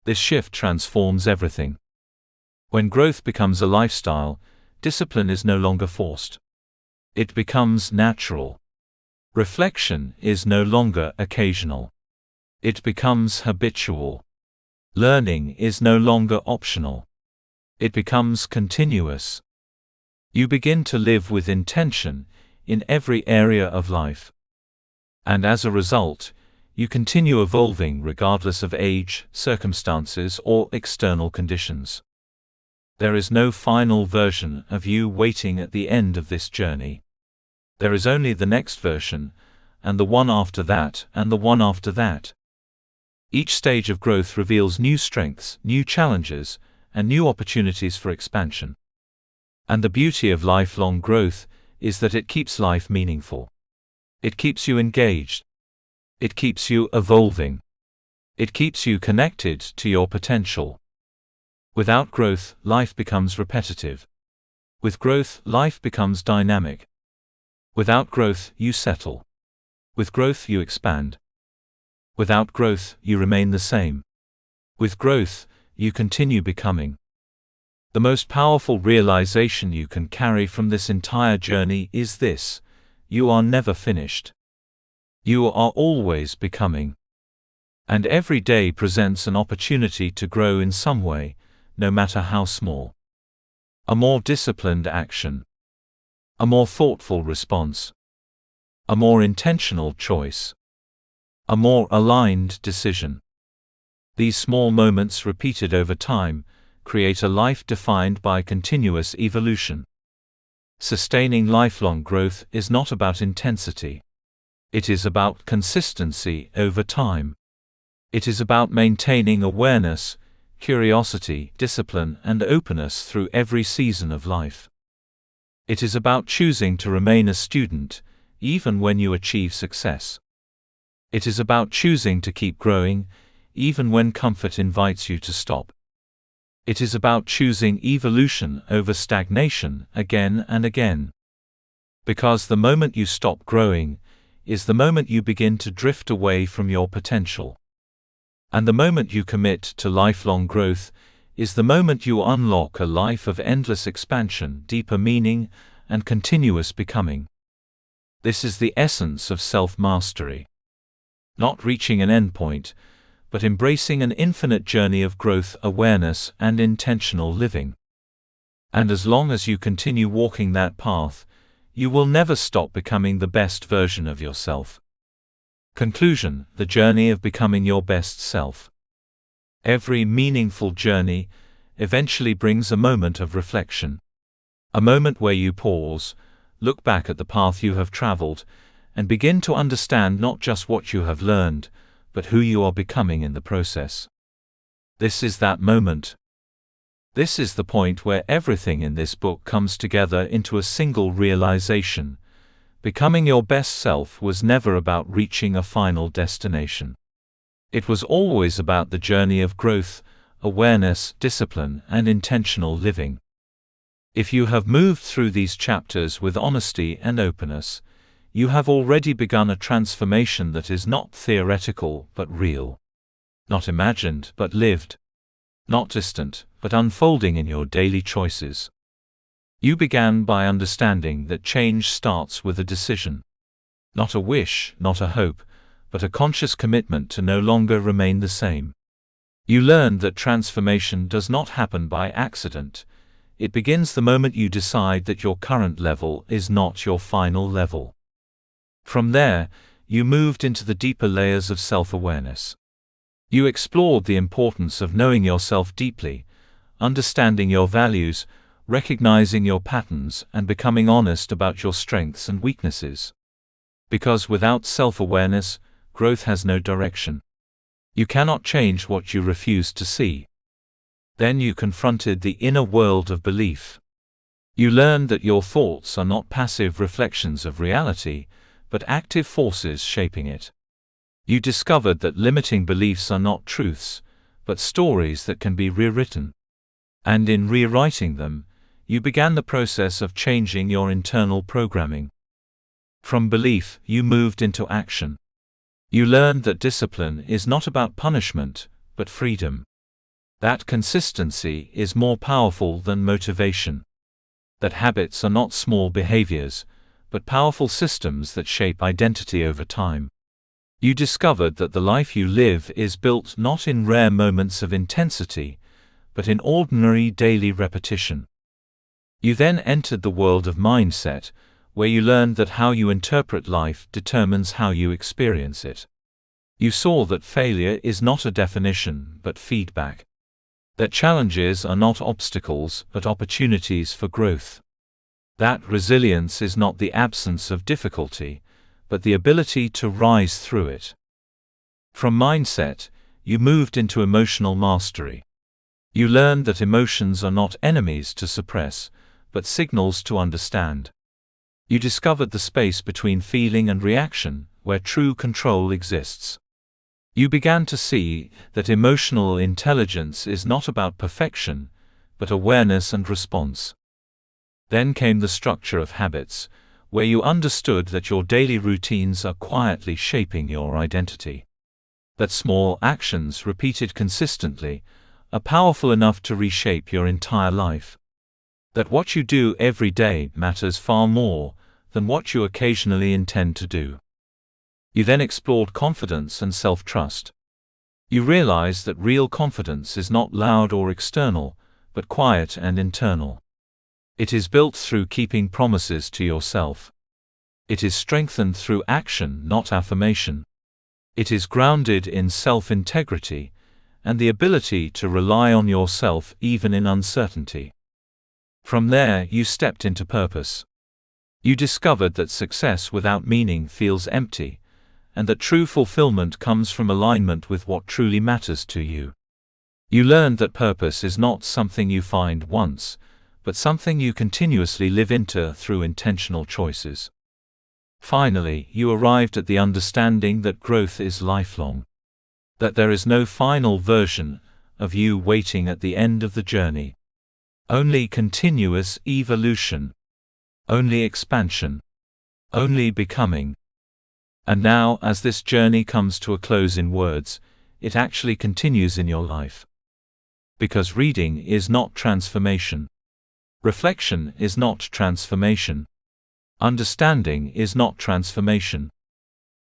This shift transforms everything. When growth becomes a lifestyle, discipline is no longer forced. It becomes natural. Reflection is no longer occasional. It becomes habitual. Learning is no longer optional. It becomes continuous. You begin to live with intention in every area of life. And as a result, you continue evolving regardless of age, circumstances, or external conditions. There is no final version of you waiting at the end of this journey. There is only the next version, and the one after that, and the one after that. Each stage of growth reveals new strengths, new challenges, and new opportunities for expansion. And the beauty of lifelong growth is that it keeps life meaningful. It keeps you engaged. It keeps you evolving. It keeps you connected to your potential. Without growth, life becomes repetitive. With growth, life becomes dynamic. Without growth, you settle. With growth, you expand. Without growth, you remain the same. With growth, you continue becoming. The most powerful realization you can carry from this entire journey is this: you are never finished. You are always becoming. And every day presents an opportunity to grow in some way, no matter how small. A more disciplined action. A more thoughtful response. A more intentional choice. A more aligned decision. These small moments repeated over time create a life defined by continuous evolution. Sustaining lifelong growth is not about intensity. It is about consistency over time. It is about maintaining awareness, curiosity, discipline, and openness through every season of life. It is about choosing to remain a student, even when you achieve success. It is about choosing to keep growing, even when comfort invites you to stop. It is about choosing evolution over stagnation again and again. Because the moment you stop growing is the moment you begin to drift away from your potential. And the moment you commit to lifelong growth is the moment you unlock a life of endless expansion, deeper meaning, and continuous becoming. This is the essence of self-mastery. Not reaching an endpoint, but embracing an infinite journey of growth, awareness, and intentional living. And as long as you continue walking that path, you will never stop becoming the best version of yourself. Conclusion: the journey of becoming your best self. Every meaningful journey eventually brings a moment of reflection. A moment where you pause, look back at the path you have traveled, and begin to understand not just what you have learned, but who you are becoming in the process. This is that moment. This is the point where everything in this book comes together into a single realization. Becoming your best self was never about reaching a final destination. It was always about the journey of growth, awareness, discipline, and intentional living. If you have moved through these chapters with honesty and openness, you have already begun a transformation that is not theoretical but real. Not imagined but lived. Not distant but unfolding in your daily choices. You began by understanding that change starts with a decision. Not a wish, not a hope, but a conscious commitment to no longer remain the same. You learned that transformation does not happen by accident. It begins the moment you decide that your current level is not your final level. From there, you moved into the deeper layers of self-awareness. You explored the importance of knowing yourself deeply, understanding your values, recognizing your patterns, and becoming honest about your strengths and weaknesses. Because without self-awareness, growth has no direction. You cannot change what you refuse to see. Then you confronted the inner world of belief. You learned that your thoughts are not passive reflections of reality, but active forces shaping it. You discovered that limiting beliefs are not truths, but stories that can be rewritten. And in rewriting them, you began the process of changing your internal programming. From belief, you moved into action. You learned that discipline is not about punishment, but freedom. That consistency is more powerful than motivation. That habits are not small behaviors, but powerful systems that shape identity over time. You discovered that the life you live is built not in rare moments of intensity, but in ordinary daily repetition. You then entered the world of mindset, where you learned that how you interpret life determines how you experience it. You saw that failure is not a definition, but feedback. That challenges are not obstacles, but opportunities for growth. That resilience is not the absence of difficulty, but the ability to rise through it. From mindset, you moved into emotional mastery. You learned that emotions are not enemies to suppress, but signals to understand. You discovered the space between feeling and reaction, where true control exists. You began to see that emotional intelligence is not about perfection, but awareness and response. Then came the structure of habits, where you understood that your daily routines are quietly shaping your identity. That small actions repeated consistently are powerful enough to reshape your entire life. That what you do every day matters far more than what you occasionally intend to do. You then explored confidence and self-trust. You realized that real confidence is not loud or external, but quiet and internal. It is built through keeping promises to yourself. It is strengthened through action, not affirmation. It is grounded in self-integrity and the ability to rely on yourself even in uncertainty. From there, you stepped into purpose. You discovered that success without meaning feels empty, and that true fulfillment comes from alignment with what truly matters to you. You learned that purpose is not something you find once, but something you continuously live into through intentional choices. Finally, you arrived at the understanding that growth is lifelong. That there is no final version of you waiting at the end of the journey. Only continuous evolution. Only expansion. Only becoming. And now, as this journey comes to a close in words, it actually continues in your life. Because reading is not transformation. Reflection is not transformation. Understanding is not transformation.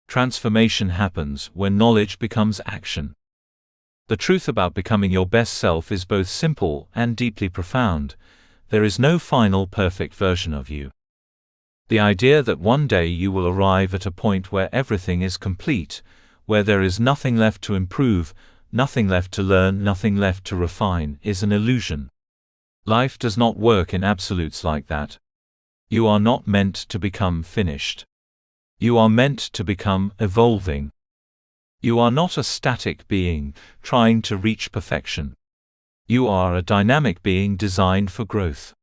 Transformation happens when knowledge becomes action. The truth about becoming your best self is both simple and deeply profound. There is no final perfect version of you. The idea that one day you will arrive at a point where everything is complete, where there is nothing left to improve, nothing left to learn, nothing left to refine, is an illusion. Life does not work in absolutes like that. You are not meant to become finished. You are meant to become evolving. You are not a static being trying to reach perfection. You are a dynamic being designed for growth.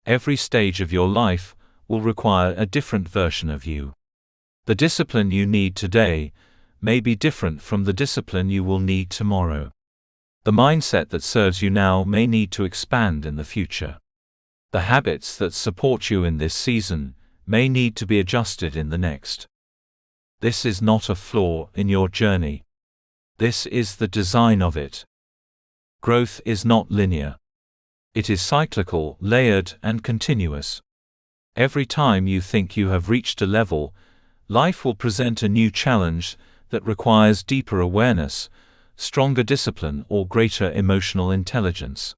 Every stage of your life will require a different version of you. The discipline you need today may be different from the discipline you will need tomorrow. The mindset that serves you now may need to expand in the future. The habits that support you in this season may need to be adjusted in the next. This is not a flaw in your journey. This is the design of it. Growth is not linear. It is cyclical, layered, and continuous. Every time you think you have reached a level, life will present a new challenge that requires deeper awareness, stronger discipline, or greater emotional intelligence.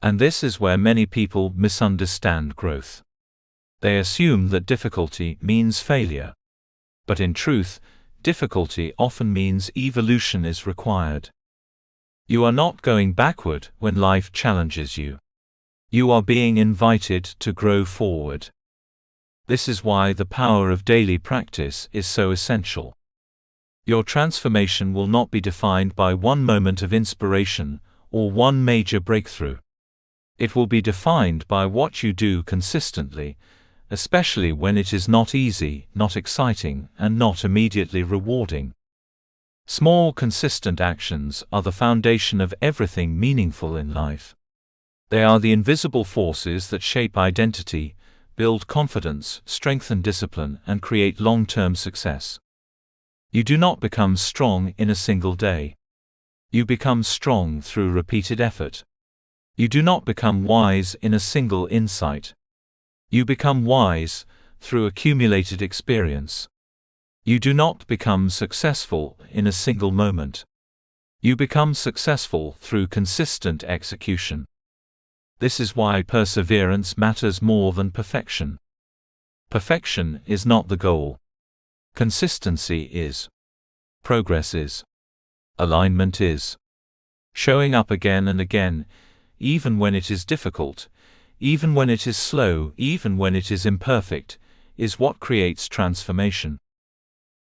And this is where many people misunderstand growth. They assume that difficulty means failure. But in truth, difficulty often means evolution is required. You are not going backward when life challenges you. You are being invited to grow forward. This is why the power of daily practice is so essential. Your transformation will not be defined by one moment of inspiration or one major breakthrough. It will be defined by what you do consistently, especially when it is not easy, not exciting, and not immediately rewarding. Small, consistent actions are the foundation of everything meaningful in life. They are the invisible forces that shape identity, build confidence, strengthen discipline, and create long-term success. You do not become strong in a single day. You become strong through repeated effort. You do not become wise in a single insight. You become wise through accumulated experience. You do not become successful in a single moment. You become successful through consistent execution. This is why perseverance matters more than perfection. Perfection is not the goal. Consistency is. Progress is. Alignment is. Showing up again and again, even when it is difficult, even when it is slow, even when it is imperfect, is what creates transformation.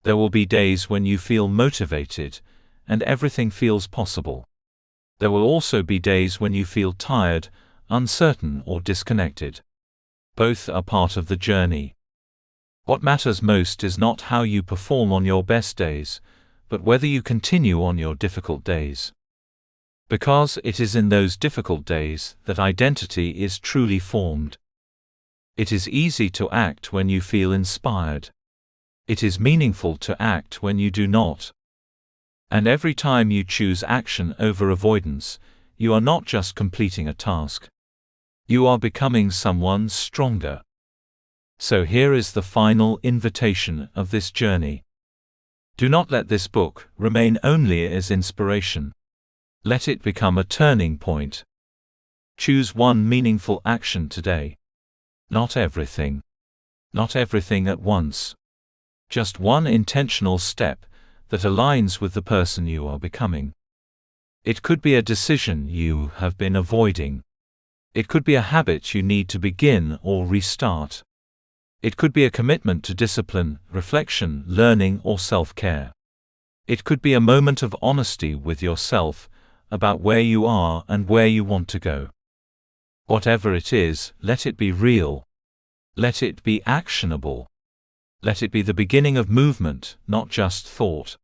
There will be days when you feel motivated, and everything feels possible. There will also be days when you feel tired, uncertain, or disconnected. Both are part of the journey. What matters most is not how you perform on your best days, but whether you continue on your difficult days. Because it is in those difficult days that identity is truly formed. It is easy to act when you feel inspired. It is meaningful to act when you do not. And every time you choose action over avoidance, you are not just completing a task. You are becoming someone stronger. So here is the final invitation of this journey. Do not let this book remain only as inspiration. Let it become a turning point. Choose one meaningful action today. Not everything. Not everything at once. Just one intentional step that aligns with the person you are becoming. It could be a decision you have been avoiding. It could be a habit you need to begin or restart. It could be a commitment to discipline, reflection, learning, or self-care. It could be a moment of honesty with yourself about where you are and where you want to go. Whatever it is, let it be real. Let it be actionable. Let it be the beginning of movement, not just thought.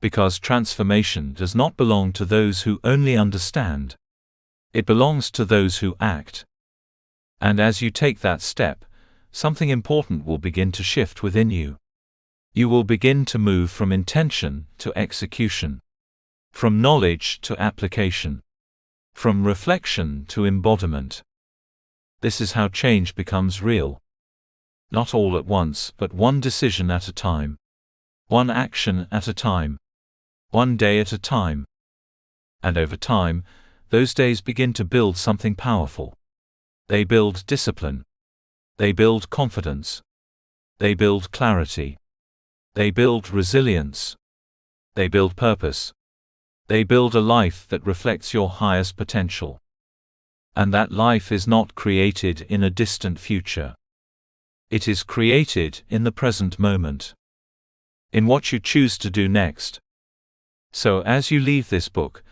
Because transformation does not belong to those who only understand. It belongs to those who act. And as you take that step, something important will begin to shift within you. You will begin to move from intention to execution. From knowledge to application. From reflection to embodiment. This is how change becomes real. Not all at once, but one decision at a time. One action at a time. One day at a time. And over time, those days begin to build something powerful. They build discipline. They build confidence. They build clarity. They build resilience. They build purpose. They build a life that reflects your highest potential. and that life is not created in a distant future. It is created in the present moment, in what you choose to do next. So as you leave this book,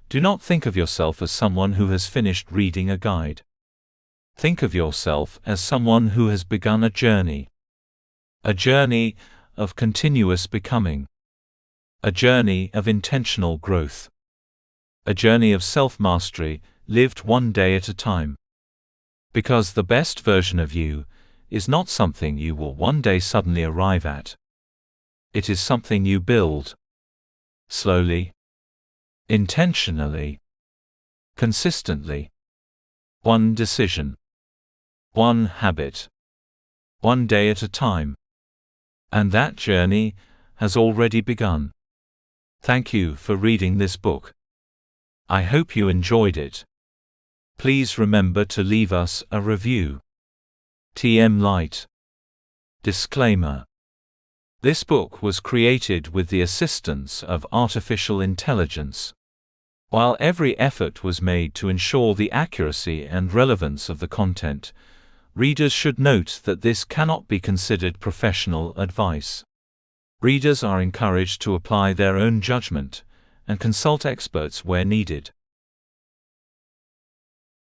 do not think of yourself as someone who has finished reading a guide. Think of yourself as someone who has begun a journey of continuous becoming, a journey of intentional growth, a journey of self-mastery, lived one day at a time. Because the best version of you is not something you will one day suddenly arrive at. It is something you build slowly, intentionally, consistently. One decision, one habit, one day at a time. And that journey has already begun. Thank you for reading this book. I hope you enjoyed it. Please remember to leave us a review. TM Light. Disclaimer. This book was created with the assistance of artificial intelligence. While every effort was made to ensure the accuracy and relevance of the content, readers should note that this cannot be considered professional advice. Readers are encouraged to apply their own judgment and consult experts where needed.